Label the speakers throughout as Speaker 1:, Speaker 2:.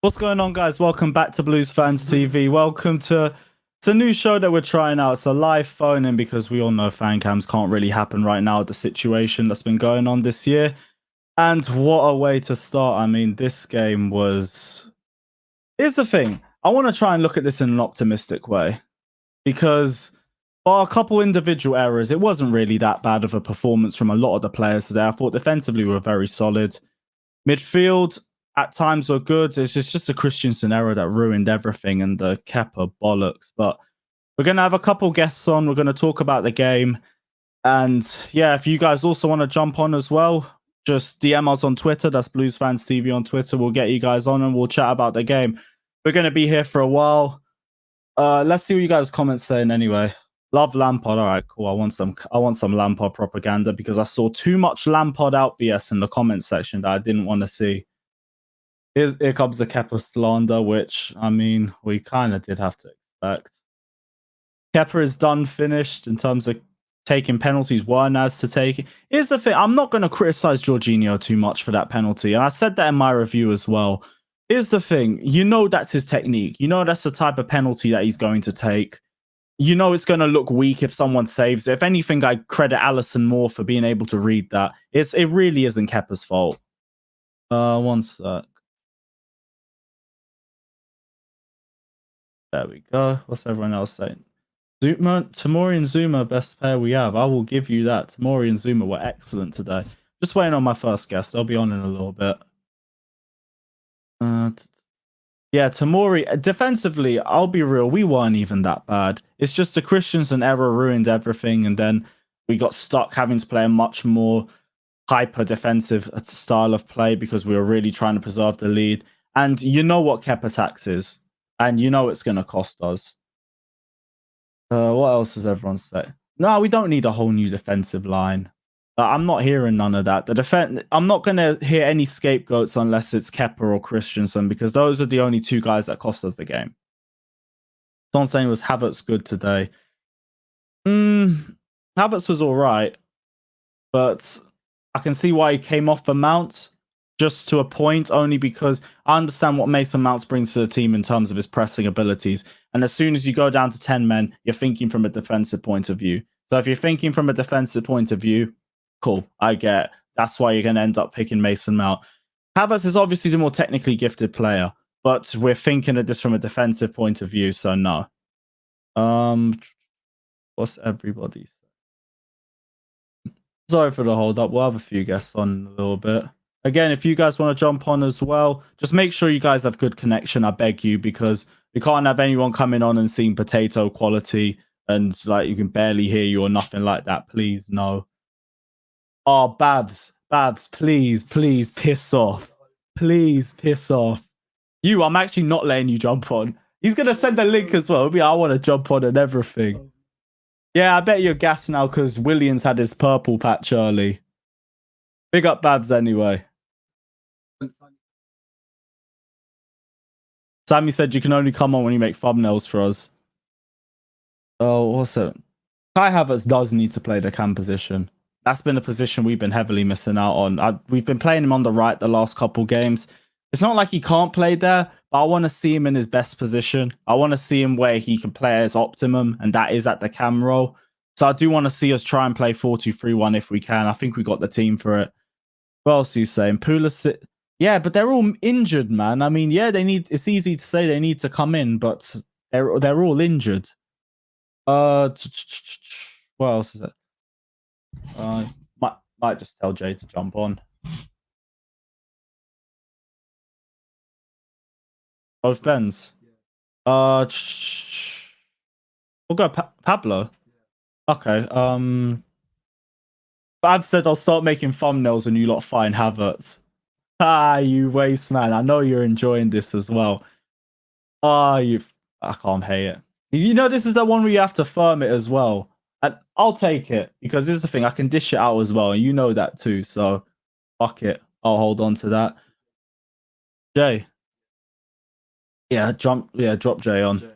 Speaker 1: What's going on, guys? Welcome back to Blues Fans TV. Welcome to it's a new show that we're trying out. It's a live phone in because we all know fan cams can't really happen right now with the situation that's been going on this year. And what a way to start. I mean, this game was... Here's the thing. I want to try and look at this in an optimistic way because bar a couple individual errors, it wasn't really that bad of a performance from a lot of the players today. I thought defensively we were very solid. Midfield at times were good. It's just a Christensen error that ruined everything and the Kepa bollocks. But we're going to have a couple guests on. We're going to talk about the game. And yeah, if you guys also want to jump on as well, just DM us on Twitter. That's Blues Fans TV on Twitter. We'll get you guys on and we'll chat about the game. We're going to be here for a while. Let's see what you guys' comments saying anyway. Love Lampard. All right, cool. I want some Lampard propaganda because I saw too much Lampard out BS in the comment section that I didn't want to see. Here comes the Kepa slander, which, I mean, we kind of did have to expect. Kepa is done, finished in terms of taking penalties. Werner has to take it. Here's the thing. I'm not going to criticize Jorginho too much for that penalty. And I said that in my review as well. Here's the thing. You know that's his technique. You know that's the type of penalty that he's going to take. You know it's going to look weak if someone saves it. If anything, I credit Alisson more for being able to read that. It really isn't Kepa's fault. One sec. There we go. What's everyone else saying? Tomori and Zuma, best pair we have. I will give you that. Tomori and Zuma were excellent today. Just waiting on my first guest. They'll be on in a little bit. Yeah, Tomori, defensively, I'll be real, we weren't even that bad. It's just the Christensen error ruined everything, and then we got stuck having to play a much more hyper-defensive style of play because we were really trying to preserve the lead. And you know what Kepa tax is, and you know it's going to cost us. What else does everyone say? No, we don't need a whole new defensive line. I'm not hearing none of that. I'm not going to hear any scapegoats unless it's Kepa or Christensen because those are the only two guys that cost us the game. Someone saying was Havertz good today. Havertz was all right, but I can see why he came off the Mount just to a point, only because I understand what Mason Mount brings to the team in terms of his pressing abilities. And as soon as you go down to 10 men, you're thinking from a defensive point of view. So if you're thinking from a defensive point of view, cool, I get. That's why you're going to end up picking Mason Mount. Havertz is obviously the more technically gifted player, but we're thinking of this from a defensive point of view, so no. What's everybody saying? Sorry for the hold up. We'll have a few guests on in a little bit. Again, if you guys want to jump on as well, just make sure you guys have good connection, I beg you, because we can't have anyone coming on and seeing potato quality and like you can barely hear you or nothing like that. Please, no. Oh, Babs, please piss off. Please piss off. I'm actually not letting you jump on. He's going to send a link as well. I want to jump on and everything. Yeah, I bet you're gassed now because Williams had his purple patch early. Big up Babs anyway. Sammy said you can only come on when you make thumbnails for us. Oh, what's it? Kai Havertz does need to play the cam position. That's been a position we've been heavily missing out on. We've been playing him on the right the last couple games. It's not like he can't play there, but I want to see him in his best position. I want to see him where he can play at his optimum, and that is at the cam role. So I do want to see us try and play 4-2-3-1 if we can. I think we got the team for it. What else are you saying? Pulisic. Yeah, but they're all injured, man. I mean, yeah, they need. It's easy to say they need to come in, but they're all injured. What else is it? Might just tell Jay to jump on. Both Bens. We'll go Pablo. Okay. I've said I'll start making thumbnails and you lot find Havertz. Ah, you waste man. I know you're enjoying this as well. I can't hate it. You know, this is the one where you have to firm it as well. And I'll take it because this is the thing. I can dish it out as well. And you know that too. So fuck it. I'll hold on to that. Jay. Yeah, drop Jay on.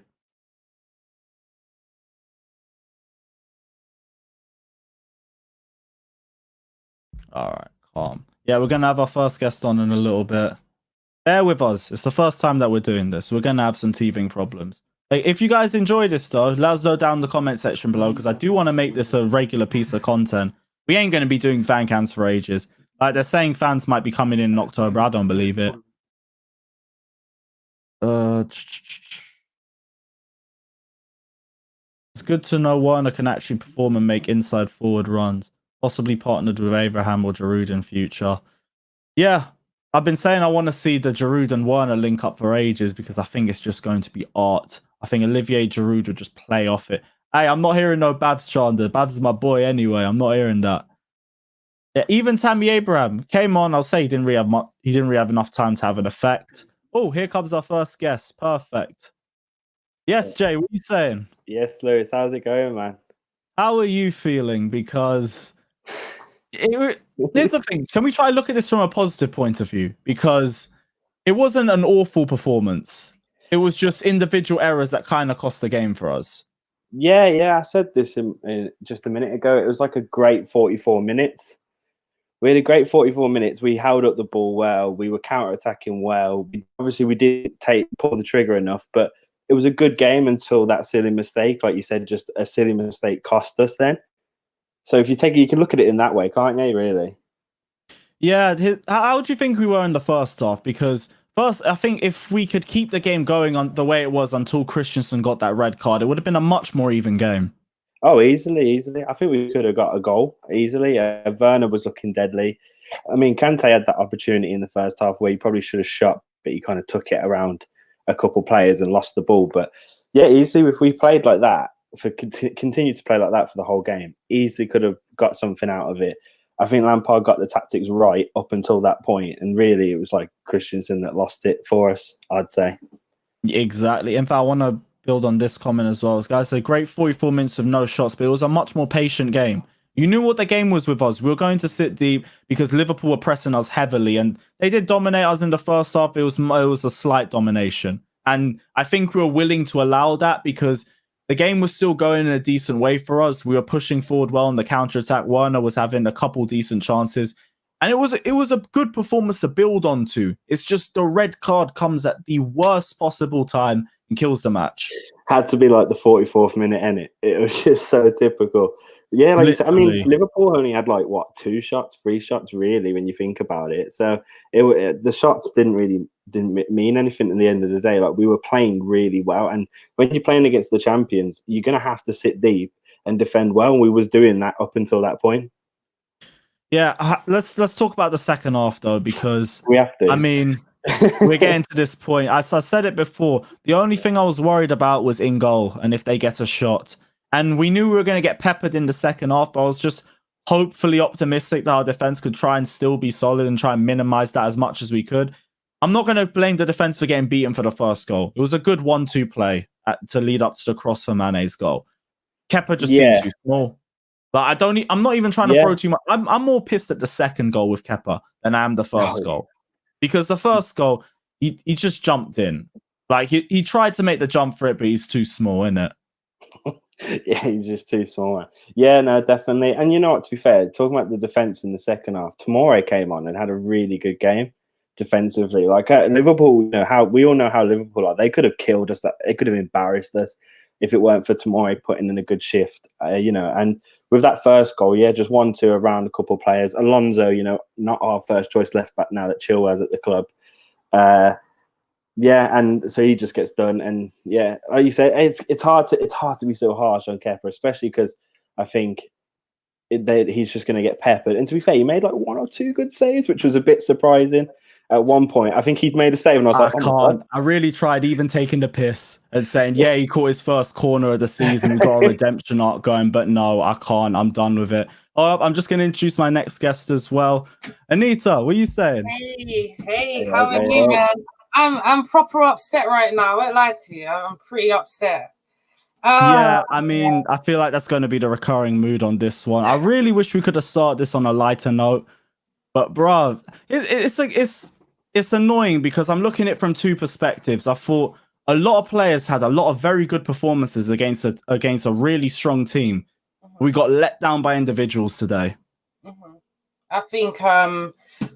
Speaker 1: All right, calm. Yeah, we're going to have our first guest on in a little bit. Bear with us. It's the first time that we're doing this. We're going to have some teething problems. If you guys enjoy this, though, let us know down in the comment section below, because I do want to make this a regular piece of content. We ain't going to be doing fan cams for ages. Like, they're saying fans might be coming in October. I don't believe it. It's good to know Werner can actually perform and make inside forward runs, possibly partnered with Abraham or Giroud in future. Yeah, I've been saying I want to see the Giroud and Werner link up for ages, because I think it's just going to be art. I think Olivier Giroud would just play off it. Hey, I'm not hearing no Babs Chandler. Babs is my boy anyway. I'm not hearing that. Yeah, even Tammy Abraham came on. I'll say he didn't really have enough time to have an effect. Oh, here comes our first guest. Perfect. Yes, Jay, what are you saying?
Speaker 2: Yes, Lewis, how's it going, man?
Speaker 1: How are you feeling? Because here's the thing. Can we try to look at this from a positive point of view? Because it wasn't an awful performance. It was just individual errors that kind of cost the game for us.
Speaker 2: Yeah, I said this in just a minute ago. It was like a great 44 minutes. We had a great 44 minutes. We held up the ball well. We were counter-attacking well. Obviously, we didn't pull the trigger enough, but it was a good game until that silly mistake. Like you said, just a silly mistake cost us then. So if you can look at it in that way, can't you, really?
Speaker 1: Yeah. How do you think we were in the first half? Because first, I think if we could keep the game going on the way it was until Christensen got that red card, it would have been a much more even game.
Speaker 2: Oh, easily. I think we could have got a goal easily. Werner was looking deadly. I mean, Kante had that opportunity in the first half where he probably should have shot, but he kind of took it around a couple players and lost the ball. But yeah, easily, if we played like that, continue to play like that for the whole game, easily could have got something out of it. I think Lampard got the tactics right up until that point, and really it was like Christensen that lost it for us, I'd say.
Speaker 1: Exactly. In fact, I want to build on this comment as well. Guys, a great 44 minutes of no shots, but it was a much more patient game. You knew what the game was with us. We were going to sit deep because Liverpool were pressing us heavily, and they did dominate us in the first half. It was a slight domination, and I think we were willing to allow that because the game was still going in a decent way for us. We were pushing forward well on the counter attack. Werner was having a couple decent chances, and it was a good performance to build onto. It's just the red card comes at the worst possible time and kills the match.
Speaker 2: Had to be like the 44th minute, innit? It was just so typical. Yeah, like you said, I mean, Liverpool only had like what, 3 shots, really, when you think about it. So the shots didn't mean anything at the end of the day. Like, we were playing really well, and when you're playing against the champions, you're gonna have to sit deep and defend well. And we was doing that up until that point.
Speaker 1: Yeah, let's talk about the second half though, because
Speaker 2: we have to.
Speaker 1: I mean, we're getting to this point. As I said it before, the only thing I was worried about was in goal and if they get a shot. And we knew we were going to get peppered in the second half, but I was just hopefully optimistic that our defense could try and still be solid and try and minimize that as much as we could. I'm not going to blame the defense for getting beaten for the first goal. It was a good 1-2 play to lead up to the cross for Mane's goal. Kepa just seemed too small. Like, I'm not even trying to throw too much. I'm more pissed at the second goal with Kepa than I am the first goal. Because the first goal, he just jumped in. Like, he tried to make the jump for it, but he's too small, isn't it?
Speaker 2: Yeah, he's just too small. Yeah, no, definitely. And you know what, to be fair, talking about the defence in the second half, Tomori came on and had a really good game defensively. Like, Liverpool, you know, we all know how Liverpool are. They could have killed us. They could have embarrassed us if it weren't for Tomori putting in a good shift, you know. And with that first goal, just 1-2 around a couple of players. Alonso, you know, not our first choice left back now that Chilwell's at the club. Yeah, and so he just gets done. And yeah, like you say, it's hard to be so harsh on Kepa, especially because I think he's just going to get peppered. And to be fair, he made like 1 or 2 good saves, which was a bit surprising. At one point, I think he'd made a save, and I was like, "Oh my God."
Speaker 1: I really tried even taking the piss and saying, "Yeah, he caught his first corner of the season. We got a redemption arc going," but no, I can't. I'm done with it. Oh, I'm just going to introduce my next guest as well. Anita, what are you saying?
Speaker 3: Hey, how are you, man? I'm proper upset right now. I won't lie to you. I'm pretty upset.
Speaker 1: Yeah, I mean, I feel like that's going to be the recurring mood on this one. I really wish we could have started this on a lighter note, but bruh, it's annoying because I'm looking at it from 2 perspectives. I thought a lot of players had a lot of very good performances against a really strong team. We got let down by individuals today.
Speaker 3: I think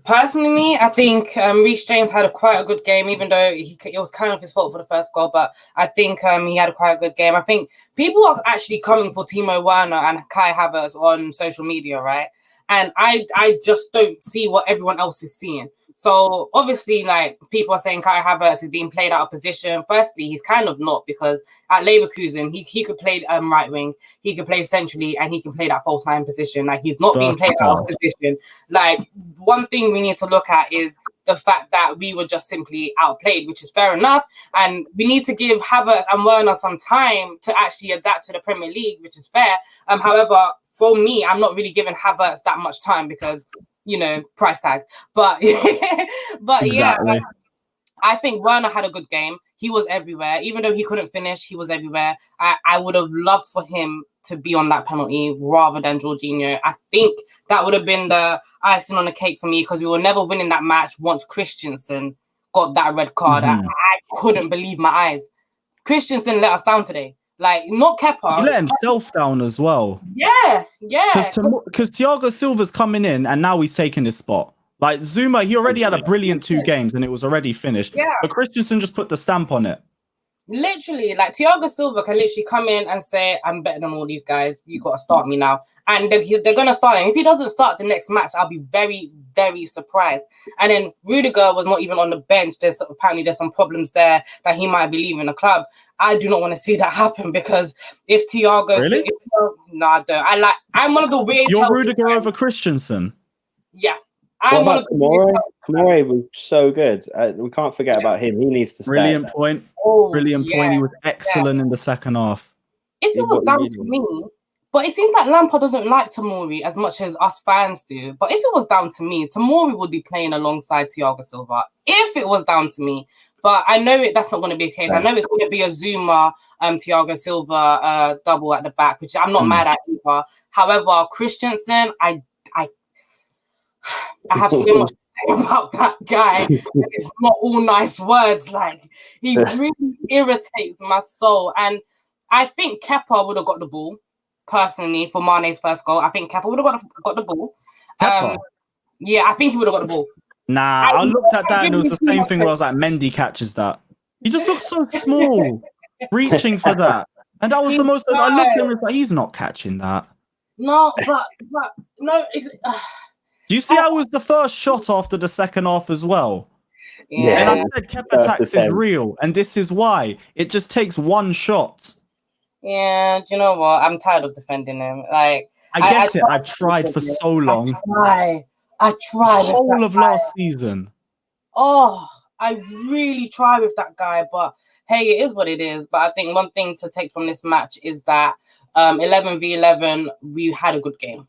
Speaker 3: Personally, I think Reece James had quite a good game, even though it was kind of his fault for the first goal. But I think he had quite a good game. I think people are actually coming for Timo Werner and Kai Havertz on social media, right? And I just don't see what everyone else is seeing. So obviously, like, people are saying Kai Havertz is being played out of position. Firstly, he's kind of not, because at Leverkusen, he could play right wing, he could play centrally, and he can play that false nine position. Like, he's not being played out of position. Like, one thing we need to look at is the fact that we were just simply outplayed, which is fair enough. And we need to give Havertz and Werner some time to actually adapt to the Premier League, which is fair. However, for me, I'm not really giving Havertz that much time because, you know, price tag. But but exactly. Yeah, I think Werner had a good game. He was everywhere. Even though he couldn't finish, he was everywhere. I would have loved for him to be on that penalty rather than Jorginho. I think that would have been the icing on the cake for me, because we were never winning that match once Christensen got that red card. I couldn't believe my eyes. Christensen let us down today. Like, not Kepa.
Speaker 1: He let himself down as well.
Speaker 3: Yeah.
Speaker 1: Because Thiago Silva's coming in and now he's taking his spot. Like, Zuma, he already had a brilliant 2 games and it was already finished. Yeah. But Christensen just put the stamp on it.
Speaker 3: Literally, like, Thiago Silva can literally come in and say, I'm better than all these guys. You got to start me now. And they're going to start him. If he doesn't start the next match, I'll be very, very surprised. And then Rudiger was not even on the bench. Apparently there's some problems there that he might be leaving the club. I do not want to see that happen, because if Thiago...
Speaker 1: Really?
Speaker 3: No, I don't. I'm one of the weird...
Speaker 1: You're Rudiger over Christensen?
Speaker 3: Yeah.
Speaker 2: I'm one of the Tomori was so good. We can't forget about him. He needs to stay.
Speaker 1: Brilliant point. Brilliant point. He was excellent in the second half.
Speaker 3: If it was down to me... But it seems like Lampard doesn't like Tomori as much as us fans do. But if it was down to me, Tomori would be playing alongside Thiago Silva. If it was down to me. But I know that's not going to be the case. I know it's going to be a Zuma, Thiago Silva double at the back, which I'm not mad at either. However, Christensen, I have so much to say about that guy. It's not all nice words. Like, he really irritates my soul. And I think Kepa would have got the ball. Personally, for Mane's first goal, I think Kepa would have got the ball. Yeah, I think he would have got the ball.
Speaker 1: Nah, I looked at that and it was the same thing where I was like, Mendy catches that. He just looks so small, reaching for that. And that was the most... I looked at him and was like, he's not catching that.
Speaker 3: No, but no, it's...
Speaker 1: Do you see how it was the first shot after the second half as well?
Speaker 3: Yeah.
Speaker 1: And I said Kepa tax is real, and this is why. It just takes one shot.
Speaker 3: Yeah, do you know what? I'm tired of defending him. Like,
Speaker 1: I get it. I've tried for so long.
Speaker 3: I tried.
Speaker 1: The whole of last season.
Speaker 3: Oh, I really tried with that guy, but hey, it is what it is. But I think one thing to take from this match is that 11v11, we had a good game.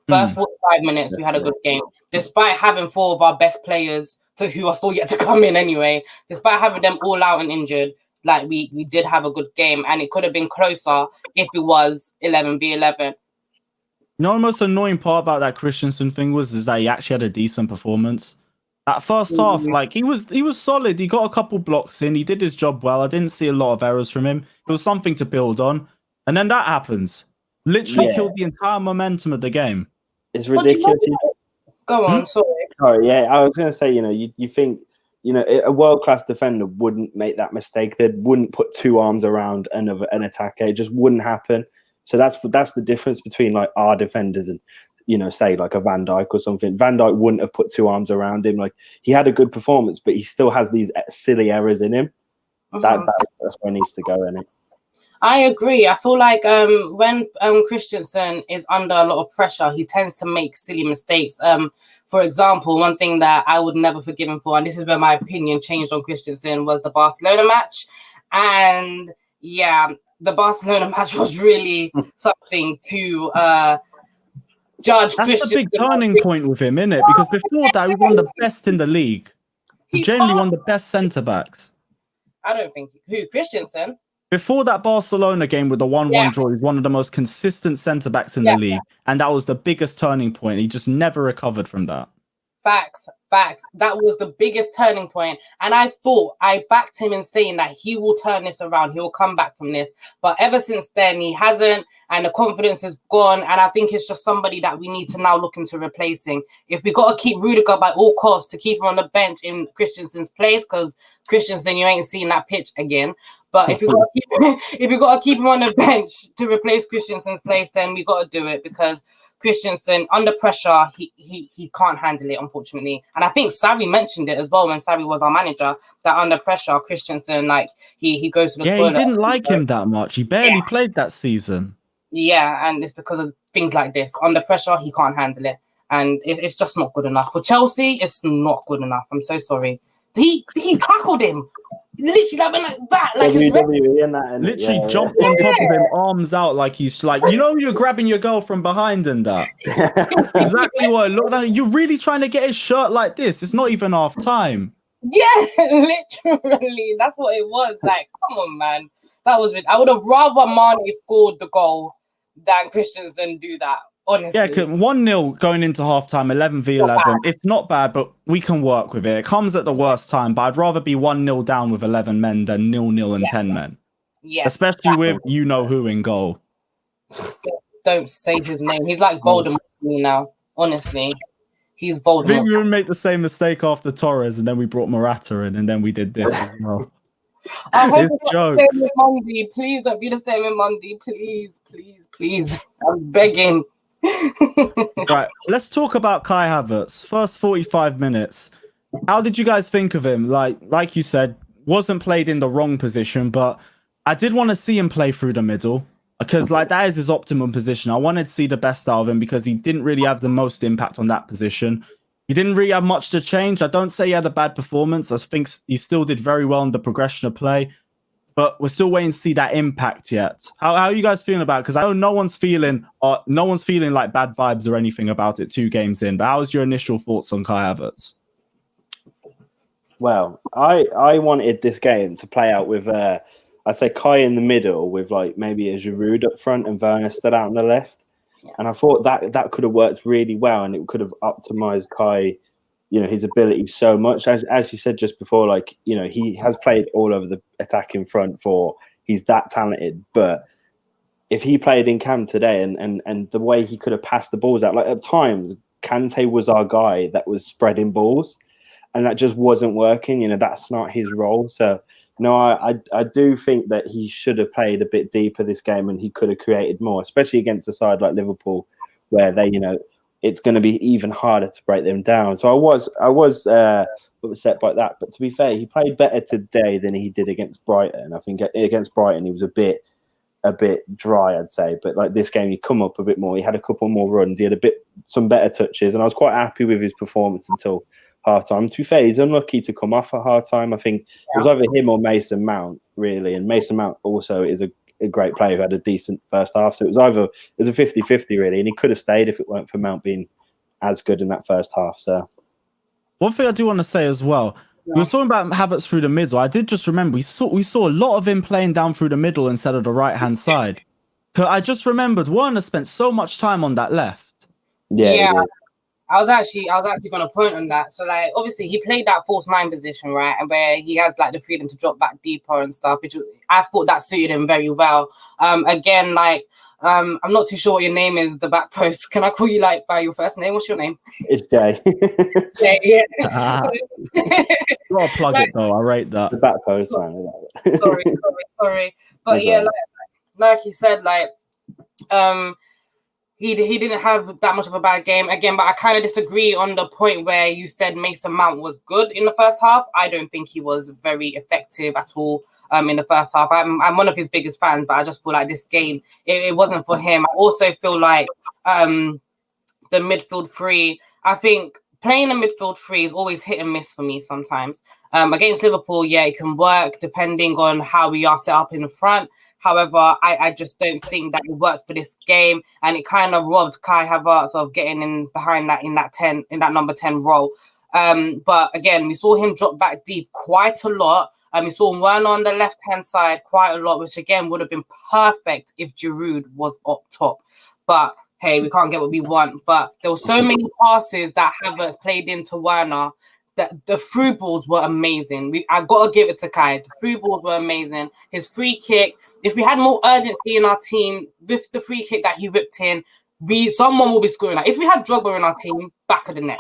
Speaker 3: First 45 minutes, we had a good game. Despite having 4 of our best players who are still yet to come in anyway, despite having them all out and injured, like, we did have a good game, and it could have been closer if it was 11v11.
Speaker 1: You know, the most annoying part about that Christensen thing is that he actually had a decent performance. That first half, like, he was solid. He got a couple blocks in. He did his job well. I didn't see a lot of errors from him. It was something to build on. And then that happens. Literally killed the entire momentum of the game.
Speaker 2: It's ridiculous.
Speaker 3: Go on, sorry.
Speaker 2: Sorry, yeah, I was going to say, you know, you think... You know, a world-class defender wouldn't make that mistake. They wouldn't put 2 arms around an attacker. It just wouldn't happen. So that's the difference between, like, our defenders and, you know, say like a Van Dijk or something. Van Dijk wouldn't have put 2 arms around him. Like, he had a good performance, but he still has these silly errors in him. That's where he needs to go in it.
Speaker 3: I agree. I feel like when Christensen is under a lot of pressure, he tends to make silly mistakes. For example, one thing that I would never forgive him for, and this is where my opinion changed on Christensen, was the Barcelona match. And yeah, the Barcelona match was really something to judge.
Speaker 1: That's
Speaker 3: Christensen.
Speaker 1: a big turning point with him, isn't it? Because before that, we won the best in the league. We generally won the best centre-backs.
Speaker 3: I don't think... Who? Christensen?
Speaker 1: Before that Barcelona game with the 1-1 draw, he's one of the most consistent centre-backs in the league. And that was the biggest turning point. He just never recovered from that.
Speaker 3: Facts. That was the biggest turning point. And I backed him in saying that he will turn this around. He will come back from this. But ever since then, he hasn't. And the confidence is gone. And I think it's just somebody that we need to now look into replacing. If we got to keep Rudiger by all costs to keep him on the bench in Christensen's place, because Christensen, you ain't seen that pitch again. But if you got to keep him on the bench to replace Christensen's place, then we got to do it, because Christensen, under pressure, he can't handle it, unfortunately. And I think Sarri mentioned it as well when Sarri was our manager, that under pressure, Christensen, like, he goes to the toilet.
Speaker 1: Yeah, he didn't like him that much. He barely played that season.
Speaker 3: Yeah, and it's because of things like this. Under pressure, he can't handle it. And it's just not good enough. For Chelsea, it's not good enough. I'm so sorry. He tackled him. Literally like that. Like
Speaker 1: literally jumped on top of him, arms out, like he's like, you're grabbing your girl from behind and that. That's exactly what it looked like. You're really trying to get his shirt like this. It's not even half time.
Speaker 3: Yeah, literally. That's what it was. Like, come on, man. That was it. I would have rather Mane scored the goal than Christensen do that. Honestly.
Speaker 1: Yeah, 1-0 going into halftime, 11v11. It's not bad, but we can work with it. It comes at the worst time, but I'd rather be 1-0 down with 11 men than 0-0 and 10 men.
Speaker 3: Yes,
Speaker 1: especially with who in goal.
Speaker 3: Don't say his name. He's like Voldemort to me now. Honestly, he's Voldemort.
Speaker 1: I think we would make the same mistake after Torres, and then we brought Morata in, and then we did this as well.
Speaker 3: I hope it's not the same with Monday. Please don't be the same with Monday. Please. I'm begging.
Speaker 1: Right, let's talk about Kai Havertz. First 45 minutes. How did you guys think of him? Like you said, wasn't played in the wrong position, but I did want to see him play through the middle, because that is his optimum position. I wanted to see the best out of him because he didn't really have the most impact on that position. He didn't really have much to change. I don't say he had a bad performance. I think he still did very well in the progression of play, but we're still waiting to see that impact yet. How are you guys feeling about it? Because I know no one's feeling like bad vibes or anything about it 2 games in, but how was your initial thoughts on Kai Havertz?
Speaker 2: Well, I wanted this game to play out with, I'd say Kai in the middle with maybe a Giroud up front and Werner stood out on the left. And I thought that could have worked really well, and it could have optimized Kai, his ability so much. As you said just before, he has played all over the attacking front he's that talented. But if he played in Cam today and the way he could have passed the balls out, at times, Kante was our guy that was spreading balls, and that just wasn't working. That's not his role. So, no, I do think that he should have played a bit deeper this game, and he could have created more, especially against a side like Liverpool, where they, it's going to be even harder to break them down. So I was upset by that. But to be fair, he played better today than he did against Brighton. I think against Brighton he was a bit dry, I'd say. But this game, he come up a bit more. He had a couple more runs. He had some better touches, and I was quite happy with his performance until half-time. To be fair, he's unlucky to come off at half-time. I think it was either him or Mason Mount, really. And Mason Mount also is a great player who had a decent first half. So it was a 50-50, really. And he could have stayed if it weren't for Mount being as good in that first half. So
Speaker 1: one thing I do want to say as well, we were talking about Havertz through the middle. I did just remember we saw a lot of him playing down through the middle instead of the right-hand side. Because I just remembered Werner spent so much time on that left.
Speaker 3: Yeah. I was actually going to point on that. So, obviously, he played that false 9 position, right? And where he has, the freedom to drop back deeper and stuff, which I thought that suited him very well. Again, I'm not too sure what your name is, the back post. Can I call you, by your first name? What's your name?
Speaker 2: It's Jay.
Speaker 3: Yeah.
Speaker 1: I'll plug it, though. I rate that.
Speaker 2: The back post, man.
Speaker 3: Sorry. But, like he said, He didn't have that much of a bad game again, but I kind of disagree on the point where you said Mason Mount was good in the first half. I don't think he was very effective at all in the first half. I'm one of his biggest fans, but I just feel like this game, it wasn't for him. I also feel like the midfield 3, I think playing a midfield 3 is always hit and miss for me sometimes. Against Liverpool, it can work depending on how we are set up in the front. However, I just don't think that it worked for this game, and it kind of robbed Kai Havertz of getting in behind that in that number 10 role. But again, we saw him drop back deep quite a lot. We saw Werner on the left-hand side quite a lot, which again would have been perfect if Giroud was up top. But hey, we can't get what we want. But there were so many passes that Havertz played into Werner that the through balls were amazing. I got to give it to Kai. The through balls were amazing. His free kick, if we had more urgency in our team with the free kick that he whipped in, someone will be scoring. Like, if we had Drogba in our team, back of the net.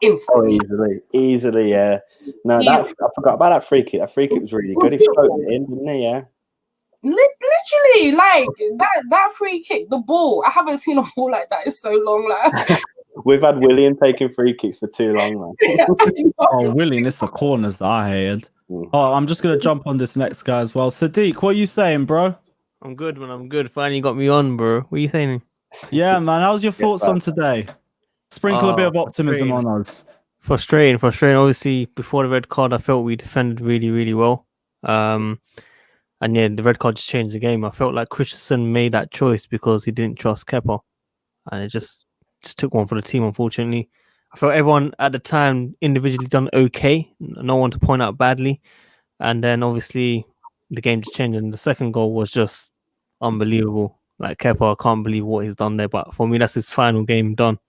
Speaker 3: Instantly.
Speaker 2: Oh, easily, yeah. No, I forgot about that free kick. That free kick was really good. He floated it in, didn't he? Yeah.
Speaker 3: Literally, like that free kick, the ball. I haven't seen a ball like that in so long. Like
Speaker 2: we've had Willian taking free kicks for too long, man.
Speaker 1: Oh, Willian, it's the corners that I hated. Oh, I'm just gonna jump on this next guy as well. Sadiq, what are you saying, bro?
Speaker 4: I'm good, man. I'm good. Finally got me on, bro. What are you saying?
Speaker 1: Yeah, man. How's your thoughts on today? Sprinkle a bit of optimism on us.
Speaker 4: Frustrating. Obviously, before the red card, I felt we defended really, really well. And yeah, the red card just changed the game. I felt like Christensen made that choice because he didn't trust Kepa, and it just took one for the team. Unfortunately, I felt everyone at the time individually done okay. No one to point out badly, and then obviously the game just changed, and the second goal was just unbelievable. Like Kepa, I can't believe what he's done there. But for me, that's his final game done.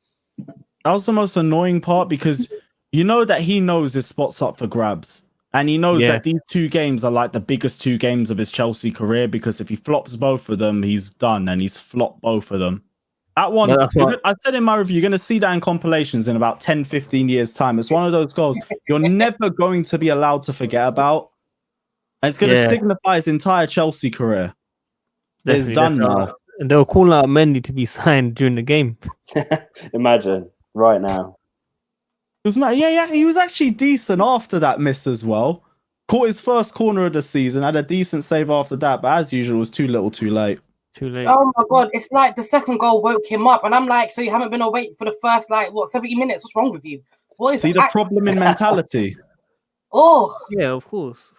Speaker 1: That was the most annoying part because you know that he knows his spot's up for grabs. And he knows that these 2 games are like the biggest 2 games of his Chelsea career, because if he flops both of them, he's done, and he's flopped both of them. That one, I said in my review, you're going to see that in compilations in about 10, 15 years' time. It's one of those goals you're never going to be allowed to forget about. And it's going to signify his entire Chelsea career. It's done now.
Speaker 4: And they'll call out Mendy to be signed during the game.
Speaker 2: Imagine right now.
Speaker 1: He was actually decent after that miss as well. Caught his first corner of the season, had a decent save after that, but as usual, it was too little, too late.
Speaker 3: Oh my god, it's like the second goal woke him up, and I'm like, so you haven't been awake for the first 70 minutes? What's wrong with you? What is
Speaker 1: the problem in mentality?
Speaker 3: Oh
Speaker 4: yeah, of course.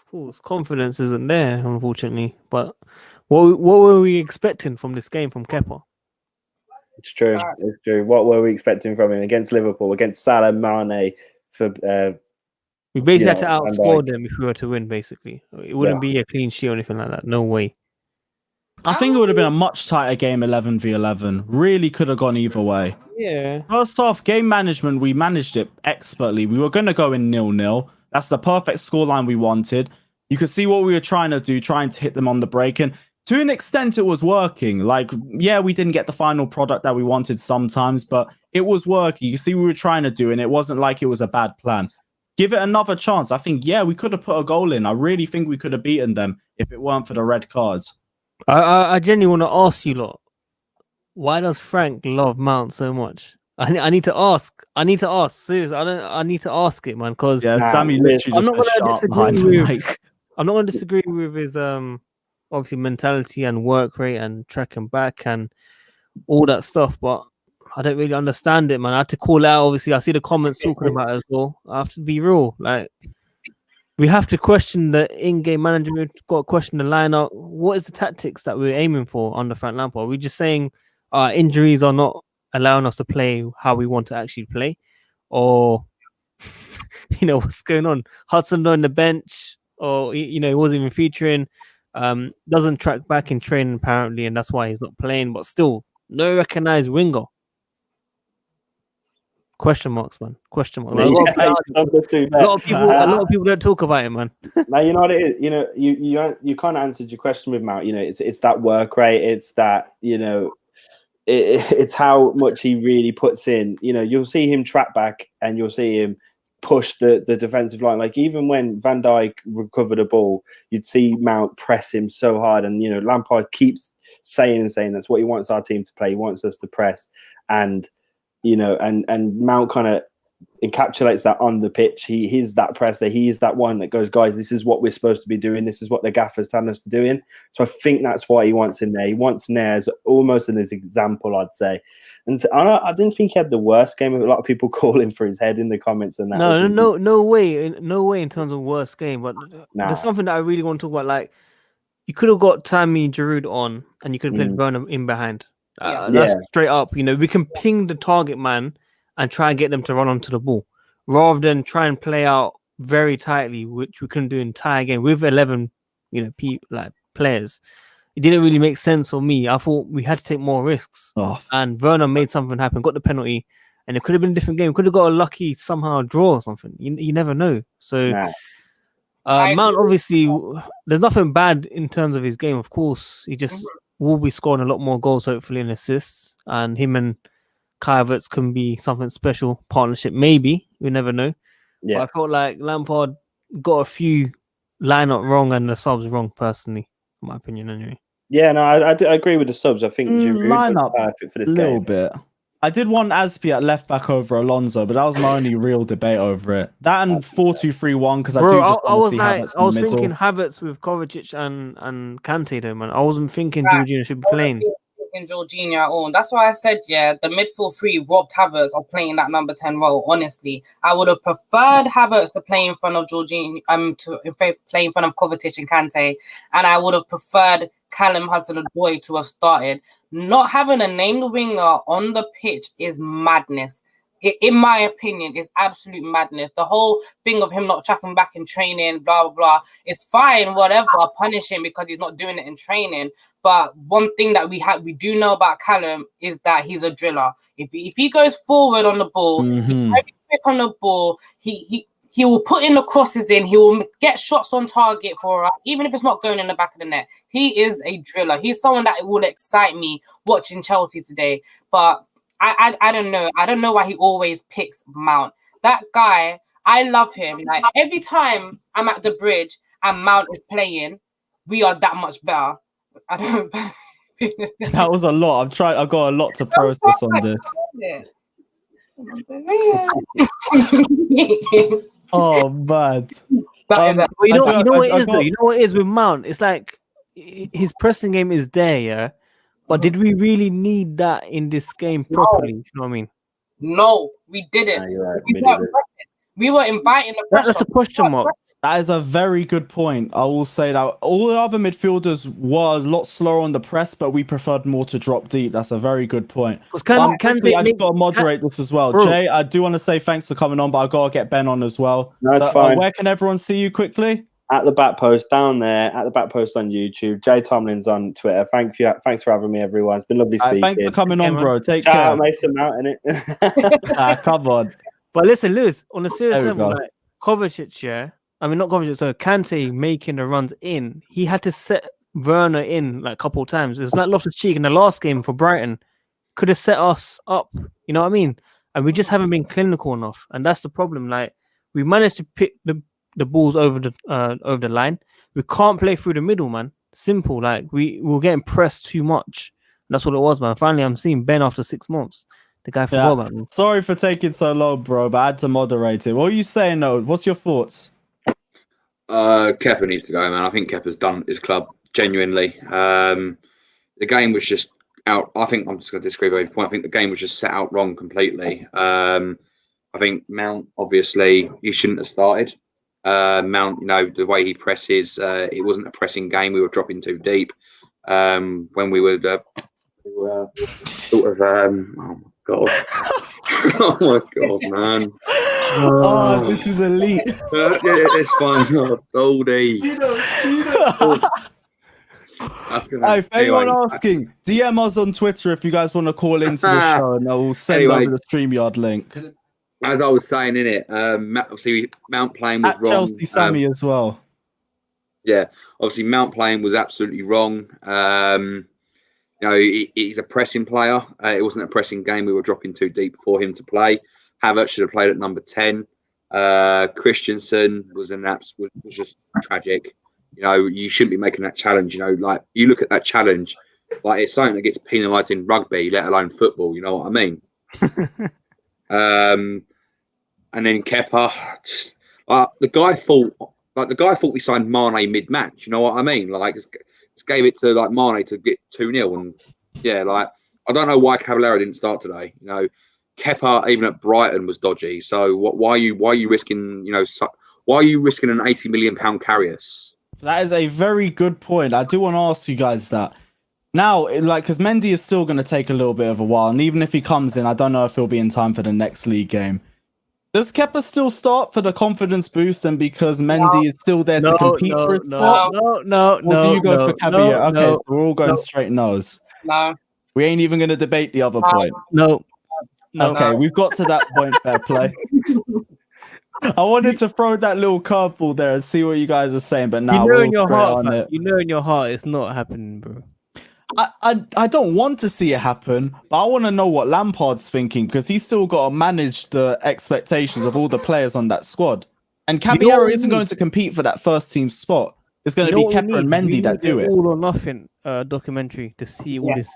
Speaker 4: Confidence isn't there, unfortunately. But what were we expecting from this game from Kepa?
Speaker 2: It's true. It's true. What were we expecting from him against Liverpool, against Salah, Mane?
Speaker 4: We basically had to outscore them if we were to win. Basically, it wouldn't be a clean sheet or anything like that. No way.
Speaker 1: I think it would have been a much tighter game, 11v11. Really could have gone either way.
Speaker 4: Yeah.
Speaker 1: First off, game management, we managed it expertly. We were going to go in 0-0. That's the perfect scoreline we wanted. You could see what we were trying to do, trying to hit them on the break. And to an extent, it was working. Like, yeah, we didn't get the final product that we wanted sometimes, but it was working. You see what we were trying to do, and it wasn't like it was a bad plan. Give it another chance. I think, we could have put a goal in. I really think we could have beaten them if it weren't for the red cards.
Speaker 4: I genuinely want to ask you lot, why does Frank love Mount so much? I need to ask. Seriously, I need to ask it, man. Because
Speaker 1: Sammy literally. I'm not going
Speaker 4: to disagree with his obviously mentality and work rate and tracking back and all that stuff, but I don't really understand it, man. I had to call out. Obviously, I see the comments talking about it as well. I have to be real. Like, we have to question the in-game management. We've got to question the lineup. What is the tactics that we're aiming for under Frank Lampard? Are we just saying injuries are not allowing us to play how we want to actually play? Or, what's going on? Hudson on the bench, or, he wasn't even featuring. Doesn't track back in training, apparently, and that's why he's not playing. But still, no recognized winger. Question marks, man. Question marks. A lot of people don't talk about it, man.
Speaker 2: Now you know what it is. You kind of answered your question with Mount. It's that work rate. It's that it's how much he really puts in. You'll see him track back, and you'll see him push the defensive line. Like, even when Van Dijk recovered a ball, you'd see Mount press him so hard, and Lampard keeps saying that's what he wants our team to play. He wants us to press, and and Mount kind of encapsulates that on the pitch. He's that presser. He's that one that goes, guys, this is what we're supposed to be doing. This is what the gaffer's telling us to do in. So I think that's why he wants him there. He wants him there as almost an example, I'd say. And I didn't think he had the worst game. A lot of people calling for his head in the comments and that.
Speaker 4: No way in terms of worst game. But there's something that I really want to talk about. Like, you could have got Tammy Giroud on, and you could have played Werner in behind. That's straight up. We can ping the target man and try and get them to run onto the ball, rather than try and play out very tightly, which we couldn't do in entire game with 11, players. it didn't really make sense for me. I thought we had to take more risks.
Speaker 1: Oh,
Speaker 4: And Werner made something happen, got the penalty, and it could have been a different game. Could have got a lucky somehow draw or something. You never know. So
Speaker 2: Nah.
Speaker 4: Mount, obviously, there's nothing bad in terms of his game. Of course, he just will be scoring a lot more goals, hopefully, and assists. And him and Kai Havertz can be something special. Partnership, maybe. We never know.
Speaker 2: Yeah.
Speaker 4: But I felt like Lampard got a few lineup wrong and the subs wrong, personally, in my opinion, anyway.
Speaker 2: Yeah, no, I agree with the subs. I think Giroud was
Speaker 1: lineup
Speaker 2: perfect for this
Speaker 1: a little
Speaker 2: game.
Speaker 1: bit. I did want Aspi at left back over Alonso, but that was my only real debate over it. That and 4-2-3-1 because I do just
Speaker 4: I
Speaker 1: want
Speaker 4: was
Speaker 1: to see
Speaker 4: like,
Speaker 1: Havertz
Speaker 4: I
Speaker 1: in
Speaker 4: was
Speaker 1: the middle.
Speaker 4: thinking Havertz with Kovacic and Kante though, man. I wasn't thinking Jorginho should be playing.
Speaker 3: Jorginho at all. That's why I said, the midfield three robbed Havertz of playing that number 10 role. Honestly, I would have preferred Havertz to play in front of Jorginho, to play in front of Kovacic and Kante, and I would have preferred Callum Hudson-Odoi to have started. Not having a named winger on the pitch is madness. In my opinion, is absolute madness. The whole thing of him not tracking back in training, blah, blah, blah, it's fine, whatever, punish him because he's not doing it in training. But one thing that we do know about Callum is that he's a driller. If he goes forward on the ball, he's very quick on the ball, he will put in the crosses in, he will get shots on target for us, even if it's not going in the back of the net. He is a driller. He's someone that will excite me watching Chelsea today. But I don't know. I don't know why he always picks Mount. That guy, I love him. Like every time I'm at the bridge and Mount is playing, we are that much better. I don't.
Speaker 1: That was a lot. I've got a lot to process on this. Oh, bad.
Speaker 4: You know what it is though. You know what it is with Mount. It's like his pressing game is there, yeah. But did we really need that in this game properly? You know what I mean?
Speaker 3: No, we didn't.
Speaker 2: No, right.
Speaker 3: We were inviting the pressure.
Speaker 4: That's a question mark.
Speaker 1: That is a very good point. I will say that all the other midfielders were a lot slower on the press, but we preferred more to drop deep. That's a very good point. I just got to moderate this as well. Bro. Jay, I do want to say thanks for coming on, but I've got to get Ben on as well.
Speaker 2: No, it's fine.
Speaker 1: Where can everyone see you quickly?
Speaker 2: At the back post down there, at the back post on YouTube. Jay Tomlin's on Twitter. Thanks for having me, everyone. It's been lovely speaking.
Speaker 1: Thanks for coming on, bro. Take care.
Speaker 2: Shout out Mason Mount, innit?
Speaker 1: Come on.
Speaker 4: But listen, Lewis, on a serious level, like Kovacic, not Kovacic, so Kante making the runs in, he had to set Werner in like a couple of times. It's like Loftus-Cheek in the last game for Brighton could have set us up, you know what I mean? And we just haven't been clinical enough, and that's the problem. Like we managed to pick the balls over the line. We can't play through the middle, man. Simple. Like we were getting pressed too much. And that's what it was, man. Finally, I'm seeing Ben after 6 months. The guy forgot about me.
Speaker 1: Sorry for taking so long, bro, but I had to moderate it. What are you saying, though? What's your thoughts?
Speaker 5: Kepa needs to go, man. I think Kepa's done his club, genuinely. The game was just out. I think I'm just going to disagree with your point. I think the game was just set out wrong completely. I think Mount, obviously, he shouldn't have started. Mount, the way he presses, it wasn't a pressing game. We were dropping too deep. When we were sort of, oh my god, oh my god, man.
Speaker 1: Oh, this is elite.
Speaker 5: Yeah, it's fine. Oldie.
Speaker 1: Hey, if anyone asking, DM us on Twitter if you guys want to call into the show, and I will send over the StreamYard link.
Speaker 5: As I was saying in it, obviously Mount playing was wrong.
Speaker 1: Chelsea Sammy as well.
Speaker 5: Yeah, obviously Mount playing was absolutely wrong. He's a pressing player. It wasn't a pressing game. We were dropping too deep for him to play. Havertz should have played at number 10. Christensen was was just tragic. You shouldn't be making that challenge. Like you look at that challenge, like it's something that gets penalised in rugby, let alone football. You know what I mean? And then Kepa, just the guy thought we signed Mane mid-match. You know what I mean? Like just gave it to like Mane to get 2-0, and I don't know why Cavallero didn't start today. Kepa even at Brighton was dodgy. So why are you risking? Why are you risking an £80 million Karius?
Speaker 1: That is a very good point. I do want to ask you guys that. Now, because Mendy is still going to take a little bit of a while, and even if he comes in, I don't know if he'll be in time for the next league game. Does Kepa still start for the confidence boost and because Mendy is still there to compete for his spot?
Speaker 4: No.
Speaker 1: Or do you go for Caballero? Okay, so we're all going
Speaker 4: no.
Speaker 1: straight nose.
Speaker 3: No.
Speaker 1: We ain't even going to debate the other point.
Speaker 4: No.
Speaker 1: Okay, we've got to that point. Fair play. I wanted to throw that little curveball there and see what you guys are saying, but now
Speaker 4: you know
Speaker 1: we're
Speaker 4: in your
Speaker 1: straight
Speaker 4: heart,
Speaker 1: on
Speaker 4: fam,
Speaker 1: it.
Speaker 4: you know in your heart it's not happening, bro.
Speaker 1: I don't want to see it happen, but I want to know what Lampard's thinking because he's still got to manage the expectations of all the players on that squad. And Caballero isn't going to compete for that first team spot. It's going to be Kepa and Mendy that do it.
Speaker 4: All or nothing documentary to see all this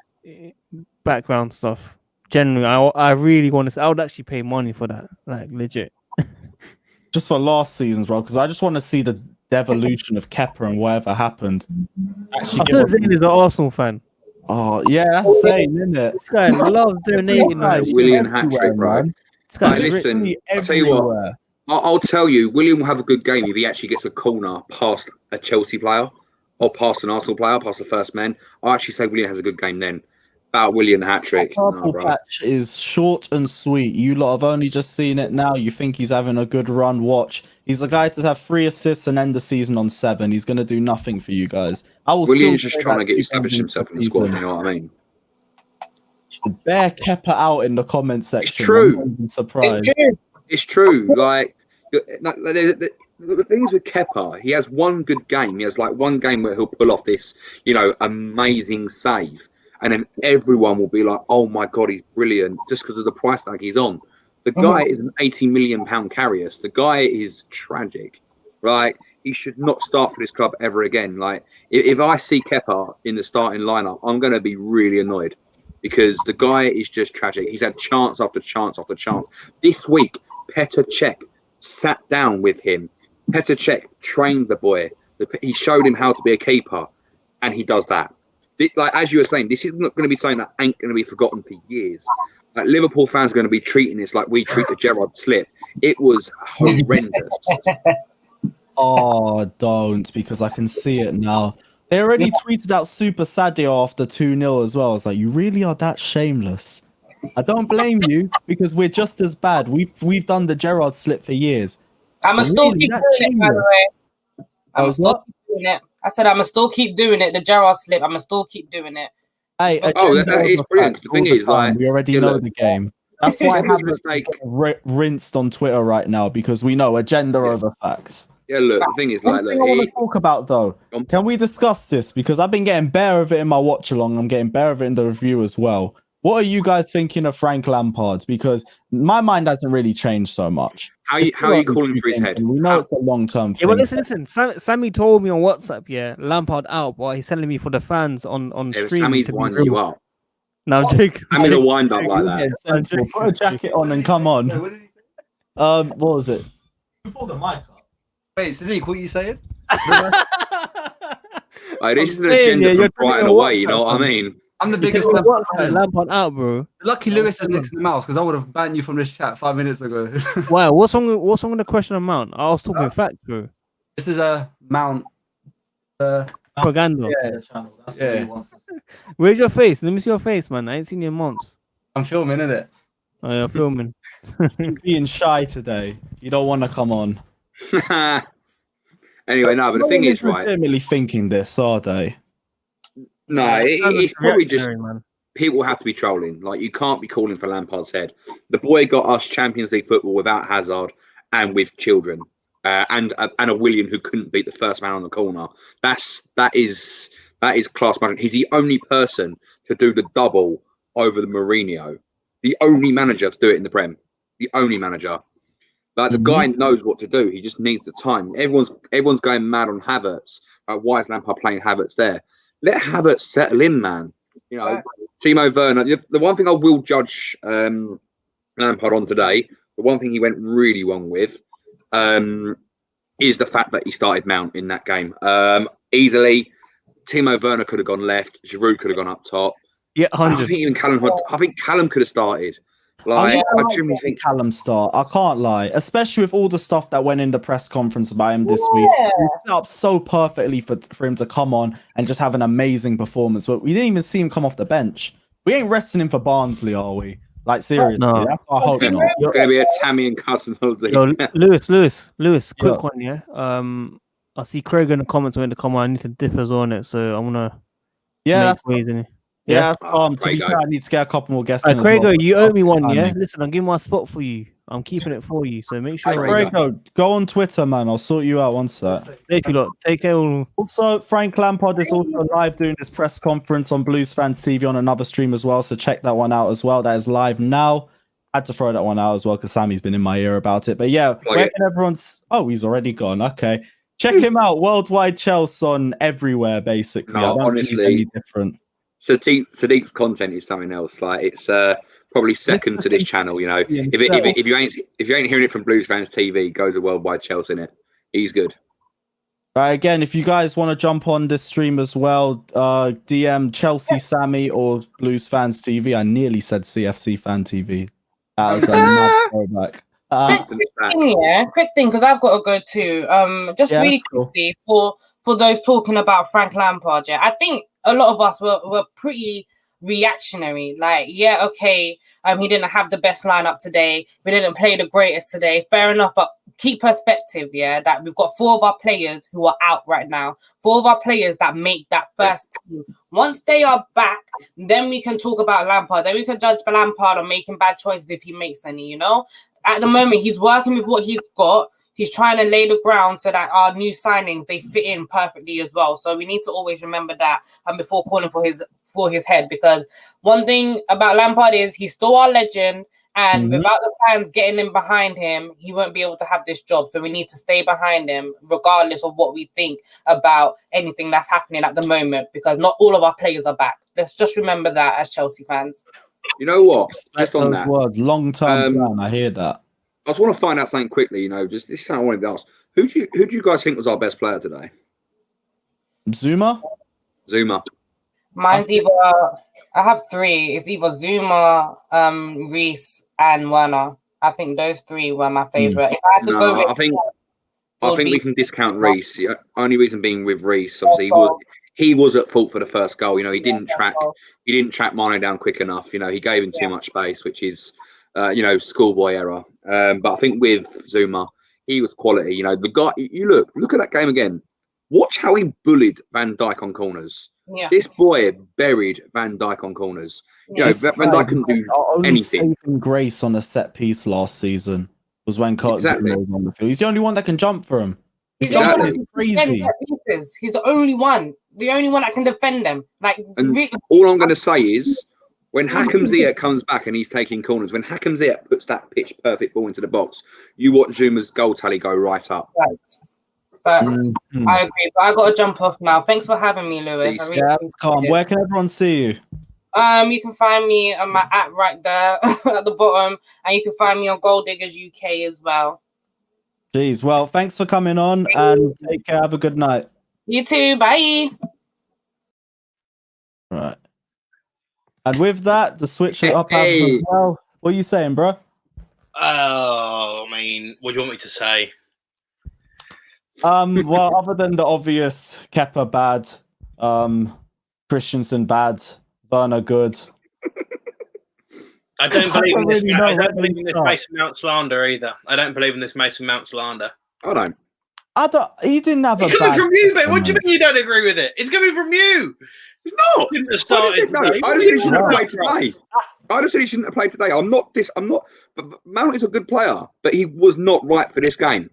Speaker 4: background stuff. Generally, I really want to. I would actually pay money for that, like legit.
Speaker 1: Just for last season's, bro, because I just want to see the devolution of Kepa and whatever happened.
Speaker 4: Actually, Zayn is an Arsenal fan.
Speaker 1: Oh yeah, that's Zayn, isn't it?
Speaker 4: This guy loves donating.
Speaker 5: William hat-trick, bro. Listen, I'll tell you what. I'll tell you, William will have a good game if he actually gets a corner past a Chelsea player or past an Arsenal player, past the first man. I'll actually say William has a good game then. About William hat-trick.
Speaker 1: Purple patch is short and sweet. You lot have only just seen it now. You think he's having a good run. Watch. He's a guy to have 3 assists and end the season on 7. He's going to do nothing for you guys.
Speaker 5: William's just trying to get established himself in the squad, you know what I mean?
Speaker 1: Bear Kepa out in the comment section.
Speaker 5: It's true.
Speaker 1: I'm surprised.
Speaker 5: It's true. Like the things with Kepa, he has one good game. He has like one game where he'll pull off this, amazing save. And then everyone will be like, oh my God, he's brilliant, just because of the price tag he's on. The guy is an £80 million carrier. The guy is tragic, right? He should not start for this club ever again. Like, if I see Kepa in the starting lineup, I'm going to be really annoyed because the guy is just tragic. He's had chance after chance after chance. This week, Petr Cech sat down with him. Petr Cech trained the boy. He showed him how to be a keeper, and he does that. Like as you were saying, this is not going to be something that ain't going to be forgotten for years. Like Liverpool fans are going to be treating this like we treat the Gerrard slip. It was horrendous.
Speaker 1: Oh, don't, because I can see it now. They already tweeted out Super Sadio after 2-0 as well. I was like, you really are that shameless. I don't blame you because we're just as bad. We've done the Gerrard slip for years.
Speaker 3: I'm a still keep doing it, by the way. I'm still keep doing it. I said I'm gonna still keep doing it. The Gerrard slip. I'm gonna still keep doing it.
Speaker 1: Hey,
Speaker 5: that is brilliant. The thing is, like,
Speaker 1: we already know the game. That's why I have rinsed on Twitter right now because we know agenda over facts.
Speaker 5: Yeah, look. The thing is, like,
Speaker 1: I want to talk about though. Can we discuss this? Because I've been getting bare of it in my watch along. I'm getting bare of it in the review as well. What are you guys thinking of Frank Lampard? Because my mind hasn't really changed so much.
Speaker 5: How are you calling for his head?
Speaker 1: We know it's a long-term thing.
Speaker 4: Yeah, well, listen. Sammy told me on WhatsApp, Lampard out, but he's telling me for the fans on stream.
Speaker 5: Sammy's winding you up.
Speaker 4: No, I'm joking.
Speaker 5: Sammy's a wind up like that.
Speaker 1: Put a jacket on and come on. What was it?
Speaker 6: You pulled the mic up. Wait, Sadiq, what are you saying?
Speaker 5: Like, this is an agenda from Brighton away, you know what I mean?
Speaker 6: I'm the biggest
Speaker 4: Lampard out, bro.
Speaker 6: Lucky Lewis is next to the mouse because I would have banned you from this chat 5 minutes ago.
Speaker 4: Wow, what's wrong with the question of Mount? I was talking facts, bro.
Speaker 6: This is a Mount.
Speaker 4: Propaganda.
Speaker 6: Yeah, the channel. That's what he wants to see.
Speaker 4: Where's your face? Let me see your face, man. I ain't seen you in months.
Speaker 6: I'm filming, innit?
Speaker 4: Oh, you're filming.
Speaker 1: You're being shy today. You don't want to come on.
Speaker 5: Anyway, no, but the thing is, right?
Speaker 1: They're legitimately thinking this, are they?
Speaker 5: No, it's probably just people have to be trolling. Like, you can't be calling for Lampard's head. The boy got us Champions League football without Hazard and with children, and a William who couldn't beat the first man on the corner. That is class management. He's the only person to do the double over the Mourinho. The only manager to do it in the Prem. The only manager. Like, the guy knows what to do. He just needs the time. Everyone's going mad on Havertz. Why is Lampard playing Havertz there? Let Havertz settle in, man. You know, Timo Werner. The one thing I will judge Lampard on today, the one thing he went really wrong with, is the fact that he started Mount in that game. Easily, Timo Werner could have gone left. Giroud could have gone up top.
Speaker 4: Yeah, 100.
Speaker 5: I think even Callum could have started. Like, I genuinely think
Speaker 1: Callum start. I can't lie, especially with all the stuff that went in the press conference about him this week. He set up so perfectly for him to come on and just have an amazing performance. But we didn't even see him come off the bench. We ain't resting him for Barnsley, are we? Like seriously,
Speaker 4: No.
Speaker 1: that's what I hope not.
Speaker 5: It's going to be a Tammy and Cousin holiday.
Speaker 4: Yo, Lewis, quick
Speaker 1: Yeah.
Speaker 4: one, yeah. I see Craig in the comments when to come on. I need to dip as well on it, so I'm gonna
Speaker 1: Yeah,
Speaker 4: make
Speaker 1: that's
Speaker 4: ways in it.
Speaker 1: yeah.
Speaker 5: Oh,
Speaker 1: To be
Speaker 5: Craigo.
Speaker 1: fair, I need to get a couple more guests in. as
Speaker 4: Craigo,
Speaker 1: well.
Speaker 4: you owe me one, yeah.
Speaker 1: Timing.
Speaker 4: Listen, I'm giving my spot for you. I'm keeping it for you, so make sure.
Speaker 1: Craigo, go on Twitter, man. I'll sort you out once that.
Speaker 4: Thank you, lot. Take care. All.
Speaker 1: Also, Frank Lampard is also live doing his press conference on Blues Fans TV on another stream as well. So check that one out as well. That is live now. I had to throw that one out as well because Sammy's been in my ear about it. But yeah, where can everyone's? Oh, he's already gone. Okay, check him out. Worldwide Chelsea on everywhere, basically.
Speaker 5: No,
Speaker 1: I don't think he's any different.
Speaker 5: Sadiq's content is something else. Like it's probably second to this channel. You know, if you ain't hearing it from Blues Fans TV, go to Worldwide Chelsea in it. He's good.
Speaker 1: Right, again, if you guys want to jump on this stream as well, DM Chelsea Sammy or Blues Fans TV. I nearly said CFC Fan TV. That was a mad throwback.
Speaker 3: Quick thing, because I've got to go too. Just really quickly for those talking about Frank Lampard. Yeah, I think a lot of us were pretty reactionary. Like, yeah, okay, he didn't have the best lineup today. We didn't play the greatest today. Fair enough, but keep perspective, yeah, that we've got 4 of our players who are out right now. 4 of our players that make that first team. Once they are back, then we can talk about Lampard. Then we can judge Lampard on making bad choices if he makes any, you know? At the moment, he's working with what he's got. He's trying to lay the ground so that our new signings, they fit in perfectly as well. So we need to always remember that before calling for his head, because one thing about Lampard is he's still our legend, and without the fans getting in behind him, he won't be able to have this job. So we need to stay behind him regardless of what we think about anything that's happening at the moment, because not all of our players are back. Let's just remember that as Chelsea fans.
Speaker 5: You know what? Just on that
Speaker 1: words, long-term plan. I hear that.
Speaker 5: I just want to find out something quickly. You know, just this is something I wanted to ask. Who do you guys think was our best player today?
Speaker 1: Zuma.
Speaker 3: Mine's I have 3. It's either Zuma, Reece, and Werner. I think those 3 were my favorite. If I had to go with,
Speaker 5: I think we can discount Reece. The only reason being with Reece, obviously, he was at fault for the first goal. You know, he didn't track Mane down quick enough. You know, he gave him too much space, which is, schoolboy error. But I think with Zuma, he was quality. You know, the guy. You look at that game again. Watch how he bullied Van Dijk on corners.
Speaker 3: Yeah.
Speaker 5: This boy buried Van Dijk on corners. You know, Van Dijk couldn't do anything.
Speaker 1: Saving grace on a set piece last season was when Zuma was on the field. He's the only one that can jump for him.
Speaker 3: He's
Speaker 1: crazy.
Speaker 3: He's the only one that can defend them.
Speaker 5: All I'm going to say is, when Hakim Ziyech comes back and he's taking corners, when Hakim Ziyech puts that pitch perfect ball into the box, you watch Zuma's goal tally go right up.
Speaker 3: Right. But I agree, but I got to jump off now. Thanks for having me, Lewis.
Speaker 1: Where can everyone see you?
Speaker 3: You can find me on my app right there at the bottom, and you can find me on Gold Diggers UK as well.
Speaker 1: Jeez, well, thanks for coming on, and take care. Have a good night.
Speaker 3: You too. Bye.
Speaker 1: Right. And with that, the switch it up as well. What are you saying, bro?
Speaker 7: Oh, I mean, what do you want me to say?
Speaker 1: Well, other than the obvious, Kepa bad, Christensen bad, Werner good.
Speaker 7: I don't believe in this. I don't believe in this Mason Mount slander either. I don't believe in this Mason Mount slander.
Speaker 5: I don't.
Speaker 1: He didn't have
Speaker 7: it's
Speaker 1: a
Speaker 7: coming
Speaker 1: bad
Speaker 7: from you, but what do you mean you don't agree with it? It's coming from you.
Speaker 5: It's not. I just said he shouldn't have played today. I just said he shouldn't have played today. I'm not. But Mount is a good player, but he was not right for this game.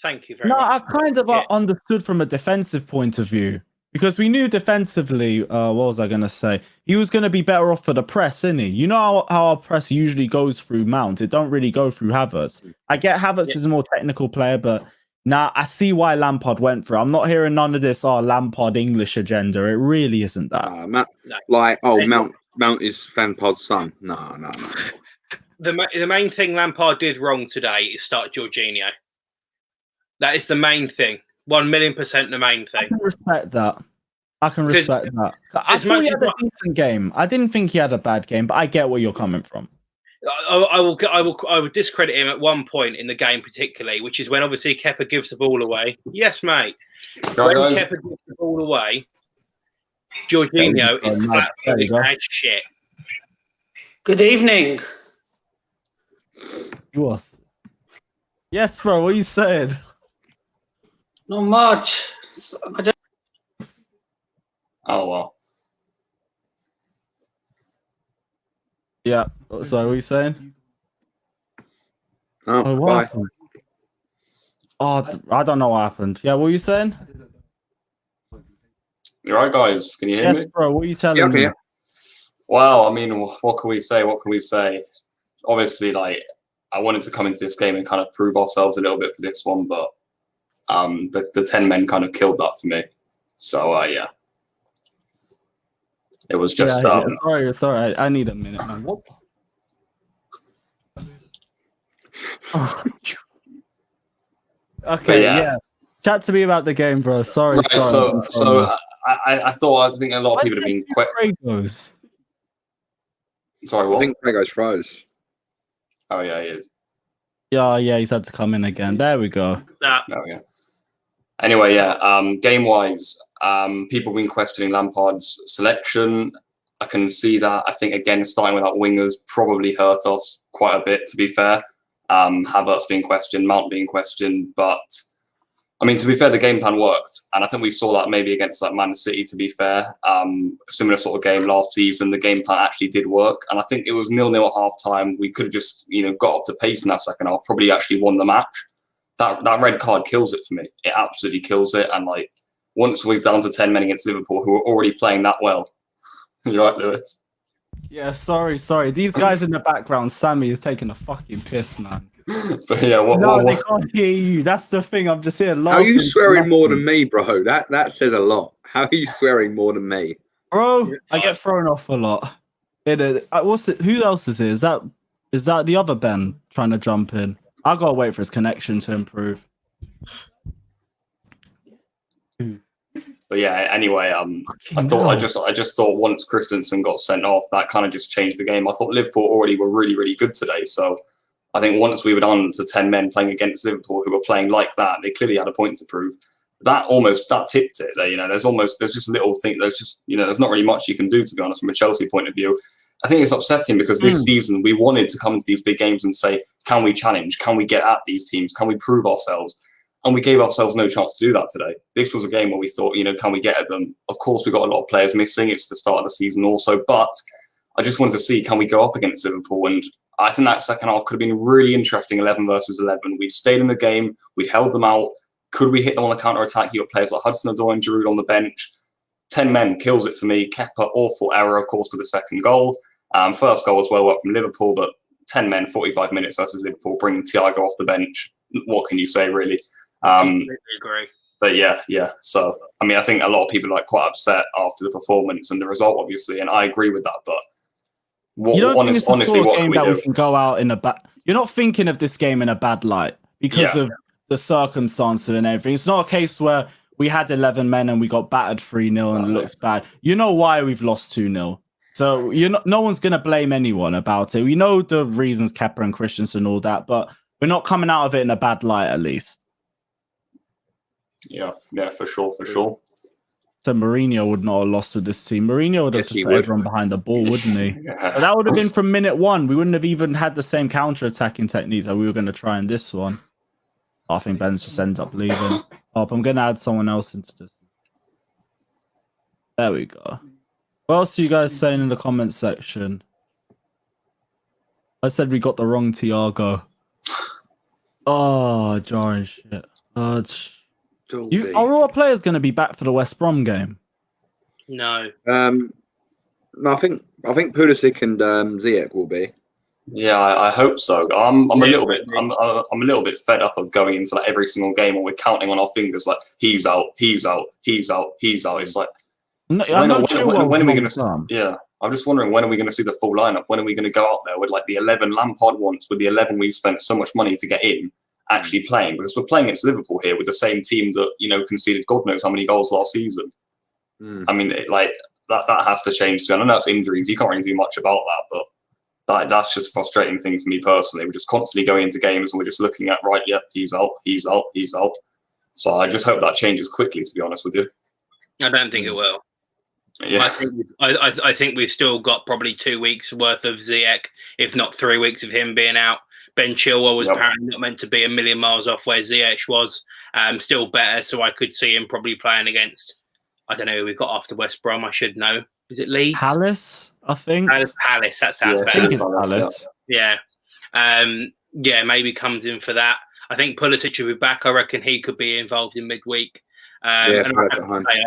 Speaker 7: Thank you very much.
Speaker 1: I kind of understood from a defensive point of view, because we knew defensively, what was I going to say? He was going to be better off for the press, isn't he? You know how our press usually goes through Mount. It don't really go through Havertz. I get Havertz is a more technical player, but I see why Lampard went for it. I'm not hearing none of this, Lampard English agenda. It really isn't that.
Speaker 5: Mount is Lampard's son. No.
Speaker 7: The main thing Lampard did wrong today is start Jorginho. That is the main thing. 1,000,000% the main thing.
Speaker 1: I can respect that. I thought he had a decent game. I didn't think he had a bad game, but I get where you're coming from.
Speaker 7: I will discredit him at one point in the game, particularly, which is when obviously Kepa gives the ball away. Yes, mate. When Kepa gives the ball away, Jorginho is flat as shit.
Speaker 8: Good evening.
Speaker 1: You are. Yes, bro. What are you saying?
Speaker 8: Not much.
Speaker 9: Oh, well.
Speaker 1: Yeah. Sorry, what are you saying?
Speaker 5: Oh,
Speaker 1: what
Speaker 5: bye.
Speaker 1: happened? Oh, I don't know what happened. Yeah, what were you saying?
Speaker 9: You right, guys? Can you hear
Speaker 1: Yes,
Speaker 9: me?
Speaker 1: bro. What are you telling
Speaker 5: Yeah,
Speaker 1: me?
Speaker 5: yeah.
Speaker 9: Well, I mean, what can we say? What can we say? Obviously, like, I wanted to come into this game and kind of prove ourselves a little bit for this one, but the 10 men kind of killed that for me. So, yeah. It was just...
Speaker 1: Yeah, sorry. I need a minute, man. What? Oh. Okay, yeah. Chat to me about the game, bro. Sorry.
Speaker 9: Right,
Speaker 1: sorry.
Speaker 9: so I think a lot of people have been quite... Sorry, what?
Speaker 5: I think Prego's froze.
Speaker 9: Oh, yeah, he is.
Speaker 1: Yeah, he's had to come in again. There we go.
Speaker 9: Oh, yeah. Anyway, yeah, game-wise, people have been questioning Lampard's selection. I can see that. I think, again, starting without wingers probably hurt us quite a bit, to be fair. Havertz being questioned, Mount being questioned, but... I mean, to be fair, the game plan worked, and I think we saw that maybe against like Man City. To be fair, similar sort of game last season, the game plan actually did work, and I think it was 0-0 at half time. We could have just got up to pace in that second half, probably actually won the match. That red card kills it for me. It absolutely kills it, and like once we're down to 10 men against Liverpool, who are already playing that well. You're right, Lewis.
Speaker 1: Yeah, sorry. These guys in the background, Sammy is taking a fucking piss, man.
Speaker 9: But yeah,
Speaker 1: they can't hear you. That's the thing. I'm just here laughing.
Speaker 5: How are you swearing more than me, bro? That says a lot. How are you swearing more than me?
Speaker 1: Bro, I get thrown off a lot. What's it? Who else is it? Is that the other Ben trying to jump in? I gotta wait for his connection to improve.
Speaker 9: But yeah, anyway, I just thought once Christensen got sent off, that kind of just changed the game. I thought Liverpool already were really, really good today. So I think once we were down to 10 men playing against Liverpool who were playing like that, they clearly had a point to prove. That tipped it. There's just little thing. There's not really much you can do, to be honest, from a Chelsea point of view. I think it's upsetting because this season we wanted to come into these big games and say, can we challenge? Can we get at these teams? Can we prove ourselves? And we gave ourselves no chance to do that today. This was a game where we thought, can we get at them? Of course, we got a lot of players missing. It's the start of the season also. But I just wanted to see, can we go up against Liverpool? And I think that second half could have been really interesting, 11 versus 11. We'd stayed in the game. We'd held them out. Could we hit them on the counter-attack? You got players like Hudson-Odoi and Giroud on the bench. 10 men kills it for me. Kepa, awful error, of course, for the second goal. First goal was well worked from Liverpool, but 10 men, 45 minutes versus Liverpool, bringing Thiago off the bench. What can you say, really?
Speaker 7: Completely agree.
Speaker 9: But yeah. So, I mean, I think a lot of people are quite upset after the performance and the result, obviously, and I agree with that, but honestly, what can we do?
Speaker 1: We can go out in a bad... You're not thinking of this game in a bad light because of the circumstances and everything. It's not a case where we had 11 men and we got battered 3-0 and it looks bad. You know why we've lost 2-0. So no one's going to blame anyone about it. We know the reasons, Kepa and Christensen and all that, but we're not coming out of it in a bad light, at least.
Speaker 9: Yeah, for sure.
Speaker 1: So Mourinho would not have lost to this team. Mourinho would have just put everyone behind the ball, wouldn't he? But that would have been from minute one. We wouldn't have even had the same counter-attacking techniques that we were going to try in this one. I think Ben's just ends up leaving. I'm going to add someone else into this. There we go. What else are you guys saying in the comments section? I said we got the wrong Thiago. Oh, jarring shit. Are all our players going to be back for the West Brom game?
Speaker 7: No.
Speaker 5: No, I think Pulisic and Ziyech will be.
Speaker 9: Yeah, I hope so. I'm a little bit fed up of going into every single game and we're counting on our fingers like he's out. It's like when are we going to? Yeah, I'm just wondering when are we going to see the full lineup? When are we going to go out there with the 11 Lampard wants, with the 11 we've spent so much money to get in, actually playing? Because we're playing against Liverpool here with the same team that conceded God knows how many goals last season. I mean, that has to change. I know that's injuries. You can't really do much about that, but that's just a frustrating thing for me personally. We're just constantly going into games and we're just looking at he's out. So I just hope that changes quickly. To be honest with you,
Speaker 7: I don't think it will.
Speaker 9: Yeah.
Speaker 7: I think we've still got probably 2 weeks worth of Ziyech, if not 3 weeks of him being out. Ben Chilwell was apparently not meant to be a million miles off where Ziyech was. Still better, so I could see him probably playing against, I don't know who we've got after West Brom. I should know. Is it Leeds?
Speaker 1: Palace, I think.
Speaker 7: Palace. That sounds better.
Speaker 1: I think it's Palace.
Speaker 7: Yeah. Maybe comes in for that. I think Pulisic will be back. I reckon he could be involved in midweek. I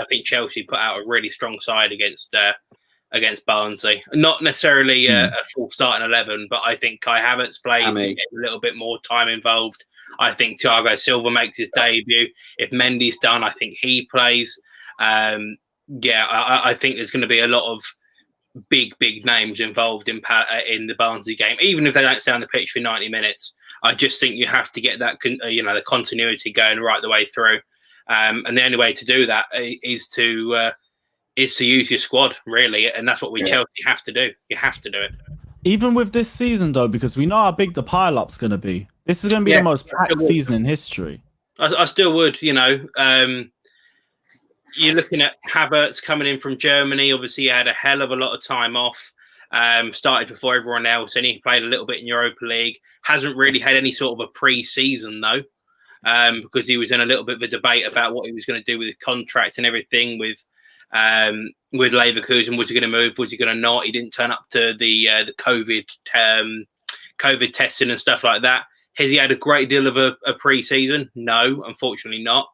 Speaker 7: think Chelsea put out a really strong side against Barnsley. Not necessarily a full starting 11, but I think Kai Havertz plays to get a little bit more time involved. I think Thiago Silva makes his debut. If Mendy's done, I think he plays. I think there's going to be a lot of big names involved in the Barnsley game, even if they don't stay on the pitch for 90 minutes. I just think you have to get that the continuity going right the way through. And the only way to do that is to use your squad, really, and that's what Chelsea have to do. You have to do it.
Speaker 1: Even with this season, though, because we know how big the pile-up's going to be. This is going to be the most packed season in history.
Speaker 7: I still would, you're looking at Havertz coming in from Germany. Obviously, he had a hell of a lot of time off. Started before everyone else, and he played a little bit in Europa League. Hasn't really had any sort of a pre-season, though. Because he was in a little bit of a debate about what he was going to do with his contract and everything with Leverkusen. Was he going to move? Was he going to not? He didn't turn up to the COVID testing and stuff like that. Has he had a great deal of a pre-season? No, unfortunately not.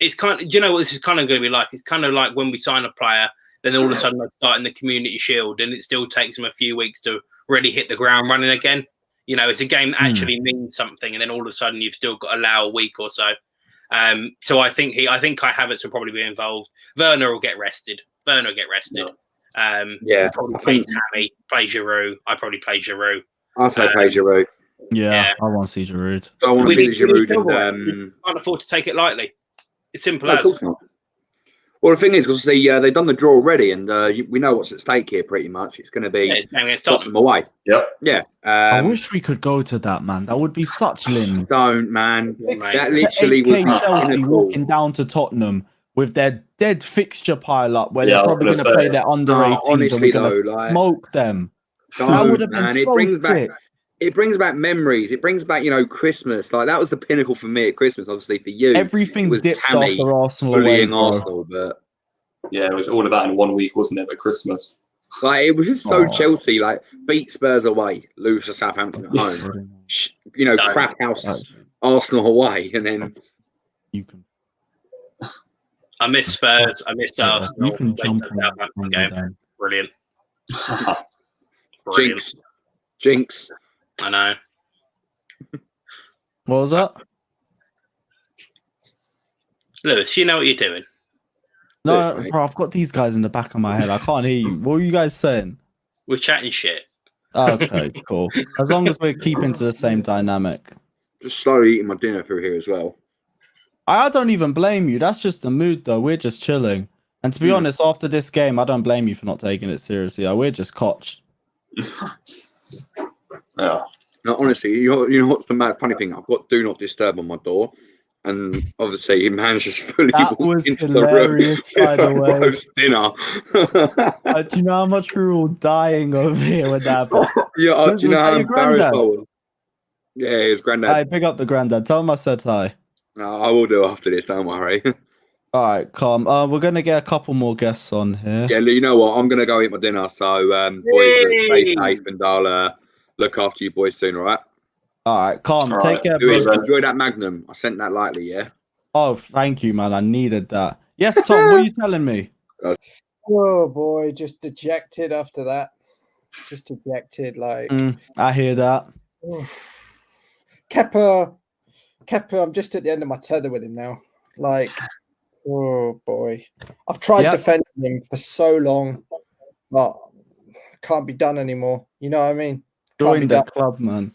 Speaker 7: It's kind of, do you know what this is kind of going to be like? It's kind of like when we sign a player, then all of a sudden they start in the Community Shield, and it still takes them a few weeks to really hit the ground running again. It's a game that actually means something, and then all of a sudden you've still got to allow a week or so. So I think Kai Havertz will probably be involved. Werner will get rested. Probably play Tammy, play Giroud. I probably play Giroud.
Speaker 5: I'll say play Giroud.
Speaker 1: Yeah, I want to see Giroud.
Speaker 5: I want to see Giroud.
Speaker 7: Can't afford to take it lightly. It's simple as.
Speaker 5: Well, the thing is, because they've done the draw already, and we know what's at stake here. Pretty much, it's going to be Tottenham away.
Speaker 9: Yep.
Speaker 5: Yeah.
Speaker 1: I wish we could go to that, man. That would be such limbs.
Speaker 5: Don't, man. That literally was
Speaker 1: Chelsea walking down to Tottenham with their dead fixture pile up, where they're probably going to play their under 18s
Speaker 5: honestly,
Speaker 1: and we're going to smoke them. That would have been so sick.
Speaker 5: It brings back memories. It brings back, Christmas. Like, that was the pinnacle for me at Christmas. Obviously, for you,
Speaker 1: everything was dipped after Arsenal
Speaker 5: bullying Arsenal, but
Speaker 9: yeah, it was all of that in 1 week, wasn't it? At Christmas,
Speaker 5: like, it was just so Chelsea. Like, beat Spurs away, lose to Southampton at home, crap house Arsenal away, and then
Speaker 7: I miss Spurs. I miss Arsenal.
Speaker 1: You can jump
Speaker 7: on game. Brilliant.
Speaker 5: Jinx.
Speaker 7: I know.
Speaker 1: What was that?
Speaker 7: Lewis, you know what you're doing.
Speaker 1: No, bro, I've got these guys in the back of my head. I can't hear you. What were you guys saying?
Speaker 7: We're chatting shit.
Speaker 1: Okay, cool. As long as we're keeping to the same dynamic.
Speaker 5: Just slowly eating my dinner through here as well.
Speaker 1: I don't even blame you. That's just the mood, though. We're just chilling. And to be honest, after this game, I don't blame you for not taking it seriously. We're just cotched.
Speaker 9: Yeah.
Speaker 5: No, honestly, you know what's the mad funny thing? I've got Do Not Disturb on my door, and obviously, man's just fully walked into the room.
Speaker 1: By the way,
Speaker 5: roast dinner.
Speaker 1: Do you know how much we were all dying over here with that?
Speaker 5: Yeah, do you know how embarrassed I was? Yeah, his granddad.
Speaker 1: Hey, pick up the granddad. Tell him I said hi.
Speaker 5: No, I will do after this. Don't worry.
Speaker 1: All right, calm. We're gonna get a couple more guests on here.
Speaker 5: Yeah, you know what? I'm gonna go eat my dinner. So, boys, stay safe, and I'll look after you boys soon. All right.
Speaker 1: All right, calm.
Speaker 9: All
Speaker 1: Take care. Bro.
Speaker 5: Enjoy that Magnum. I sent that lightly. Yeah.
Speaker 1: Oh, thank you, man. I needed that. Yes, Tom. What are you telling me?
Speaker 10: Oh boy, just dejected after that. Just dejected. Like
Speaker 1: I hear that.
Speaker 10: Kepa. I'm just at the end of my tether with him now. Like. Oh boy, I've tried defending him for so long, but can't be done anymore. You know what I mean?
Speaker 1: Join the club, man.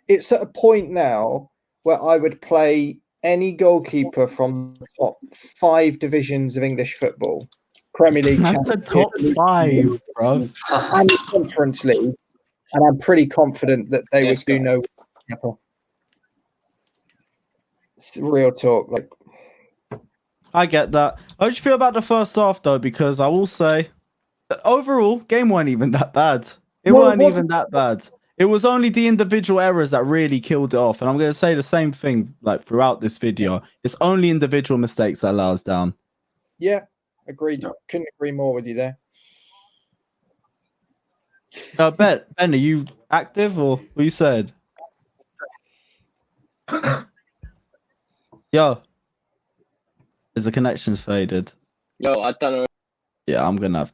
Speaker 10: It's at a point now where I would play any goalkeeper from the top 5 divisions of English football, Premier League.
Speaker 1: That's a top 5, bro.
Speaker 10: And Conference League, and I'm pretty confident that they would do no. It's real talk, like
Speaker 1: I get that. How do you feel about the first half though? Because I will say, overall, game weren't even that bad. It weren't even that bad. It was only the individual errors that really killed it off. And I'm going to say the same thing like throughout this video. It's only individual mistakes that let us down.
Speaker 10: Yeah, agreed. Couldn't agree more with you there.
Speaker 1: Ben, are you active or what you said? Yo, is the connection's faded?
Speaker 11: Yo, I don't know.
Speaker 1: Yeah, I'm gonna have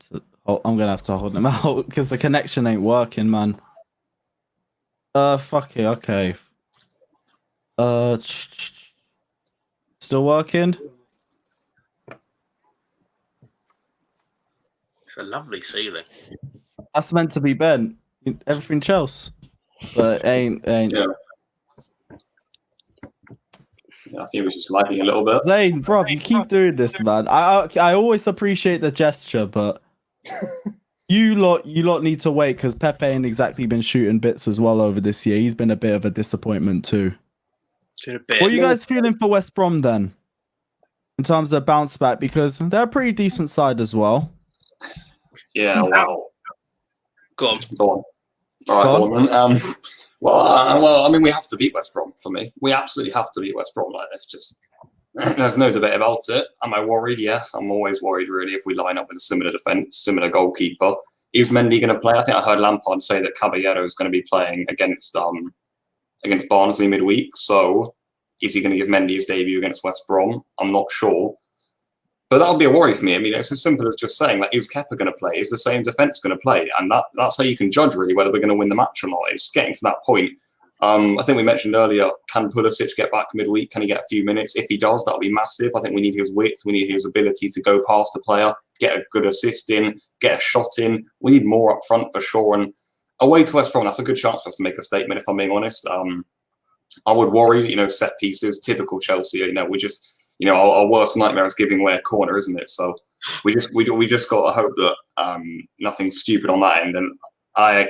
Speaker 1: to hold them out because the connection ain't working, man. Fuck it. Okay. Still working?
Speaker 7: It's a lovely ceiling.
Speaker 1: That's meant to be Ben. Everything Chelsea, but ain't.
Speaker 9: Yeah. I think it was just lagging a little bit.
Speaker 1: Zane, bro, you keep doing this, man. I always appreciate the gesture, but you lot need to wait because Pepe ain't exactly been shooting bits as well over this year. He's been a bit of a disappointment too. What are you guys feeling for West Brom then, in terms of bounce back? Because they're a pretty decent side as well.
Speaker 9: Yeah, wow.
Speaker 7: Go on.
Speaker 9: All right, go on. Well, I mean, we have to beat West Brom for me. We absolutely have to beat West Brom. Like, it's just, there's no debate about it. Am I worried? Yeah, I'm always worried, really, if we line up with a similar defence, similar goalkeeper. Is Mendy going to play? I think I heard Lampard say that Caballero is going to be playing against Barnsley midweek. So, is he going to give Mendy his debut against West Brom? I'm not sure. But that'll be a worry for me. I mean, it's as simple as just saying, like, is Kepa going to play? Is the same defence going to play? And that's how you can judge, really, whether we're going to win the match or not. It's getting to that point. I think we mentioned earlier, can Pulisic get back midweek? Can he get a few minutes? If he does, that'll be massive. I think we need his width. We need his ability to go past the player, get a good assist in, get a shot in. We need more up front for sure. And away to West Brom, that's a good chance for us to make a statement, if I'm being honest. I would worry, set pieces, typical Chelsea. We just... our worst nightmare is giving away a corner, isn't it? So we just got to hope that nothing stupid on that end. And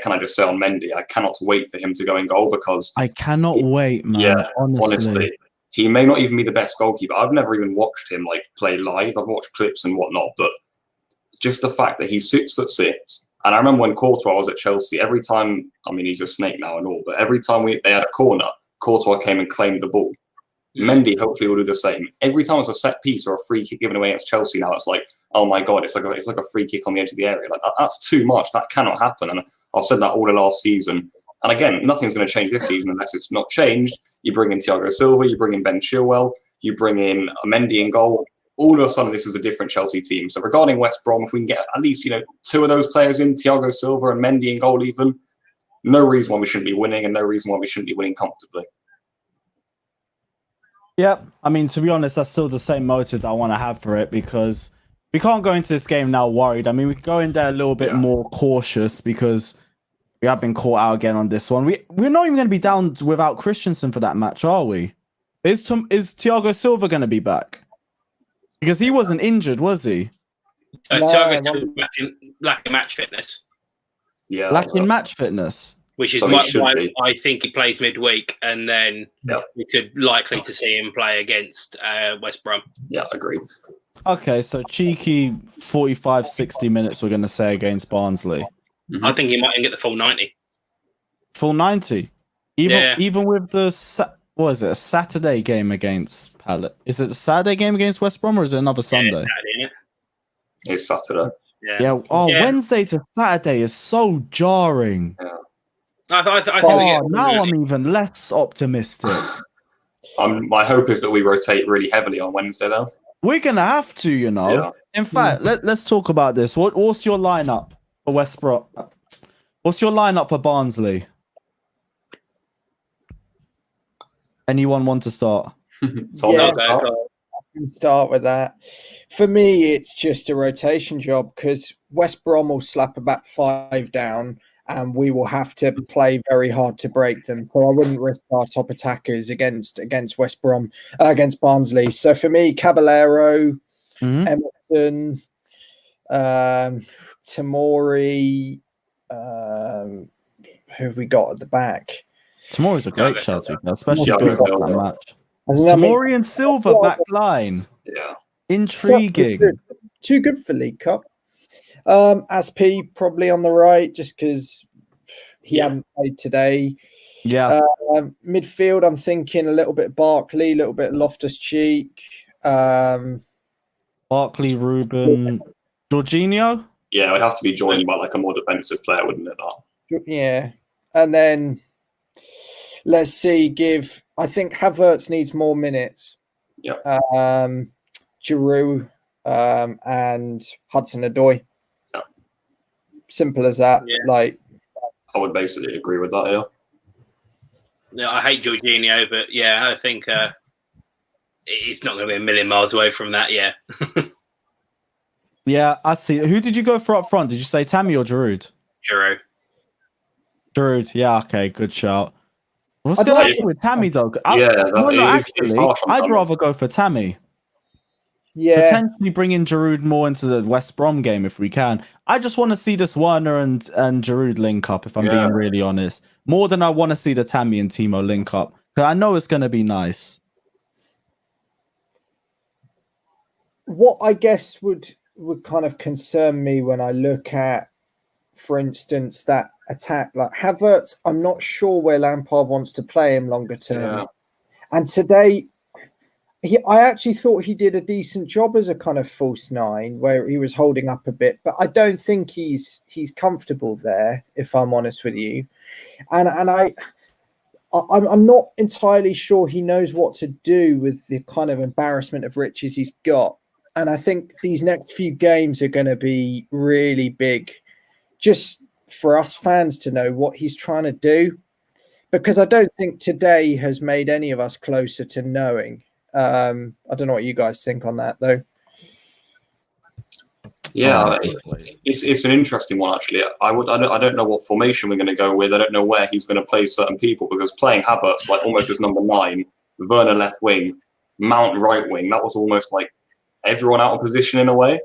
Speaker 9: can I just say on Mendy, I cannot wait for him to go in goal because
Speaker 1: I cannot wait, man.
Speaker 9: Yeah,
Speaker 1: honestly,
Speaker 9: he may not even be the best goalkeeper. I've never even watched him play live. I've watched clips and whatnot, but just the fact that he's 6'6", and I remember when Courtois was at Chelsea. Every time, I mean, he's a snake now and all, but every time they had a corner, Courtois came and claimed the ball. Mendy hopefully will do the same. Every time it's a set piece or a free kick given away against Chelsea now, it's like, oh my god, it's like a free kick on the edge of the area. Like that's too much. That cannot happen. And I've said that all the last season. And again, nothing's going to change this season unless it's not changed. You bring in Thiago Silva, you bring in Ben Chilwell, you bring in Mendy in goal. All of a sudden, this is a different Chelsea team. So regarding West Brom, if we can get at least two of those players in, Thiago Silva and Mendy in goal, even, no reason why we shouldn't be winning, and no reason why we shouldn't be winning comfortably.
Speaker 1: Yeah, I mean, to be honest, that's still the same motive that I want to have for it because we can't go into this game now worried. I mean, we can go in there a little bit more cautious because we have been caught out again on this one. We're not even going to be down without Christensen for that match, are we? Is Thiago Silva going to be back? Because he wasn't injured, was he?
Speaker 7: Thiago's still lacking match fitness.
Speaker 9: Yeah,
Speaker 1: lacking match fitness.
Speaker 7: Which is why I think he plays midweek, and then we could likely to see him play against West Brom.
Speaker 9: Yeah, agreed.
Speaker 1: Okay, so cheeky 45, 60 minutes we're going to say against Barnsley.
Speaker 7: I think he might even get the full 90.
Speaker 1: Full 90? Even with the, what is it, a Saturday game against Palace? Is it a Saturday game against West Brom or is it another Sunday?
Speaker 7: Saturday,
Speaker 9: it's Saturday.
Speaker 1: Yeah. Wednesday to Saturday is so jarring.
Speaker 9: Yeah.
Speaker 7: Now
Speaker 1: I'm even less optimistic.
Speaker 9: My hope is that we rotate really heavily on Wednesday, though.
Speaker 1: We're gonna have to,
Speaker 9: Yeah.
Speaker 1: In fact, let's talk about this. What's your lineup for West Brom? What's your lineup for Barnsley? Anyone want to start?
Speaker 10: I can start with that. For me, it's just a rotation job because West Brom will slap a back 5 down. And we will have to play very hard to break them. So I wouldn't risk our top attackers against West Brom, against Barnsley. So for me, Caballero, Emerson, Tamori, who have we got at the back?
Speaker 1: Tamori's a great shout, especially built off that match. Tamori and Silva back line.
Speaker 9: Yeah.
Speaker 1: Intriguing.
Speaker 10: Too good for League Cup. Asp probably on the right, just because he hadn't played today.
Speaker 1: Yeah.
Speaker 10: Midfield, I'm thinking a little bit Barkley, a little bit Loftus-Cheek.
Speaker 1: Barkley, Ruben, Jorginho.
Speaker 9: Yeah, it would have to be joined by like a more defensive player, wouldn't it?
Speaker 10: Yeah, and then let's see. I think Havertz needs more minutes.
Speaker 9: Yeah.
Speaker 10: Giroud and Hudson-Odoi.
Speaker 9: Yeah.
Speaker 10: Simple as that.
Speaker 7: Yeah.
Speaker 10: Like,
Speaker 9: I would basically agree with that. Yeah.
Speaker 7: Yeah, I hate Jorginho, but yeah, I think it's not going to be a million miles away from that. Yeah.
Speaker 1: Yeah, I see. Who did you go for up front? Did you say Tammy or Giroud?
Speaker 7: Giroud.
Speaker 1: Giroud. Yeah. Okay. Good shout. What's going to happen with Tammy though? I'd rather go for Tammy.
Speaker 10: Yeah.
Speaker 1: Potentially bring in Giroud more into the West Brom game if we can. I just want to see this Werner and Giroud link up, if I'm being really honest. More than I want to see the Tammy and Timo link up. Because I know it's going to be nice.
Speaker 10: What I guess would kind of concern me when I look at, for instance, that attack, like Havertz, I'm not sure where Lampard wants to play him longer term.
Speaker 9: Yeah.
Speaker 10: And today, I actually thought he did a decent job as a kind of false nine, where he was holding up a bit, but I don't think he's comfortable there, if I'm honest with you. And I'm not entirely sure he knows what to do with the kind of embarrassment of riches he's got. And I think these next few games are going to be really big, just for us fans to know what he's trying to do, because I don't think today has made any of us closer to knowing. I don't know what you guys think on that, though.
Speaker 9: Yeah, it's an interesting one actually. I don't know what formation we're going to go with. I don't know where he's going to play certain people, because playing Havertz like almost as number 9, Werner left wing, Mount right wing, that was almost like everyone out of position in a way.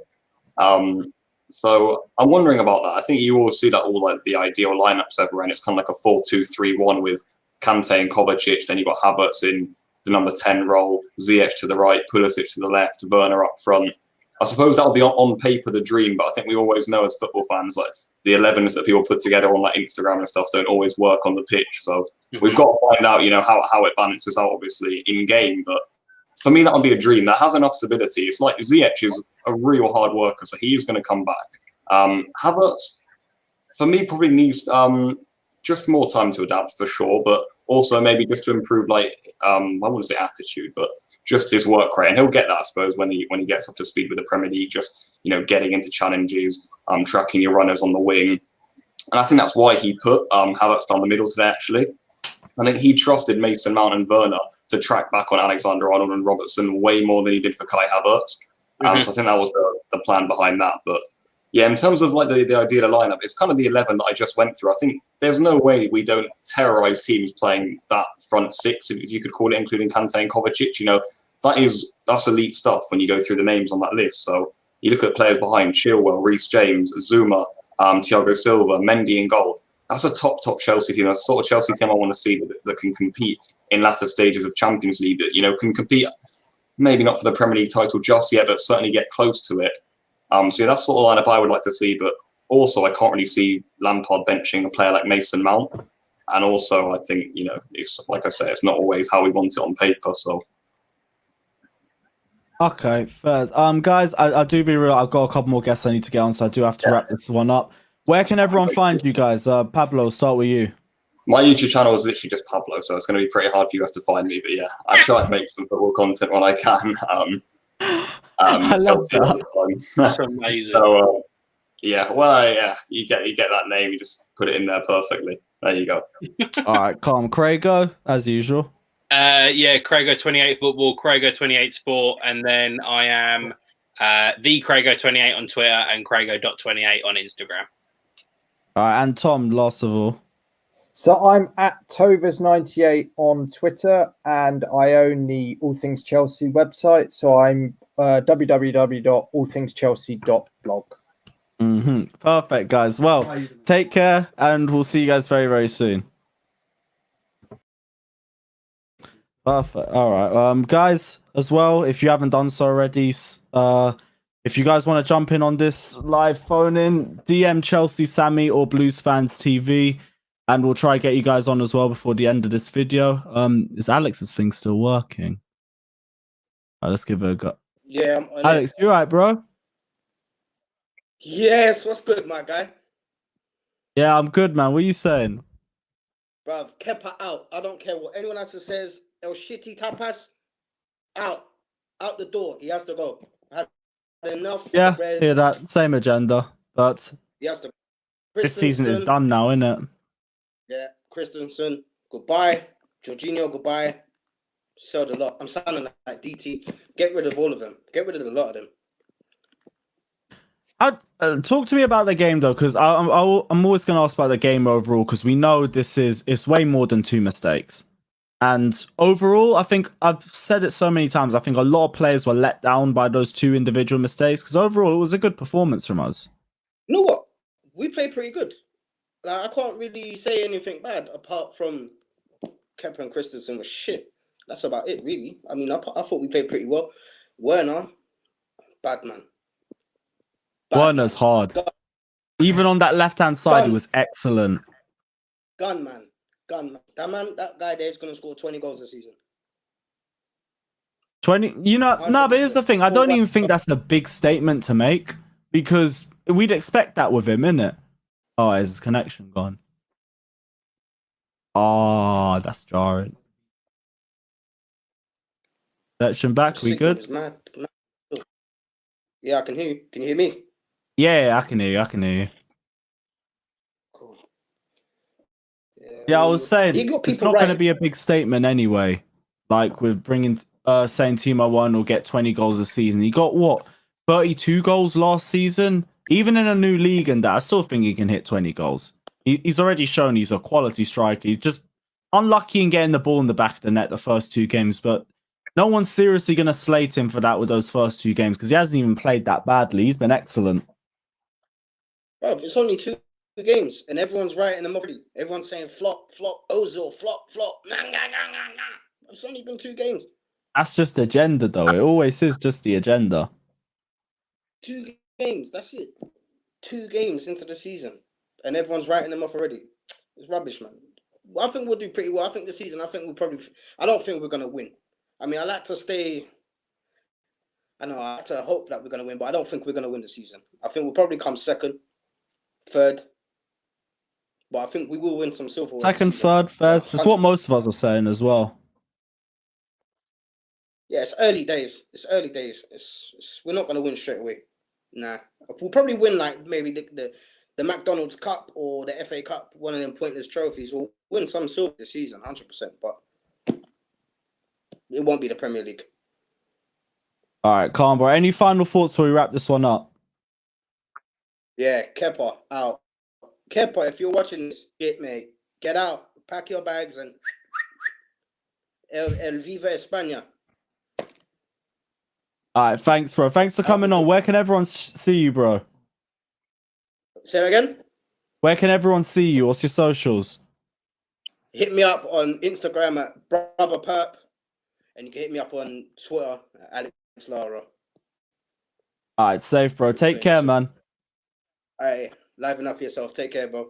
Speaker 9: So I'm wondering about that. I think you all see that all like the ideal lineups ever, and it's kind of like a 4-2-3-1 with Kante and Kovacic. Then you've got Havertz in the number 10 role, Ziyech to the right, Pulisic to the left, Werner up front. I suppose that would be on paper the dream, but I think we always know as football fans, like the 11s that people put together on like Instagram and stuff don't always work on the pitch. So we've got to find out, how it balances out, obviously, in game. But for me, that would be a dream. That has enough stability. It's like Ziyech is a real hard worker, so he is going to come back. Havertz, for me, probably needs just more time to adapt for sure, but also maybe just to improve, like, I wouldn't say attitude, but just his work rate. And he'll get that, I suppose, when he gets up to speed with the Premier League, just, getting into challenges, tracking your runners on the wing. And I think that's why he put Havertz down the middle today, actually. I think he trusted Mason Mount and Werner to track back on Alexander-Arnold and Robertson way more than he did for Kai Havertz. So I think that was the plan behind that. But yeah, in terms of like the ideal lineup, it's kind of the 11 that I just went through. I think there's no way we don't terrorize teams playing that front 6, if you could call it, including Kante and Kovacic. That's elite stuff when you go through the names on that list. So you look at players behind: Chilwell, Reece James, Zuma, Thiago Silva, Mendy in goal. That's a top Chelsea team. That's the sort of Chelsea team I want to see that can compete in latter stages of Champions League, that, can compete, maybe not for the Premier League title just yet, but certainly get close to it. So yeah, that's the sort of lineup I would like to see. But also, I can't really see Lampard benching a player like Mason Mount. And also, I think, it's like I say, it's not always how we want it on paper. So.
Speaker 1: Okay, fair. Guys, I do be real. I've got a couple more guests I need to get on, so I do have to wrap this one up. Where can everyone find you guys? Pablo, start with you.
Speaker 9: My YouTube channel is literally just Pablo, so it's going to be pretty hard for you guys to find me. But yeah, I try to make some football content when I can.
Speaker 1: I love that.
Speaker 7: That's amazing.
Speaker 9: So yeah, you get that name, you just put it in there perfectly. There you go.
Speaker 1: All right, calm. Craigo, as usual.
Speaker 7: Craigo28 Football, Craigo28 Sport, and then I am the Craigo28 on Twitter and Craigo.28 on Instagram.
Speaker 1: All right, and Tom, last of all.
Speaker 10: So I'm at Tovers98 on Twitter, and I own the All Things Chelsea website. So I'm www.allthingschelsea.blog.
Speaker 1: Perfect, guys. Well, take care, and we'll see you guys very, very soon. Perfect. All right. Guys, as well, if you haven't done so already, if you guys want to jump in on this live phone in, DM Chelsea Sammy or Blues Fans TV, and we'll try to get you guys on as well before the end of this video. Is Alex's thing still working? All right, let's give it a go.
Speaker 11: Yeah, I'm on
Speaker 1: Alex, you all right, bro?
Speaker 11: Yes, what's good, my guy?
Speaker 1: Yeah, I'm good, man. What are you saying?
Speaker 11: Bruv, Kepa out. I don't care what anyone else says. El shitty tapas out. Out the door. He has to go. I had enough.
Speaker 1: Yeah, hear that. Same agenda, but
Speaker 11: He has to.
Speaker 1: this season is done now, isn't it?
Speaker 11: Yeah, Christensen, goodbye. Jorginho, goodbye. Sell the lot. I'm sounding like DT. Get rid of all of them. Get rid of a lot of them.
Speaker 1: Talk to me about the game though, because I'm always going to ask about the game overall, because we know it's way more than 2 mistakes. And overall, I think I've said it so many times. I think a lot of players were let down by those 2 individual mistakes, because overall it was a good performance from us.
Speaker 11: You know what? We played pretty good. Like, I can't really say anything bad apart from Kepa and Christensen was shit. That's about it, really. I mean, I thought we played pretty well. Werner, bad man.
Speaker 1: Werner's hard. Even on that left-hand side, he was excellent.
Speaker 11: Gun man. That guy there is going to score 20 goals this season.
Speaker 1: 20, no, but here's the thing. I don't even think that's a big statement to make, because we'd expect that with him, innit? Oh, is his connection gone? Oh, that's jarring. Connection back, we good?
Speaker 11: Mad. Yeah, I can hear you. Can you hear me?
Speaker 1: Yeah, I can hear you.
Speaker 11: Cool.
Speaker 1: Yeah, I was saying, it's not going to be a big statement anyway. Like, with saying Timo Werner will get 20 goals a season. He got, 32 goals last season? Even in a new league and that, I still think he can hit 20 goals. He's already shown he's a quality striker. He's just unlucky in getting the ball in the back of the net the first 2 games, but no one's seriously going to slate him for that with those first 2 games, because he hasn't even played that badly. He's been excellent.
Speaker 11: Bro, it's only 2 games, and everyone's writing them already. Everyone's saying flop, Ozil, flop. Nah. It's only been 2 games.
Speaker 1: That's just agenda, though. It always is just the agenda.
Speaker 11: 2 games, that's it. 2 games into the season, and everyone's writing them off already. It's rubbish, man. I think we'll do pretty well. I think this season, I don't think we're going to win. I mean, I like to hope that we're going to win, but I don't think we're going to win the season. I think we'll probably come 2nd, 3rd, but I think we will win some silver.
Speaker 1: 2nd, 3rd, 1st. That's what most of us are saying as well.
Speaker 11: Yeah, it's early days. We're not going to win straight away. Nah. We'll probably win like maybe the McDonald's Cup or the FA Cup, one of them pointless trophies. We'll win some silver this season, 100%, but it won't be the Premier League.
Speaker 1: All right, calm, bro. Any final thoughts before we wrap this one up?
Speaker 11: Yeah, Kepa out. Kepa, if you're watching this shit, mate, get out. Pack your bags and El Viva España.
Speaker 1: All right, thanks, bro. Thanks for coming on. Where can everyone see you, bro?
Speaker 11: Say that again?
Speaker 1: Where can everyone see you? What's your socials?
Speaker 11: Hit me up on Instagram at Brother Perp, and you can hit me up on Twitter at Alex Lara.
Speaker 1: All right, safe, bro. Take care, man.
Speaker 11: All right, liven up yourself. Take care, bro.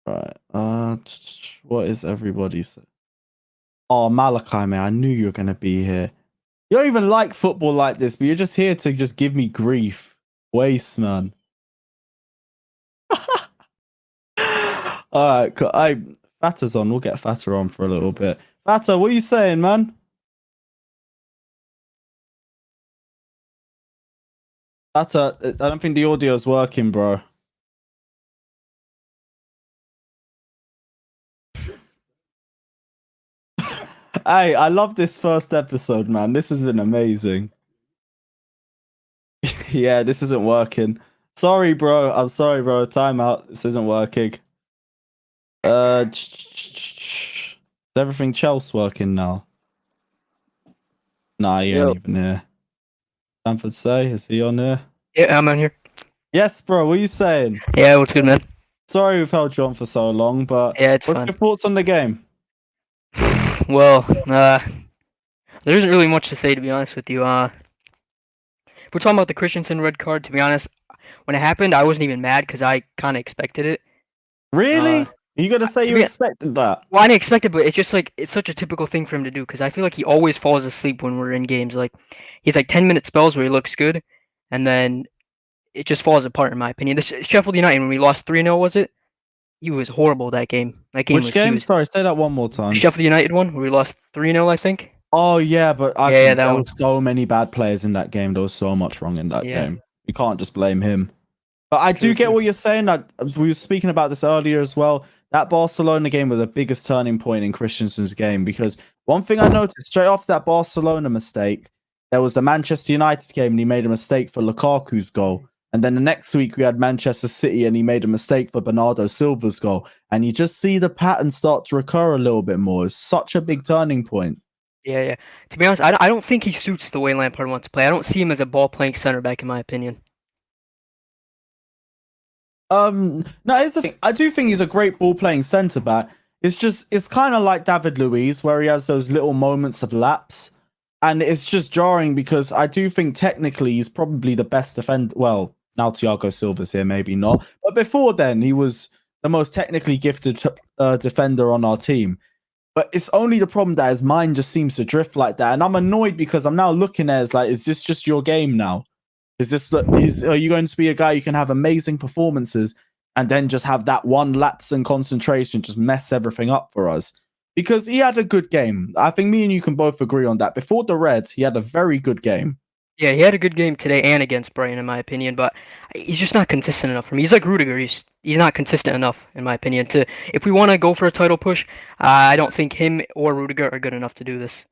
Speaker 1: Right. What is everybody's? Oh, Malachi, man, I knew you were going to be here. You don't even like football like this, but you're just here to just give me grief. Waste, man. All right, Fatter's on. We'll get Fatter on for a little bit. Fatter, what are you saying, man? Fatter, I don't think the audio's working, bro. Hey, I love this first episode, man. This has been amazing. Yeah, this isn't working. Sorry, bro. I'm sorry, bro. Timeout. This isn't working. Is everything Chelsea working now? Nah, he ain't even here. Stanford say, is he on here?
Speaker 12: Yeah, I'm on here.
Speaker 1: Yes, bro. What are you saying?
Speaker 12: Yeah, what's good, man?
Speaker 1: Sorry we've held you on for so long, but
Speaker 12: Yeah, it's
Speaker 1: what's
Speaker 12: fine.
Speaker 1: your thoughts on the game?
Speaker 12: Well, there isn't really much to say, to be honest with you. We're talking about the Christensen red card. To be honest, when it happened, I wasn't even mad because I kind of expected it.
Speaker 1: Really? You got to say you
Speaker 12: be-
Speaker 1: expected that?
Speaker 12: Well, I didn't expect it, but it's just like it's such a typical thing for him to do because I feel like he always falls asleep when we're in games. Like he's like 10-minute spells where he looks good, and then it just falls apart in my opinion. This Sheffield United when we lost 3-0, was it? He was horrible that game. That game
Speaker 1: Which
Speaker 12: was
Speaker 1: game?
Speaker 12: huge.
Speaker 1: Sorry, say that one more time.
Speaker 12: The Sheffield United one where we lost 3-0, I think.
Speaker 1: Oh yeah, but
Speaker 12: Yeah, that
Speaker 1: there
Speaker 12: one.
Speaker 1: were so many bad players in that game. There was so much wrong in that
Speaker 12: Yeah.
Speaker 1: game. You can't just blame him. But I do get what you're saying. We were speaking about this earlier as well. That Barcelona game was the biggest turning point in Christensen's game because one thing I noticed straight after that Barcelona mistake, there was the Manchester United game and he made a mistake for Lukaku's goal. And then the next week we had Manchester City and he made a mistake for Bernardo Silva's goal. And you just see the pattern start to recur a little bit more. It's such a big turning point.
Speaker 12: Yeah. To be honest, I don't think he suits the way Lampard wants to play. I don't see him as a ball-playing center back, in my opinion.
Speaker 1: No, here's the thing. I do think he's a great ball-playing centre back. It's kind of like David Luiz, where he has those little moments of lapse, and it's just jarring because I do think technically he's probably the best defender. Well, now Thiago Silva's here, maybe not, but before then he was the most technically gifted defender on our team. But it's only the problem that his mind just seems to drift like that, and I'm annoyed because I'm now looking at it as like, is this just your game now? Are you going to be a guy who can have amazing performances and then just have that one lapse in concentration just mess everything up for us? Because he had a good game. I think me and you can both agree on that. Before the Reds, he had a very good game.
Speaker 12: Yeah, he had a good game today and against Brighton, in my opinion, but he's just not consistent enough for me. He's like Rudiger. He's not consistent enough, in my opinion. If we want to go for a title push, I don't think him or Rudiger are good enough to do this.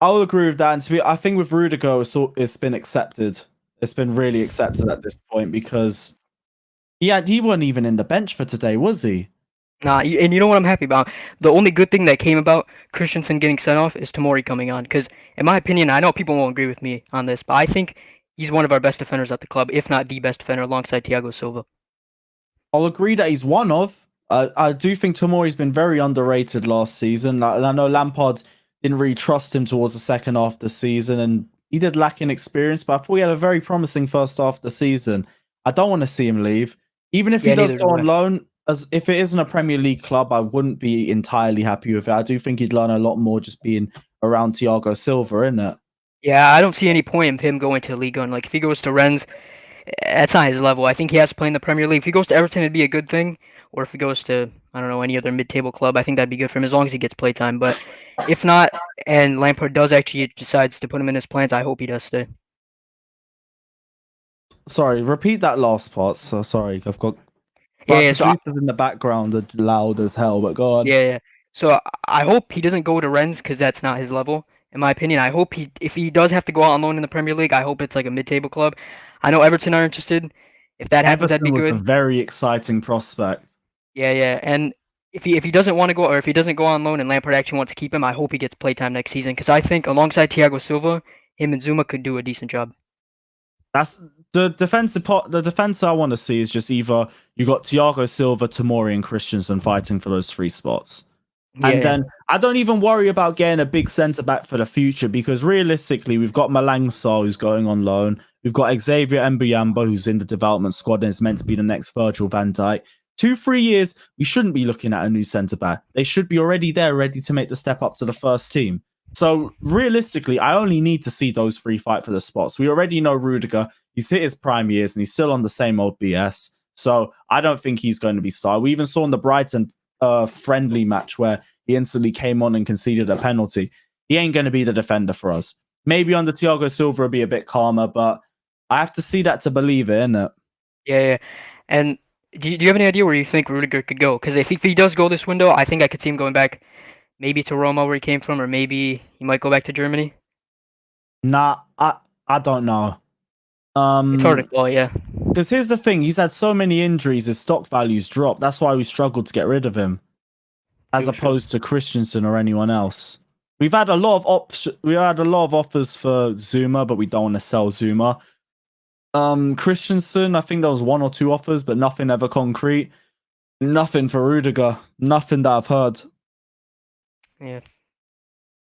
Speaker 1: I'll agree with that. And I think with Rudiger, it's been accepted. It's been really accepted at this point because he wasn't even in the bench for today, was he?
Speaker 12: Nah, and you know what I'm happy about? The only good thing that came about Christensen getting sent off is Tomori coming on. Because, in my opinion, I know people won't agree with me on this, but I think he's one of our best defenders at the club, if not the best defender alongside Thiago Silva.
Speaker 1: I'll agree that he's one of. I do think Tomori's been very underrated last season. I know Lampard didn't really trust him towards the second half of the season, and he did lack in experience, but I thought he had a very promising first half of the season. I don't want to see him leave. Even if he does go on loan, if it isn't a Premier League club, I wouldn't be entirely happy with it. I do think he'd learn a lot more just being around Thiago Silva, isn't it?
Speaker 12: Yeah, I don't see any point in him going to Ligue 1. Like, if he goes to Rennes, that's not his level. I think he has to play in the Premier League. If he goes to Everton, it'd be a good thing. Or if he goes to, I don't know, any other mid-table club, I think that'd be good for him as long as he gets playtime. But if not, and Lampard does actually decides to put him in his plans, I hope he does stay.
Speaker 1: Sorry, repeat that last part. So sorry, I've got
Speaker 12: producers
Speaker 1: in the background are loud as hell, but go on.
Speaker 12: Yeah. So I hope he doesn't go to Rennes because that's not his level, in my opinion. I hope if he does have to go out on loan in the Premier League, I hope it's like a mid-table club. I know Everton are interested. If that happens, that'd be good.
Speaker 1: A very exciting prospect.
Speaker 12: Yeah. And if he doesn't want to go, or if he doesn't go on loan and Lampard actually wants to keep him, I hope he gets playtime next season because I think alongside Thiago Silva, him and Zuma could do a decent job.
Speaker 1: That's the defensive part. The defense I want to see is just either you got Thiago Silva, Tomori, and Christensen fighting for those three spots. Then I don't even worry about getting a big centre back for the future because realistically, we've got Malang Sarr who's going on loan. We've got Xavier Mbuyamba who's in the development squad and is meant to be the next Virgil van Dijk. 2-3 years, we shouldn't be looking at a new centre back. They should be already there, ready to make the step up to the first team. So realistically, I only need to see those three fight for the spots. We already know Rudiger. He's hit his prime years and he's still on the same old BS. So I don't think he's going to be started. We even saw in the Brighton friendly match where he instantly came on and conceded a penalty. He ain't going to be the defender for us. Maybe under Thiago Silva will be a bit calmer, but I have to see that to believe it, innit?
Speaker 12: Yeah. And do you have any idea where you think Rudiger could go? Because if he does go this window, I think I could see him going back maybe to Roma where he came from, or maybe he might go back to Germany.
Speaker 1: Nah, I don't know.
Speaker 12: It's hard to call, yeah.
Speaker 1: Because here's the thing, he's had so many injuries, his stock values dropped. That's why we struggled to get rid of him, as opposed to Christensen or anyone else. We've had a lot of offers for Zuma, but we don't want to sell Zuma. Christensen, I think there was 1 or 2 offers, but nothing ever concrete. Nothing for Rudiger. Nothing that I've heard.
Speaker 12: Yeah.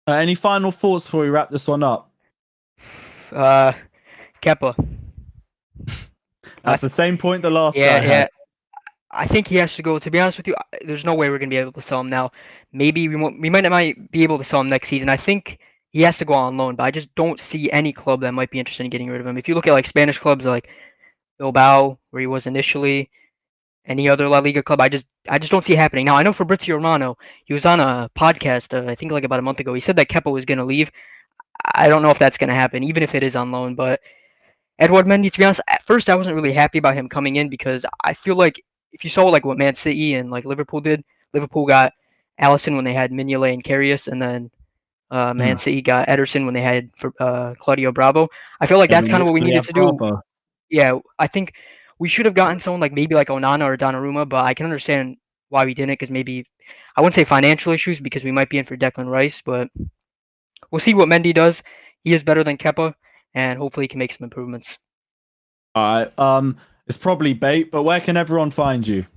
Speaker 1: Any final thoughts before we wrap this one up?
Speaker 12: Kepa.
Speaker 1: That's the same point the last guy
Speaker 12: Yeah.
Speaker 1: had.
Speaker 12: I think he has to go. To be honest with you, there's no way we're gonna be able to sell him now. Maybe we might be able to sell him next season. I think he has to go on loan, but I just don't see any club that might be interested in getting rid of him. If you look at like Spanish clubs like Bilbao, where he was initially, any other La Liga club, I just don't see it happening. Now I know Fabrizio Romano, he was on a podcast, I think like about a month ago. He said that Kepa was gonna leave. I don't know if that's gonna happen, even if it is on loan. But Edouard Mendy, to be honest, at first I wasn't really happy about him coming in because I feel like if you saw like what Man City and like Liverpool did, Liverpool got Alisson when they had Mignolet and Karius, and then Man City got Ederson when they had Claudio Bravo. I feel like that's kind of what we needed to do. Yeah, I think we should have gotten someone like maybe like Onana or Donnarumma, but I can understand why we didn't, because maybe I wouldn't say financial issues, because we might be in for Declan Rice, but we'll see what Mendy does. He is better than Kepa, and hopefully he can make some improvements.
Speaker 1: All right. It's probably bait, but where can everyone find you?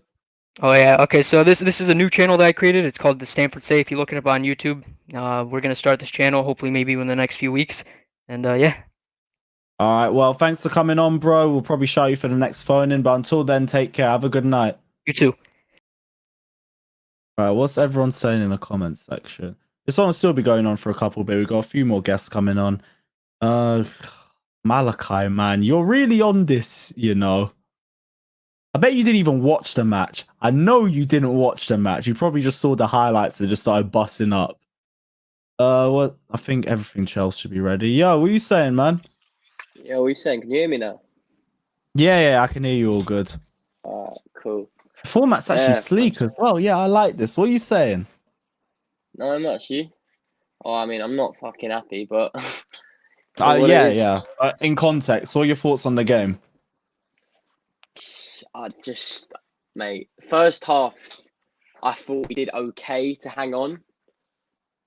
Speaker 12: Oh yeah, okay. So this is a new channel that I created. It's called The Stamford Say. If you look it up on YouTube, we're gonna start this channel hopefully maybe in the next few weeks, and yeah.
Speaker 1: All right. Well, thanks for coming on, bro. We'll probably shout you for the next phone in, but until then, take care. Have a good night.
Speaker 12: You too.
Speaker 1: All right. What's everyone saying in the comments section? This one will still be going on for a couple, but we've got a few more guests coming on. Malachi, man, you're really on this, you know. I bet you didn't even watch the match. I know you didn't watch the match. You probably just saw the highlights and just started busting up. What? I think everything Chelsea should be ready. Yo, what are you saying, man?
Speaker 13: Yeah, what are you saying? Can you hear me now?
Speaker 1: Yeah, I can hear you all good.
Speaker 13: Cool.
Speaker 1: The format's actually sleek as well. Yeah, I like this. What are you saying?
Speaker 13: No, I'm not you. Oh, I mean, I'm not fucking happy, but...
Speaker 1: yeah. In context, what are your thoughts on the game?
Speaker 13: Mate, first half, I thought we did okay to hang on.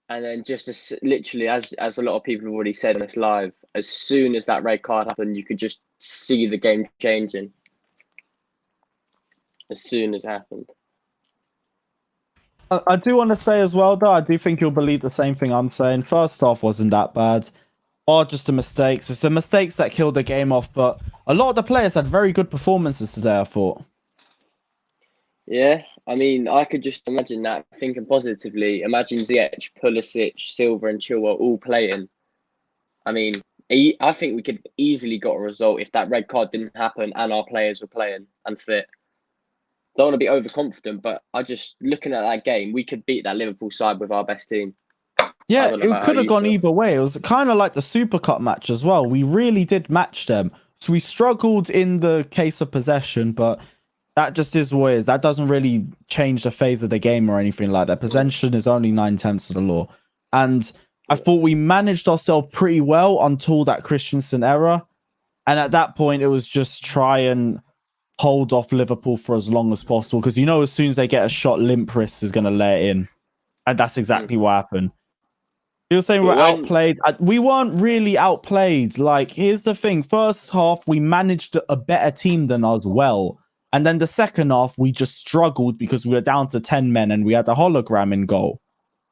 Speaker 13: And then just literally, as a lot of people have already said on this live, as soon as that red card happened, you could just see the game changing. As soon as it happened.
Speaker 1: I do want to say as well, though, I do think you'll believe the same thing I'm saying. First half wasn't that bad. Or just the mistakes. It's the mistakes that killed the game off, but a lot of the players had very good performances today, I thought.
Speaker 13: Yeah, I mean, I could just imagine that, thinking positively. Imagine Ziyech, Pulisic, Silva and Chilwell all playing. I mean, I think we could easily got a result if that red card didn't happen and our players were playing and fit. Don't want to be overconfident, but looking at that game, we could beat that Liverpool side with our best team.
Speaker 1: Yeah, it could have gone either way. It was kind of like the Super Cup match as well. We really did match them. So we struggled in the case of possession, but that just is what it is. That doesn't really change the phase of the game or anything like that. Possession is only 9/10 of the law. And I thought we managed ourselves pretty well until that Christensen error. And at that point, it was just try and hold off Liverpool for as long as possible. Because, you know, as soon as they get a shot, Limpris is going to let it in. And that's exactly what happened. You're saying we're outplayed. We weren't really outplayed. Like, here's the thing. First half, we managed a better team than us well. And then the second half, we just struggled because we were down to 10 men and we had a hologram in goal.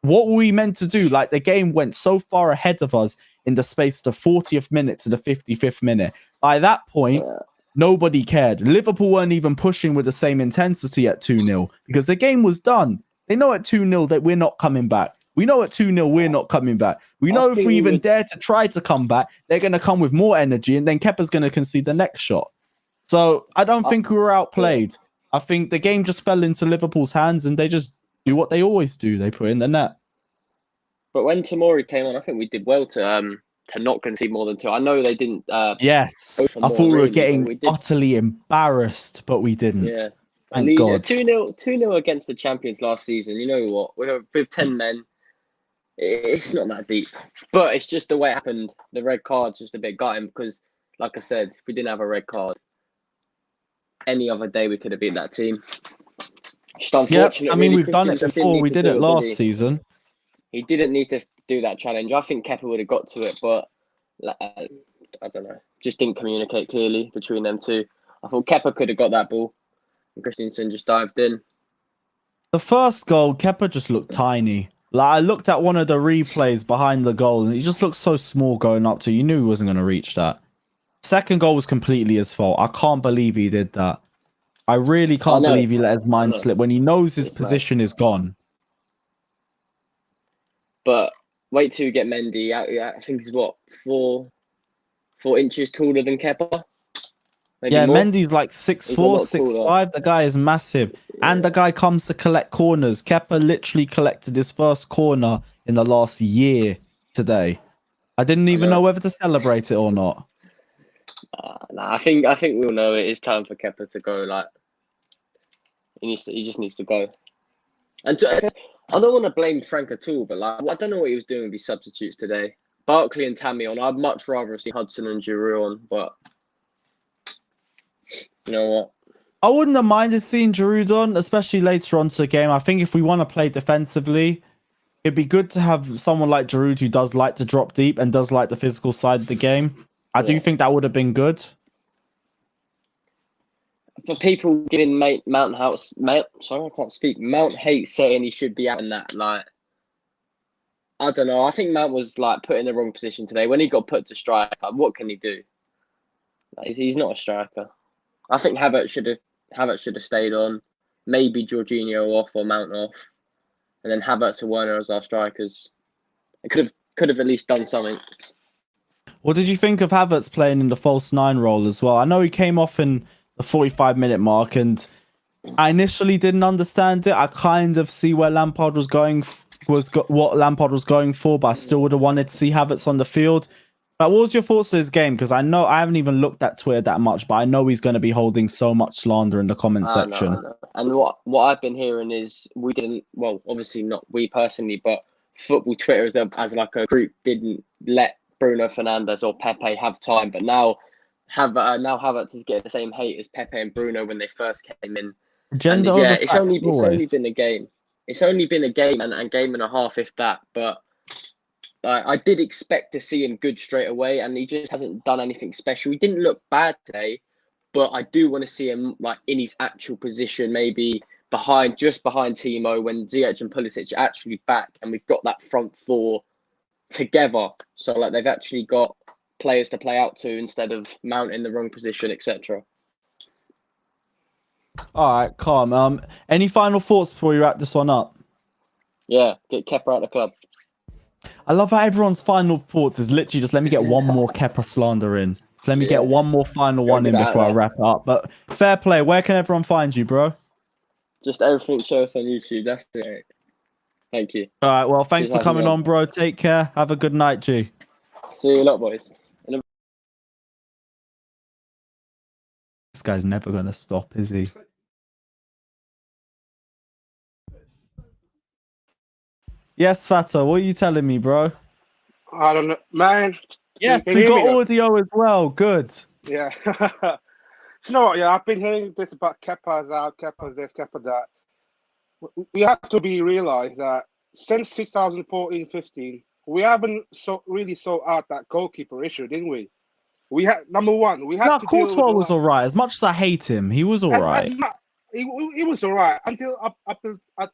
Speaker 1: What were we meant to do? Like, the game went so far ahead of us in the space of the 40th minute to the 55th minute. By that point, nobody cared. Liverpool weren't even pushing with the same intensity at 2-0 because the game was done. They know at 2-0 that we're not coming back. We know at 2-0 we're not coming back. We know if we even dare to try to come back, they're going to come with more energy and then Kepa's going to concede the next shot. So I don't think we were outplayed. I think the game just fell into Liverpool's hands and they just do what they always do. They put in the net.
Speaker 13: But when Tomori came on, I think we did well to not concede more than 2. I know they didn't.
Speaker 1: Yes, I thought we were getting utterly embarrassed, but we didn't.
Speaker 13: Yeah.
Speaker 1: Thank God.
Speaker 13: 2-0 against the champions last season. You know what? With 10 men, it's not that deep. But it's just the way it happened. The red card's just a bit gutting because, like I said, if we didn't have a red card, any other day we could have beat that team. Just unfortunate.
Speaker 1: Yeah, I mean, we've done it before. We did it last season.
Speaker 13: He didn't need to do that challenge. I think Kepa would have got to it, but I don't know, just didn't communicate clearly between them two. I thought Kepa could have got that ball, and Christensen just dived in.
Speaker 1: The first goal, Kepa just looked tiny. Like, I looked at one of the replays behind the goal, and he just looked so small going up to. You knew he wasn't going to reach that. Second goal was completely his fault. I can't believe he did that. I really can't believe he let his mind slip when he knows his position is gone.
Speaker 13: But wait till you get Mendy. I think he's what, 4 inches taller than Kepa. Maybe
Speaker 1: yeah,
Speaker 13: more?
Speaker 1: Mendy's like 6'4", 6'5". The guy is massive, and the guy comes to collect corners. Kepa literally collected his first corner in the last year today. I didn't even know whether to celebrate it or not.
Speaker 13: Nah, I think we all know it is time for Kepa to go. Like, he just needs to go. And I don't want to blame Frank at all, but like, I don't know what he was doing with his substitutes today. Barkley and Tammy on. I'd much rather see Hudson and Giroud on, but you know what?
Speaker 1: I wouldn't have minded seeing Giroud on, especially later on to the game. I think if we want to play defensively, it'd be good to have someone like Giroud who does like to drop deep and does like the physical side of the game. I do think that would have been good.
Speaker 13: For people giving Mount Hate saying he should be out in that, like, I don't know. I think Mount was like put in the wrong position today. When he got put to striker, what can he do? Like, he's not a striker. I think Havertz should have stayed on. Maybe Jorginho off or Mount off, and then Havertz and Werner as our strikers. It could have at least done something.
Speaker 1: What did you think of Havertz playing in the false 9 role as well? I know he came off in the 45-minute mark, and I initially didn't understand it. I kind of see where Lampard was going, what Lampard was going for, but I still would have wanted to see Havertz on the field. But what was your thoughts of his game? Because I know I haven't even looked at Twitter that much, but I know he's going to be holding so much slander in the comment section.
Speaker 13: I know. And what I've been hearing is we didn't. Well, obviously not we personally, but football Twitter as like a group didn't let Bruno Fernandes or Pepe have time. But now Havertz is getting the same hate as Pepe and Bruno when they first came in.
Speaker 1: Gender
Speaker 13: and, yeah,
Speaker 1: over
Speaker 13: it's
Speaker 1: fact,
Speaker 13: only
Speaker 1: always.
Speaker 13: been a game. It's only been a game and game and a half, if that. But I did expect to see him good straight away, and he just hasn't done anything special. He didn't look bad today, but I do want to see him like in his actual position, maybe just behind Timo when Ziyech and Pulisic are actually back, and we've got that front four together. So like they've actually got players to play out to instead of Mount in the wrong position, etc.
Speaker 1: All right, calm. Any final thoughts before we wrap this one up?
Speaker 13: Yeah, get Kepa out of the club.
Speaker 1: I love how everyone's final thoughts is literally just let me get one more Kepa slander in. So let me get one more final one in before I wrap it up. But fair play. Where can everyone find you, bro?
Speaker 13: Just everything show us on YouTube. That's it. Thank you.
Speaker 1: All right. Well, thanks for coming on, bro. Take care. Have a good night, G.
Speaker 13: See you a lot, boys.
Speaker 1: This guy's never going to stop, is he? Yes, Fata, what are you telling me, bro?
Speaker 14: I don't know, man.
Speaker 1: Yes, we got audio as well. Good.
Speaker 14: Yeah. You know what? Yeah, I've been hearing this about Kepa's out, Kepa's this, Kepa that. We have to realize that since 2014-15, we haven't really sorted out that goalkeeper issue, didn't we? We had number one. We had to
Speaker 1: Courtois was all right. As much as I hate him, he was all right.
Speaker 14: He was all right until up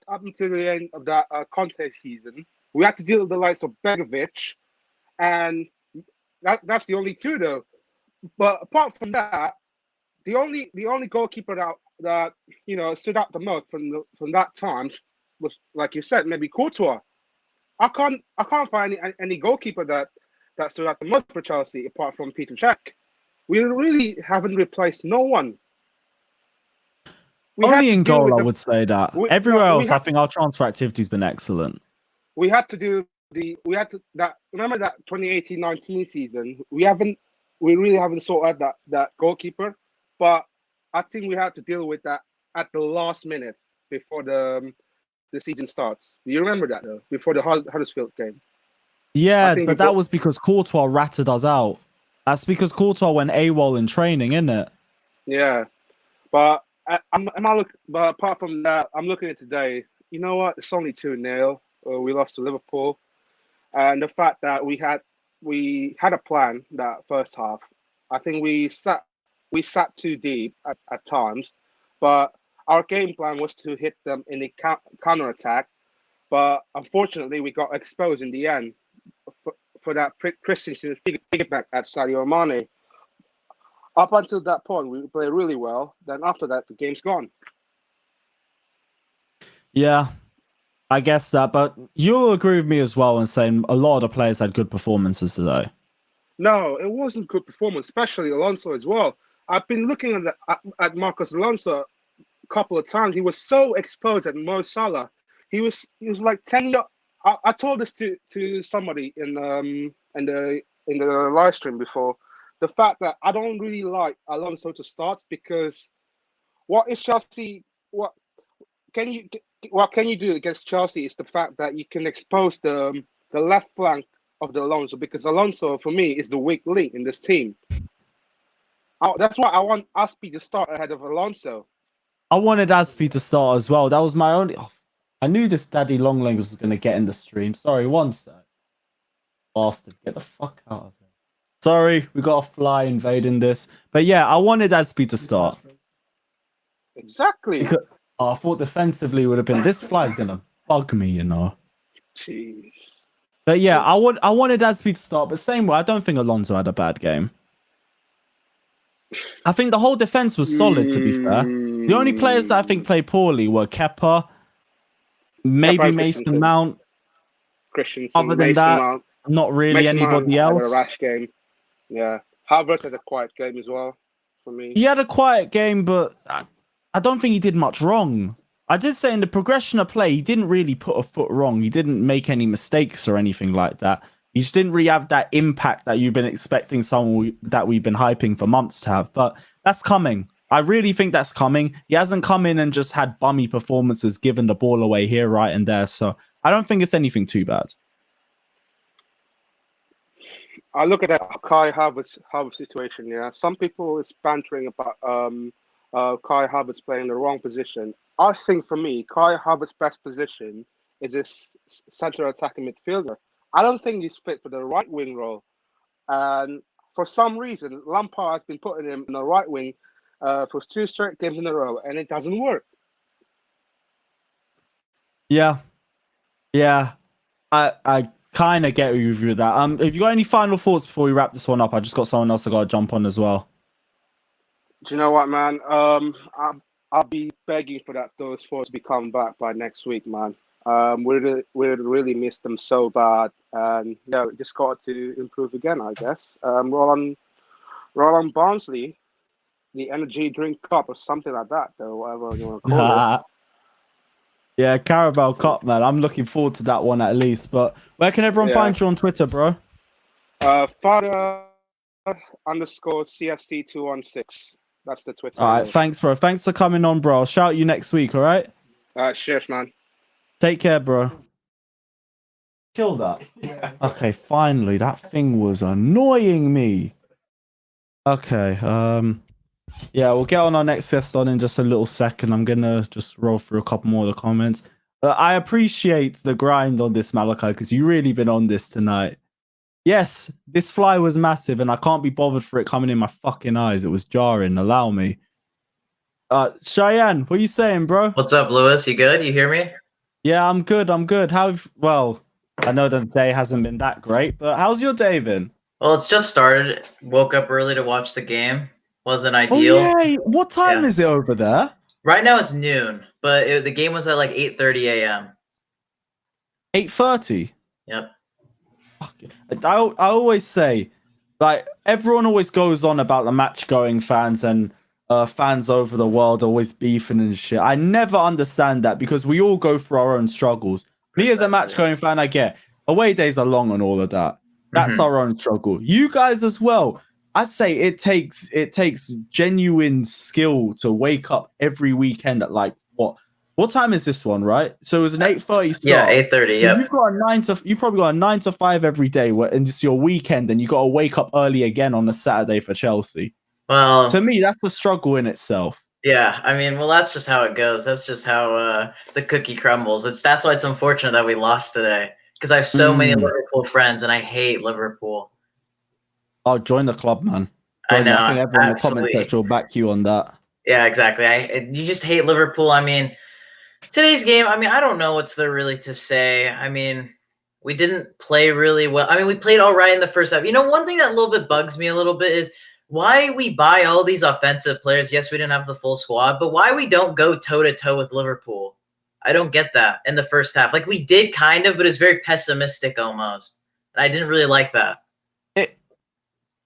Speaker 14: until the end of that Conte season. We had to deal with the likes of Begovic, and that's the only two though. But apart from that, the only goalkeeper that stood out the most from that time was, like you said, maybe Courtois. I can't find any goalkeeper that stood out the most for Chelsea apart from Peter Cech. We really haven't replaced no one.
Speaker 1: Only in goal, I would say that. Everywhere else, I think our transfer activity's been excellent.
Speaker 14: We had to do remember that 2018-19 season? We really haven't sorted out that goalkeeper, but I think we had to deal with that at the last minute before the season starts. Do you remember that though? Before the Huddersfield game.
Speaker 1: Yeah, but that was because Courtois ratted us out. That's because Courtois went AWOL in training, isn't it?
Speaker 14: Yeah, but but apart from that, I'm looking at today. You know what? It's only 2-0. We lost to Liverpool, and the fact that we had we had a plan that first half. I think we sat too deep at times, but our game plan was to hit them in the counter attack. But unfortunately, we got exposed in the end for that Christensen piggyback at Sadio Mane. Up until that point, we played really well. Then after that, the game's gone.
Speaker 1: Yeah, I guess that. But you'll agree with me as well in saying a lot of the players had good performances today.
Speaker 14: No, it wasn't good performance, especially Alonso as well. I've been looking at Marcos Alonso a couple of times. He was so exposed at Mo Salah. He was like 10 yards. I told this to somebody in the live stream before. The fact that I don't really like Alonso to start because what can you do against Chelsea is the fact that you can expose the left flank of the Alonso, because Alonso for me is the weak link in this team. That's why I want Aspie to start ahead of Alonso.
Speaker 1: I wanted Aspie to start as well. That was my only. I knew this Daddy Longlegs was going to get in the stream. Sorry, one sec. Bastard, get the fuck out of here. Sorry, we got a fly invading this. But yeah, I wanted Aspie to start.
Speaker 14: Exactly.
Speaker 1: Because, I thought defensively would have been. This fly is going to bug me, you know.
Speaker 14: Jeez.
Speaker 1: But yeah, I wanted Aspie to start. But same way, I don't think Alonso had a bad game. I think the whole defense was solid, to be fair. The only players that I think played poorly were Kepa, maybe Mason Mount.
Speaker 14: Christensen.
Speaker 1: Other than that, not really anybody else.
Speaker 14: Had a rash game. Yeah. Havertz had a quiet game as well for me.
Speaker 1: He had a quiet game, but I don't think he did much wrong. I did say in the progression of play, he didn't really put a foot wrong. He didn't make any mistakes or anything like that. He just didn't really have that impact that you've been expecting someone that we've been hyping for months to have. But that's coming. I really think that's coming. He hasn't come in and just had bummy performances, given the ball away here, right, and there. So I don't think it's anything too bad.
Speaker 14: I look at that Kai Havertz situation. Yeah, some people is bantering about Kai Havertz playing the wrong position. I think for me, Kai Havertz's best position is a central attacking midfielder. I don't think he's fit for the right wing role, and for some reason, Lampard has been putting him in the right wing for 2 straight games in a row, and it doesn't work.
Speaker 1: Yeah, I kind of get you with that. Have you got any final thoughts before we wrap this one up? I just got someone else I got to jump on as well.
Speaker 14: Do you know what, man? I'll be begging for those four to be coming back by next week, man. We really missed them so bad, and yeah, we just got to improve again, I guess. Roll on Barnsley, the Energy Drink Cup or something like that, though, whatever you want to call it.
Speaker 1: Yeah, Carabao Cup, man. I'm looking forward to that one at least. But where can everyone find you on Twitter, bro?
Speaker 14: Father_CFC216. That's the Twitter.
Speaker 1: All right, thanks, bro. Thanks for coming on, bro. I'll shout you next week, all right?
Speaker 14: Cheers, man.
Speaker 1: Take care, bro. Kill that. Yeah. Okay, finally. That thing was annoying me. Okay, yeah, we'll get on our next guest on in just a little second. I'm going to just roll through a couple more of the comments. I appreciate the grind on this, Malachi, because you've really been on this tonight. Yes, this fly was massive, and I can't be bothered for it coming in my fucking eyes. It was jarring. Allow me. Cheyenne, what are you saying, bro?
Speaker 15: What's up, Lewis? You good? You hear me?
Speaker 1: Yeah, I'm good. Well, I know the day hasn't been that great, but how's your day been?
Speaker 15: Well, it's just started. Woke up early to watch the game. Wasn't ideal.
Speaker 1: Oh, yeah. What time is it over there?
Speaker 15: Right now it's noon, but the game was at like 8:30 a.m.
Speaker 1: 8:30?
Speaker 15: Yep.
Speaker 1: I always say, like, everyone always goes on about the match-going fans and fans over the world always beefing and shit. I never understand that because we all go through our own struggles. Me as a match-going fan, I get away days are long and all of that. That's our own struggle. You guys as well. I'd say it takes genuine skill to wake up every weekend at like what time is this one, right? So it was an 8:30 start.
Speaker 15: Yeah, 8:30.
Speaker 1: So
Speaker 15: Yeah.
Speaker 1: you probably got a 9 to 5 every day, and it's your weekend, and you got to wake up early again on a Saturday for Chelsea.
Speaker 15: Well,
Speaker 1: to me, that's a struggle in itself.
Speaker 15: Yeah, I mean, well, that's just how it goes. That's just how the cookie crumbles. That's why it's unfortunate that we lost today because I have so many Liverpool friends, and I hate Liverpool.
Speaker 1: Oh, join the club, man.
Speaker 15: I know.
Speaker 1: I think everyone in the comment
Speaker 15: absolutely.
Speaker 1: section will back you on that.
Speaker 15: Yeah, exactly. You just hate Liverpool. I mean, today's game, I mean, I don't know what's there really to say. I mean, we didn't play really well. I mean, we played all right in the first half. You know, one thing that a little bit bugs me a little bit is why we buy all these offensive players. Yes, we didn't have the full squad, but why we don't go toe-to-toe with Liverpool. I don't get that in the first half. Like, we did kind of, but it's very pessimistic almost. And I didn't really like that.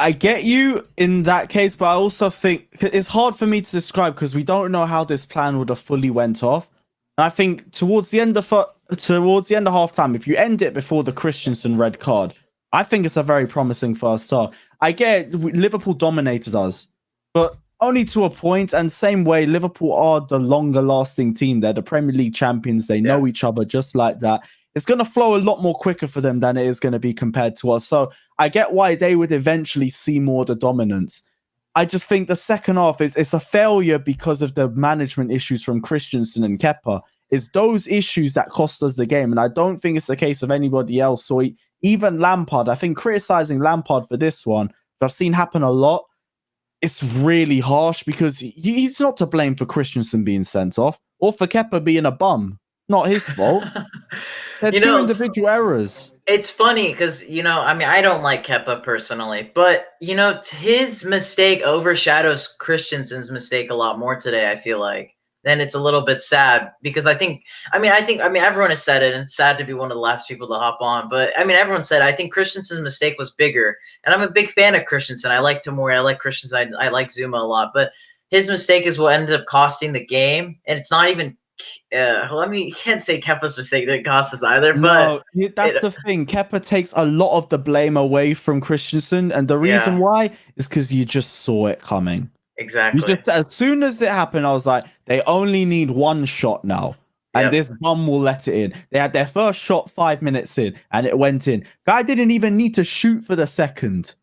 Speaker 1: I get you in that case, but I also think it's hard for me to describe because we don't know how this plan would have fully went off. And I think towards the end of halftime, if you end it before the Christensen red card, I think it's a very promising first half. I get Liverpool dominated us, but only to a point. And same way, Liverpool are the longer lasting team. They're the Premier League champions. They know each other just like that. It's going to flow a lot more quicker for them than it is going to be compared to us. So I get why they would eventually see more of the dominance. I just think the second half it's a failure because of the management issues from Christensen and Kepa. It's those issues that cost us the game. And I don't think it's the case of anybody else. So even Lampard, I think criticizing Lampard for this one, which I've seen happen a lot, it's really harsh because he's not to blame for Christensen being sent off or for Kepa being a bum. Not his fault. They're two individual errors.
Speaker 15: It's funny because, I mean, I don't like Kepa personally, but, his mistake overshadows Christensen's mistake a lot more today, I feel like. Then it's a little bit sad because I mean, everyone has said it, and it's sad to be one of the last people to hop on, but I mean, everyone said, I think Christensen's mistake was bigger, and I'm a big fan of Christensen. I like Tomori, I like Christensen, I like Zuma a lot, but his mistake is what ended up costing the game, and it's not even you can't say Kepa's mistake didn't cost us either, but
Speaker 1: no, that's the thing. Kepa takes a lot of the blame away from Christensen, and the reason why is because you just saw it coming.
Speaker 15: Exactly.
Speaker 1: As soon as it happened, I was like, they only need one shot now, and this bum will let it in. They had their first shot 5 minutes in, and it went in. Guy didn't even need to shoot for the second.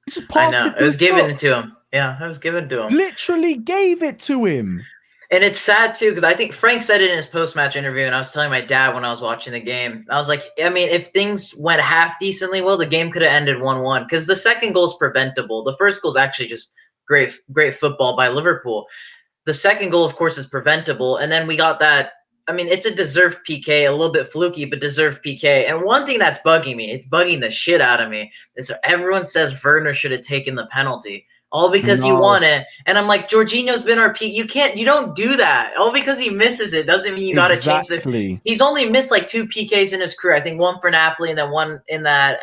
Speaker 1: He just passed
Speaker 15: it was given to him. Yeah, it was given to him.
Speaker 1: Literally gave it to him.
Speaker 15: And it's sad, too, because I think Frank said it in his post-match interview, and I was telling my dad when I was watching the game. I was like, I mean, if things went half decently well, the game could have ended 1-1, because the second goal is preventable. The first goal is actually just great football by Liverpool. The second goal, of course, is preventable, and then we got that. I mean, it's a deserved PK, a little bit fluky, but deserved PK. And one thing that's bugging me, it's bugging the shit out of me, is everyone says Werner should have taken the penalty. All because he won it. And I'm like, Jorginho's been our peak. You don't do that. All because he misses it doesn't mean you got to change the. He's only missed like 2 PKs in his career. I think one for Napoli and then one in that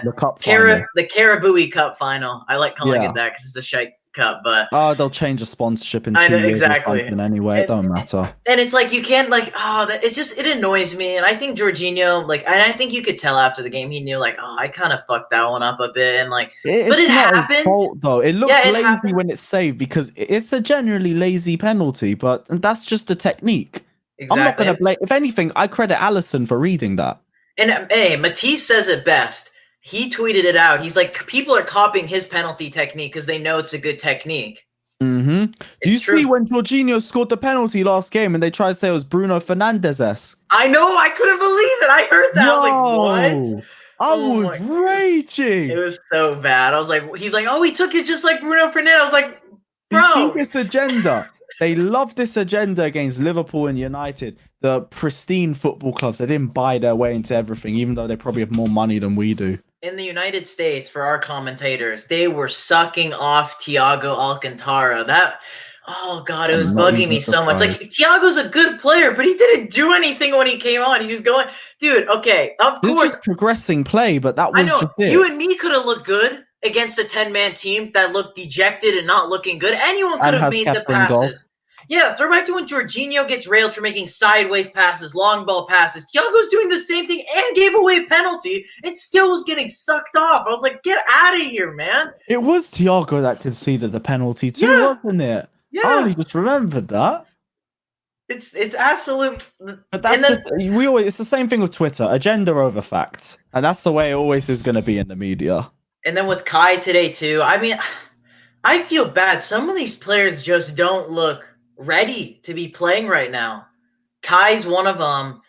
Speaker 1: the cup
Speaker 15: the Carabui Cup final. I like calling it that because it's a shite cup. But
Speaker 1: they'll change the sponsorship in 2 years
Speaker 15: exactly.
Speaker 1: Anyway, it don't matter.
Speaker 15: And it's like you can't it annoys me. And I think Jorginho and I think you could tell after the game he knew I kind of fucked that one up a bit and but it happens.
Speaker 1: His fault, though. It looks lazy when it's saved because it's a generally lazy penalty, but that's just a technique. Exactly. I'm not going to blame. If anything, I credit Allison for reading that.
Speaker 15: And hey, Matisse says it best. He tweeted it out. He's like, people are copying his penalty technique because they know it's a good technique.
Speaker 1: Mm-hmm. Do you see when Jorginho scored the penalty last game and they tried to say it was Bruno Fernandes-esque?
Speaker 15: I know. I couldn't believe it. I heard that. I was like, what?
Speaker 1: I was raging.
Speaker 15: It was so bad. I was like, he's like, oh, he took it just like Bruno Fernandes. I was like, bro.
Speaker 1: You see this agenda? They love this agenda against Liverpool and United, the pristine football clubs. They didn't buy their way into everything, even though they probably have more money than we do.
Speaker 15: In the United States, for our commentators, they were sucking off Thiago Alcantara. Oh God, it was bugging me so much. Like, Thiago's a good player, but he didn't do anything when he came on. He was going, dude, okay, of course.
Speaker 1: Just progressing play, but that was just it.
Speaker 15: You and me could have looked good against a 10-man team that looked dejected and not looking good. Anyone could have made the passes. Yeah, throw back to when Jorginho gets railed for making sideways passes, long ball passes. Thiago's doing the same thing and gave away a penalty and still was getting sucked off. I was like, get out of here, man.
Speaker 1: It was Thiago that conceded the penalty too, wasn't it?
Speaker 15: Yeah.
Speaker 1: I only just remembered that.
Speaker 15: It's absolute.
Speaker 1: But that's it's the same thing with Twitter. Agenda over facts. And that's the way it always is going to be in the media.
Speaker 15: And then with Kai today too, I mean, I feel bad. Some of these players just don't look ready to be playing right now. Kai's one of them.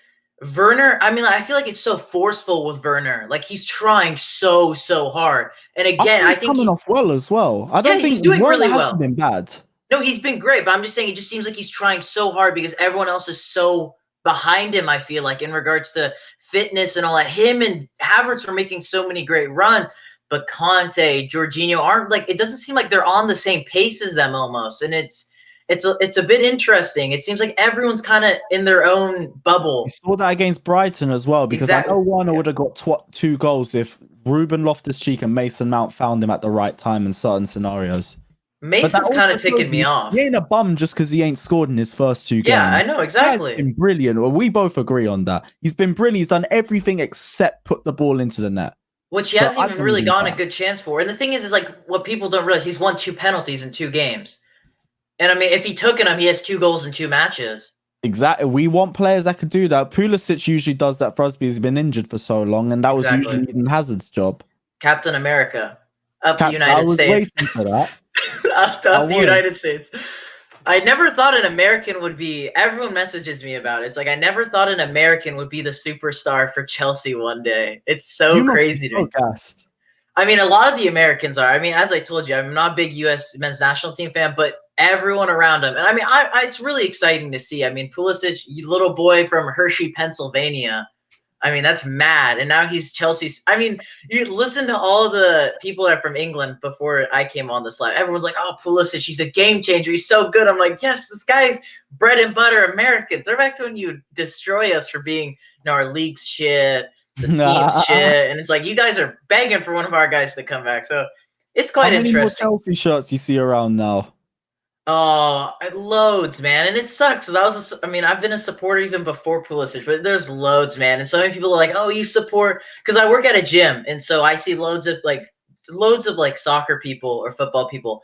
Speaker 15: Werner, I mean, I feel like it's so forceful with Werner. Like he's trying so hard. And again, I
Speaker 1: he's
Speaker 15: think
Speaker 1: coming
Speaker 15: he's
Speaker 1: off well as well. I don't think
Speaker 15: he's doing
Speaker 1: Werner
Speaker 15: really
Speaker 1: hasn't
Speaker 15: well.
Speaker 1: been bad.
Speaker 15: No, he's been great, but I'm just saying it just seems like he's trying so hard because everyone else is so behind him, I feel like, in regards to fitness and all that. Him and Havertz are making so many great runs, but Conte, Jorginho aren't like, it doesn't seem like they're on the same pace as them almost. And it's a bit interesting. It seems like everyone's kind of in their own bubble.
Speaker 1: You saw that against Brighton as well, because I know Werner would have got 2 goals if Ruben Loftus-Cheek and Mason Mount found him at the right time in certain scenarios.
Speaker 15: Mason's kind of ticking me off.
Speaker 1: He ain't a bum just because he ain't scored in his first 2 games.
Speaker 15: Yeah, I know, exactly.
Speaker 1: He's been brilliant. Well, we both agree on that. He's been brilliant. He's done everything except put the ball into the net.
Speaker 15: Which he hasn't even really gotten a good chance for. And the thing is like what people don't realize, he's won 2 penalties in 2 games. And I mean, if he took them, he has 2 goals in 2 matches.
Speaker 1: Exactly. We want players that could do that. Pulisic usually does that for us because he's been injured for so long, and that was usually Eden Hazard's job.
Speaker 15: Captain America. Up the United States.
Speaker 1: Waiting for that.
Speaker 15: up the United States. I never thought an American would be, everyone messages me about it. It's like, I never thought an American would be the superstar for Chelsea one day. It's so crazy to me.
Speaker 1: Gassed.
Speaker 15: I mean, a lot of the Americans are. I mean, as I told you, I'm not a big U.S. men's national team fan, but everyone around him. And I mean, it's really exciting to see. I mean, Pulisic, little boy from Hershey, Pennsylvania. I mean, that's mad. And now he's Chelsea's. I mean, you listen to all the people that are from England before I came on this live. Everyone's like, oh, Pulisic, he's a game changer. He's so good. I'm like, yes, this guy's bread and butter American. They're back to when you destroy us for being, our league's shit, the team's shit. And it's like, you guys are begging for one of our guys to come back. So it's quite interesting. How many
Speaker 1: more Chelsea shirts you see around now?
Speaker 15: Oh, loads, man. And it sucks because I've been a supporter even before Pulisic, but there's loads, man. And so many people are like, oh, you support, because I work at a gym. And so I see loads of soccer people or football people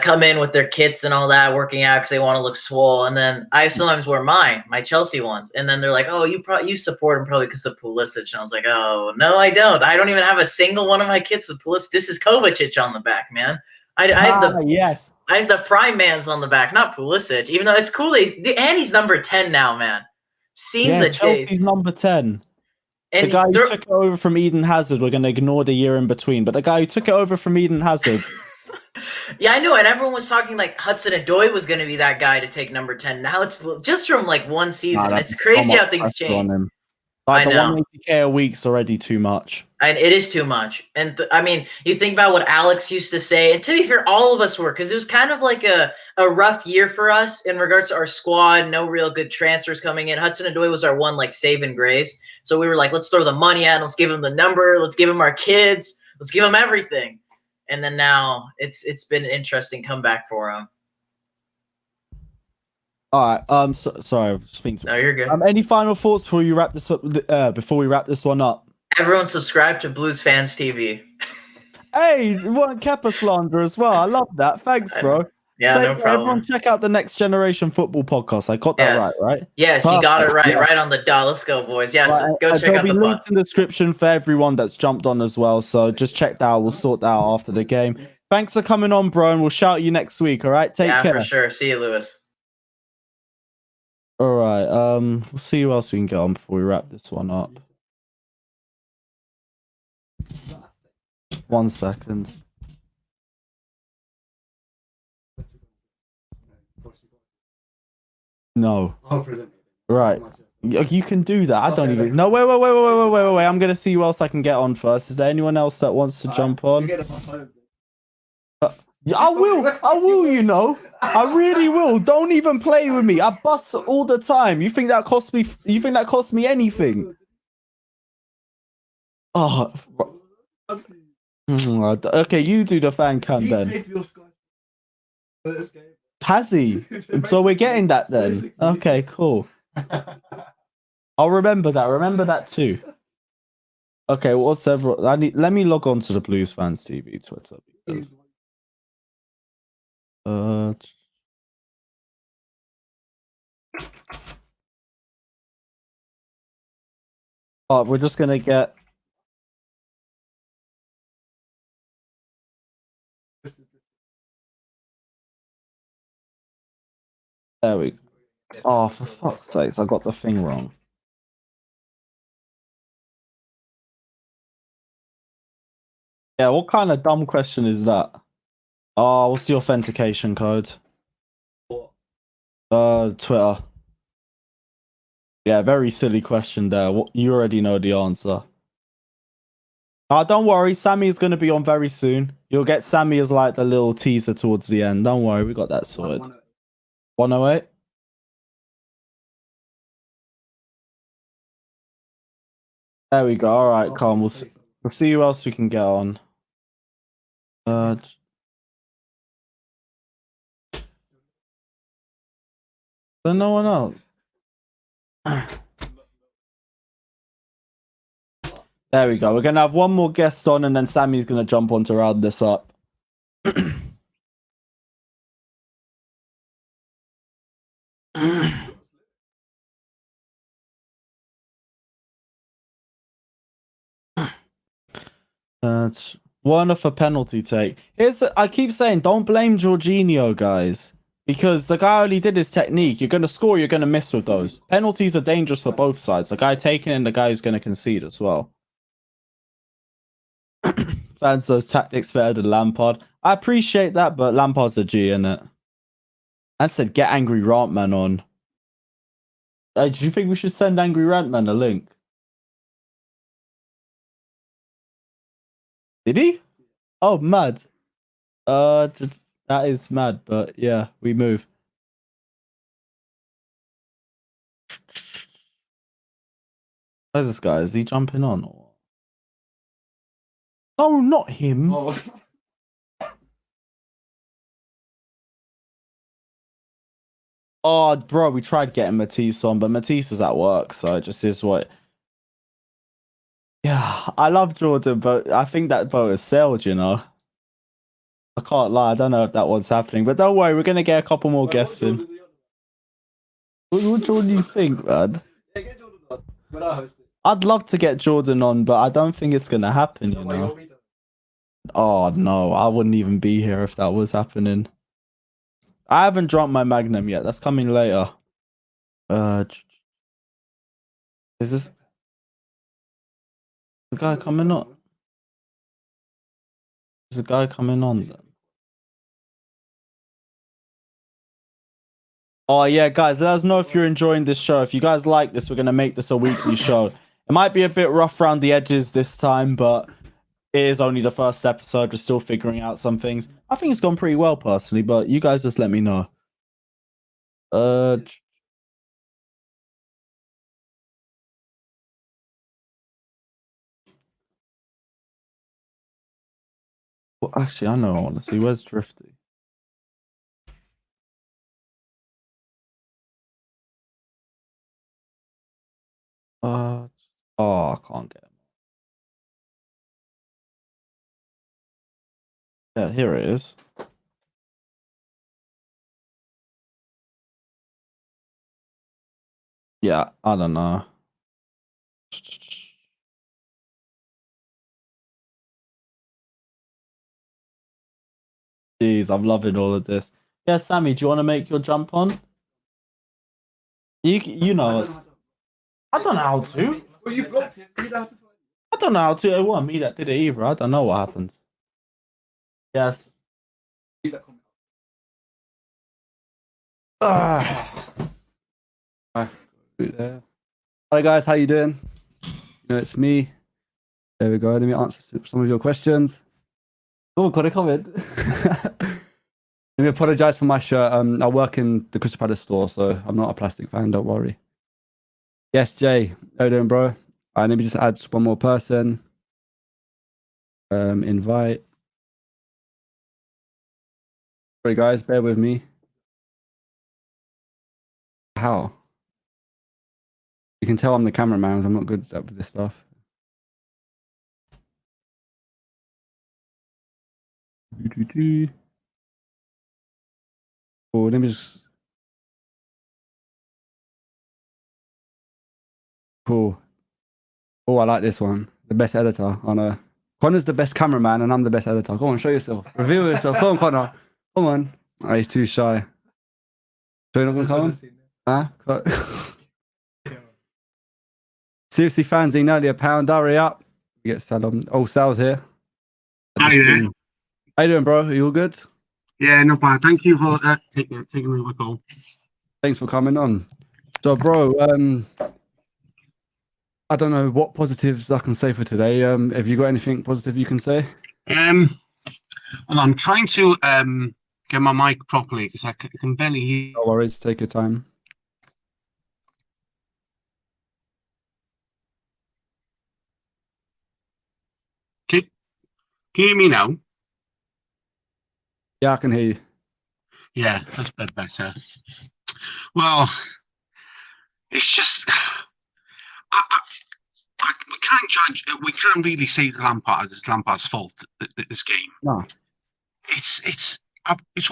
Speaker 15: come in with their kits and all that, working out because they want to look swole. And then I sometimes wear my Chelsea ones. And then they're like, oh, you support him probably because of Pulisic. And I was like, oh, no, I don't. I don't even have a single one of my kits with Pulisic. This is Kovacic on the back, man. I have the prime man's on the back, not Pulisic. Even though it's cool, he's number 10 now, man.
Speaker 1: Chelsea's number 10. And the guy who took it over from Eden Hazard, we're going to ignore the year in between, but the guy who took it over from Eden Hazard.
Speaker 15: Yeah, I know, and everyone was talking like Hudson-Odoi was going to be that guy to take number 10. Now it's just from like one season. It's crazy how things change.
Speaker 1: Like the 180K a week's already too much.
Speaker 15: And it is too much. And I mean, you think about what Alex used to say, and to be fair, all of us were, because it was kind of like a rough year for us in regards to our squad, no real good transfers coming in. Hudson-Odoi was our one like save and grace. So we were like, let's throw the money at him, let's give him the number, let's give him our kids, let's give him everything. And then now it's been an interesting comeback for him.
Speaker 1: All right. Sorry,
Speaker 15: no, you're good.
Speaker 1: Any final thoughts before you wrap this up? Before we wrap this one up,
Speaker 15: everyone subscribe to Blues Fans TV.
Speaker 1: Hey, you want Kepa slander as well? I love that. Thanks, bro.
Speaker 15: Yeah, no problem.
Speaker 1: Everyone, check out the Next Generation Football podcast. I got that right?
Speaker 15: Yes,
Speaker 1: Perfect.
Speaker 15: You got it right on the dot. Let's go, boys. Yes, go check out the
Speaker 1: There'll be links in the description for everyone that's jumped on as well. So just check that out. We'll sort that out after the game. Thanks for coming on, bro, and we'll shout you next week. All right, take care.
Speaker 15: Yeah, for sure. See you, Lewis.
Speaker 1: All right. We'll see who else we can get on before we wrap this one up. 1 second. No. Right. You can do that. I don't even. No, wait. I'm gonna see who else I can get on first. Is there anyone else that wants to jump on? I will, you know. I really will. Don't even play with me. I bust all the time. You think that cost me anything? Oh. Okay, you do the fan cam then. Has he? So we're getting that then. Okay, cool. I'll remember that. Remember that too. Okay, what's several? Let me log on to the Blues Fans TV Twitter. Because, we're just gonna get. There we go. Oh, for fuck's sakes, I got the thing wrong. Yeah, what kind of dumb question is that? Oh, what's the authentication code? Twitter. Yeah, very silly question there. You already know the answer. Don't worry, Sammy's going to be on very soon. You'll get Sammy as like the little teaser towards the end. Don't worry, we got that sorted. 108? There we go. All right, calm. We'll see who else we can get on. There's no one else. There we go. We're going to have one more guest on and then Sammy's going to jump on to round this up. Werner for penalty take. I keep saying, don't blame Jorginho, guys. Because the guy only did his technique. You're going to score, you're going to miss with those. Penalties are dangerous for both sides. The guy taking it and the guy who's going to concede as well. Fan says tactics better than Lampard. I appreciate that, but Lampard's a G, innit? I said, get Angry Rantman on. Do you think we should send Angry Rantman a link? Did he? Oh, mad. That is mad, but yeah, we move. Where's this guy? Is he jumping on? Or... No, not him. Oh. Oh, bro, we tried getting Matisse on, but Matisse is at work, so it just is what... Yeah, I love Jordan, but I think that boat has sailed, you know? I can't lie, I don't know if that one's happening, but don't worry, we're going to get a couple more guests in. What Jordan do you think, man? Yeah, get Jordan on when I host it. I'd love to get Jordan on, but I don't think it's going to happen, you know? Oh, no, I wouldn't even be here if that was happening. I haven't dropped my Magnum yet. That's coming later. Is this the guy coming on? Is the guy coming on then? Oh yeah, guys, let us know if you're enjoying this show. If you guys like this, we're gonna make this a weekly show. It might be a bit rough around the edges this time, but it is only the first episode. We're still figuring out some things. I think it's gone pretty well personally, but you guys just let me know. Well, actually, I know I want to see. Where's Drifty? Oh, I can't get him. Yeah, here it is. Yeah, I don't know. Jeez, I'm loving all of this. Yeah, Sammy, do you want to make your jump on? You know. I don't know how to. Well, you blocked it. I don't know how to. It wasn't me that did it either. I don't know what happened. Yes.
Speaker 6: Hi guys, how you doing? It's me. There we go. Let me answer some of your questions. Oh, got a comment. Let me apologize for my shirt. I work in the Crystal Palace store, so I'm not a plastic fan. Don't worry. Yes, Jay. How you doing, bro? All right, let me just add one more person. Invite. Sorry, guys. Bear with me. How? You can tell I'm the cameraman. I'm not good at this stuff. Oh, let me just. Cool. Oh, I like this one. The best editor on a. Connor's the best cameraman, and I'm the best editor. Come on, show yourself. Reveal yourself. Come on, Connor. Come on. Oh, he's too shy. So you're not gonna come? Huh? CFC fans, nearly £1. Hurry up. We get Salom. Oh, Sal's here.
Speaker 16: Hi there.
Speaker 6: How you doing, bro? Are you all good?
Speaker 16: Yeah, not bad. Thank you for taking my call.
Speaker 6: Thanks for coming on. So, bro, I don't know what positives I can say for today. Have you got anything positive you can say?
Speaker 16: Well, I'm trying to get my mic properly because I can barely hear.
Speaker 6: No worries. Take your time.
Speaker 16: Can you hear me now?
Speaker 6: Yeah, I can hear you.
Speaker 16: Yeah, that's a bit better. Well, it's just we can't judge. We can't really say it's Lampard's fault. This game.
Speaker 6: No.
Speaker 16: It's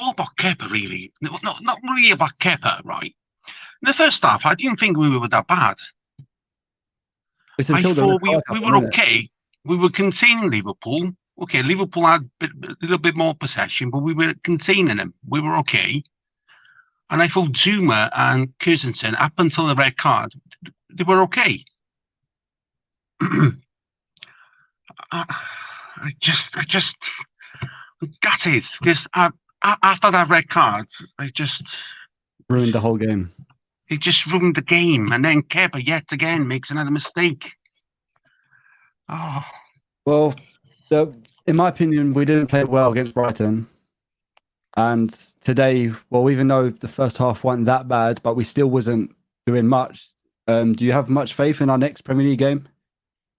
Speaker 16: all about Kepa, really. Not really about Kepa, right? In the first half, I didn't think we were that bad. I thought we were okay. We were containing Liverpool. Okay, Liverpool had a little bit more possession, but we were containing them. We were okay. And I thought Zuma and Christensen, up until the red card, they were okay. I just gutted because after that red card, I just
Speaker 6: ruined the whole game.
Speaker 16: It just ruined the game, and then Kepa yet again makes another mistake. Oh.
Speaker 6: Well, in my opinion, we didn't play well against Brighton. And today, well, even though the first half wasn't that bad, but we still wasn't doing much. Do you have much faith in our next Premier League game?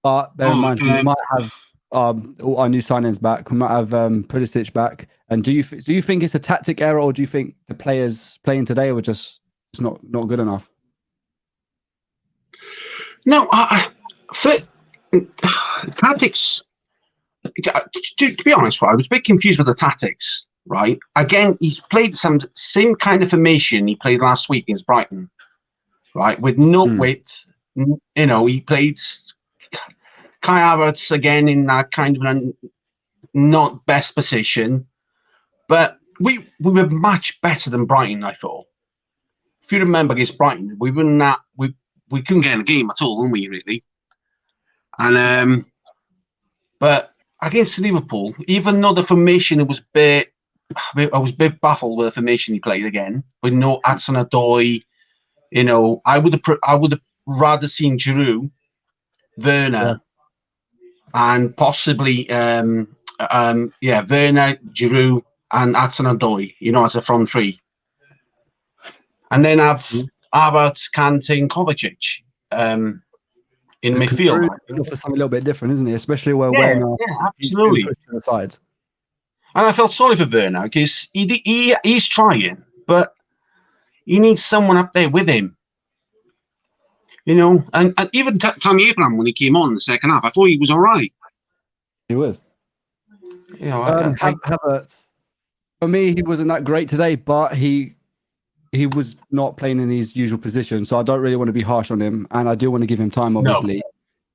Speaker 6: But bear in mind, we might have all our new signings back. We might have Pulisic back. And do you think it's a tactic error, or do you think the players playing today were just not good enough?
Speaker 16: No, tactics. To be honest, right, I was a bit confused with the tactics. Right, again, he's played some same kind of formation he played last week against Brighton. Right, with no width. You know, he played Kai Havertz again in that kind of not best position, but we were much better than Brighton, I thought. If you remember against Brighton, we were not we couldn't get in the game at all, didn't we, really? And but against Liverpool, even though the formation I was a bit baffled with the formation he played again, with no Hudson-Odoi. You know, I would have rather seen Giroud, Werner, and possibly Werner, Giroud, and Hudson-Odoi, you know, as a front three. And then have Havertz, Kante, and Kovacic in midfield.
Speaker 6: For something a little bit different, isn't it? Especially where Werner
Speaker 16: absolutely.
Speaker 6: To the side.
Speaker 16: And I felt sorry for Werner because he's trying, but he needs someone up there with him. You know, and even Tammy Abraham, when he came on in the second half, I thought he was all right.
Speaker 6: He was.
Speaker 16: You know,
Speaker 6: Havertz, for me, he wasn't that great today, but he was not playing in his usual position, so I don't really want to be harsh on him, and I do want to give him time, obviously.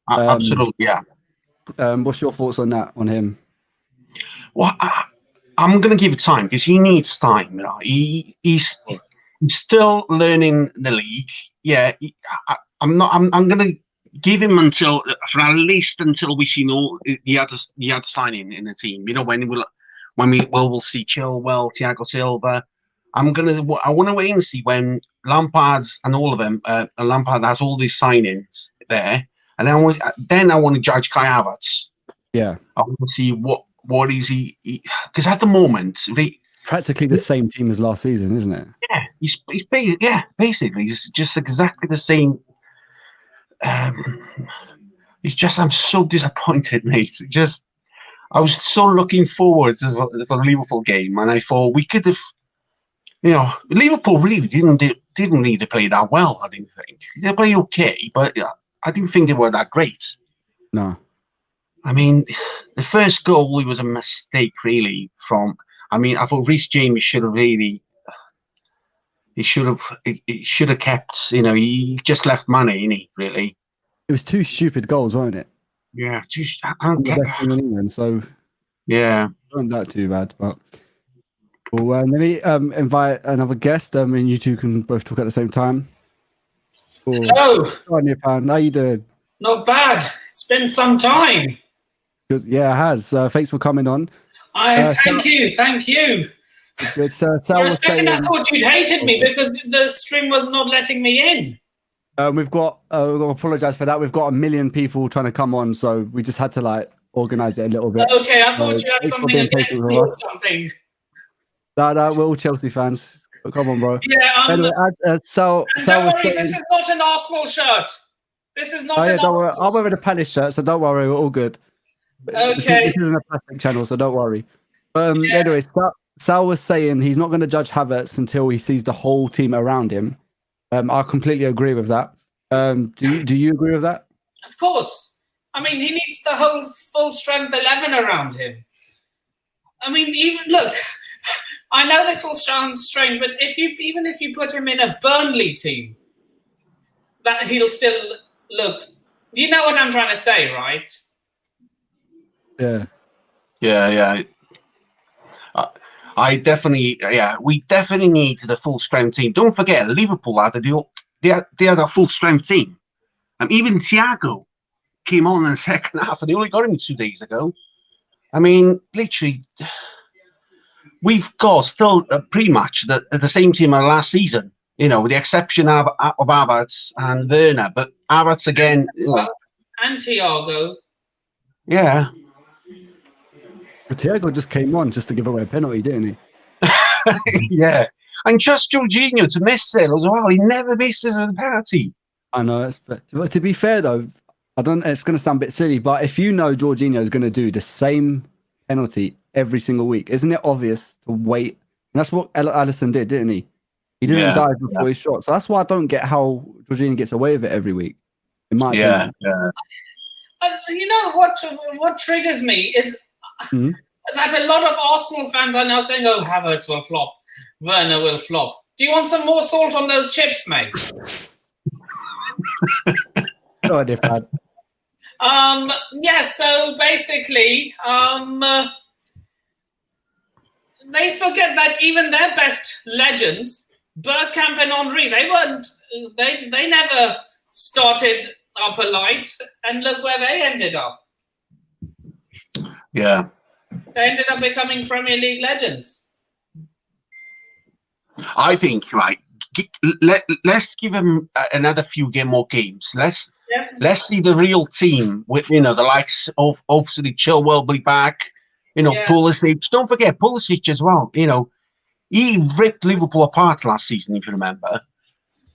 Speaker 16: No, absolutely, yeah.
Speaker 6: What's your thoughts on that, on him?
Speaker 16: Well, I'm going to give it time because he needs time. You know, he's still learning the league. Yeah, I'm going to give him until at least we see the other signing in the team. You know, when we'll see Chilwell, Thiago Silva. I want to wait and see when Lampard's and all of them. Lampard has all these signings there, and then I want to judge Kai Havertz.
Speaker 6: Yeah,
Speaker 16: I want to see what is he? Because at the moment,
Speaker 6: practically the same team as last season, isn't it?
Speaker 16: Yeah, he's basically he's just exactly the same. It's just I'm so disappointed, mate. I was so looking forward to the Liverpool game, and I thought we could have. You know, Liverpool really didn't really play that well. I didn't think they played okay, but I didn't think they were that great.
Speaker 6: No,
Speaker 16: I mean, the first goal, it was a mistake, really. I thought Reece James should have really. He should have kept. You know, he just left Mane, didn't he? Really.
Speaker 6: It was two stupid goals, weren't it?
Speaker 16: Yeah,
Speaker 6: the best team in England, so
Speaker 16: yeah,
Speaker 6: wasn't that too bad, but. Well, let me invite another guest. And you two can both talk at the same time.
Speaker 17: Hello.
Speaker 6: How you doing?
Speaker 17: Not bad. It's been some time.
Speaker 6: Good. Yeah, it has. Thanks for coming on.
Speaker 7: Thank you.
Speaker 6: Good. So,
Speaker 7: For a second, I thought you'd hated me because the stream was not letting me in.
Speaker 6: We've got to apologize for that. We've got 1 million people trying to come on, so we just had to like organize it a little bit.
Speaker 7: Okay, I thought you had something against me or something.
Speaker 6: No, we're all Chelsea fans. Come on, bro.
Speaker 7: Yeah.
Speaker 6: Anyway,
Speaker 7: don't worry, this is not an Arsenal shirt. This is not an
Speaker 6: don't worry.
Speaker 7: Arsenal.
Speaker 6: I'm wearing a Palace shirt, so don't worry. We're all good.
Speaker 7: Okay.
Speaker 6: This isn't a plastic channel, so don't worry. Anyway, Sal was saying he's not going to judge Havertz until he sees the whole team around him. I completely agree with that. Do you agree with that?
Speaker 7: Of course. I mean, he needs the whole full strength 11 around him. I mean, look, I know this all sounds strange, but even if you put him in a Burnley team, that he'll still look. You know what I'm trying to say, right?
Speaker 6: Yeah.
Speaker 16: I definitely, we definitely need the full strength team. Don't forget, Liverpool had a full strength team. Even Thiago came on in the second half, and they only got him 2 days ago. I mean, literally, we've got still pretty much the same team as last season. You know, with the exception of Havertz and Werner, but Havertz again.
Speaker 7: And Thiago.
Speaker 16: Yeah.
Speaker 6: But Thiago just came on just to give away a penalty, didn't he?
Speaker 16: Yeah. And just Jorginho to miss it as well. He never misses a penalty.
Speaker 6: I know. But to be fair, though, it's going to sound a bit silly, but if you know Jorginho is going to do the same penalty every single week, isn't it obvious to wait? And that's what Alisson did, didn't he? He didn't dive before he shot. So that's why I don't get how Jorginho gets away with it every week. In my opinion.
Speaker 7: You know what triggers me is that a lot of Arsenal fans are now saying, "Oh, Havertz will flop, Werner will flop." Do you want some more salt on those chips, mate?
Speaker 6: Go on, Dad.
Speaker 7: Yeah. So basically, they forget that even their best legends, Bergkamp and Henry, they never started up a light, and look where they ended up.
Speaker 16: Yeah.
Speaker 7: They ended up becoming Premier League legends.
Speaker 16: I think, right, let's give him another few more games. Let's see the real team with, the likes of, obviously, Chilwell will be back, Pulisic. Don't forget Pulisic as well. He ripped Liverpool apart last season, if you remember.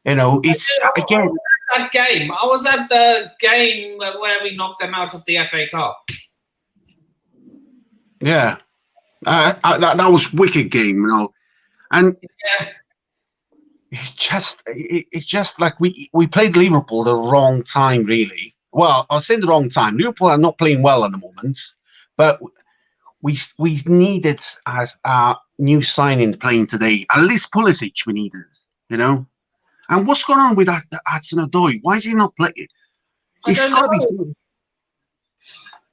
Speaker 16: It's, again...
Speaker 7: That game. I was at the game where we knocked them out of the FA Cup.
Speaker 16: Yeah, that was wicked game, and it's just like we played Liverpool the wrong time, really. Well, I was saying the wrong time. Liverpool are not playing well at the moment, but we needed as our new signing playing today. At least Pulisic we needed, And what's going on with Hudson-Odoi? Why is he not playing? He's got to be.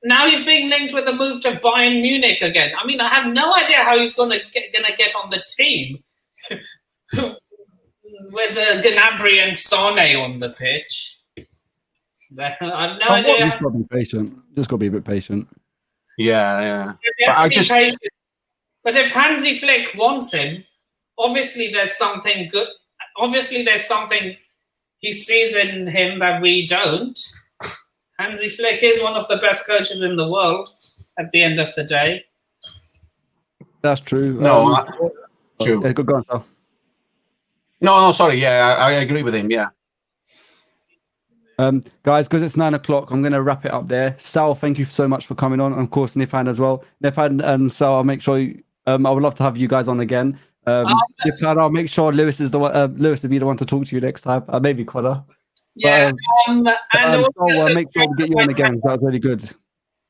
Speaker 7: Now he's being linked with a move to Bayern Munich again. I mean, I have no idea how he's gonna get on the team with Gnabry and Sane on the pitch. I have no idea.
Speaker 6: Just got to be patient. Just got to be a bit patient.
Speaker 16: Yeah.
Speaker 7: But if Hansi Flick wants him, obviously there's something good. Obviously, there's something he sees in him that we don't. Hansi Flick is one of the best coaches in the world at the end of the day.
Speaker 6: That's true.
Speaker 16: True.
Speaker 6: Go on, Sal.
Speaker 16: No, sorry. Yeah, I agree with him. Yeah.
Speaker 6: Guys, because it's 9 o'clock, I'm going to wrap it up there. Sal, thank you so much for coming on. And of course, Nipan as well. Nipan and Sal, I'll make sure I would love to have you guys on again. I'll make sure Lewis is the one. Lewis will be the one to talk to you next time. Maybe Connor.
Speaker 7: Yeah,
Speaker 6: and I'll make sure to get you on again. That was really good.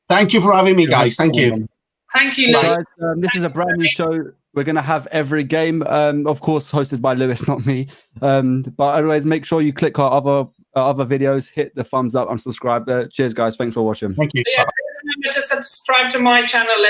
Speaker 16: Thank you for having me, guys. Thank you.
Speaker 7: Thank you,
Speaker 6: guys. This is a brand new show. We're gonna have every game, of course, hosted by Lewis, not me. But otherwise, make sure you click our other videos, hit the thumbs up, and subscribe. Cheers, guys. Thanks for watching.
Speaker 16: Thank you.
Speaker 7: So, remember to subscribe to my channel as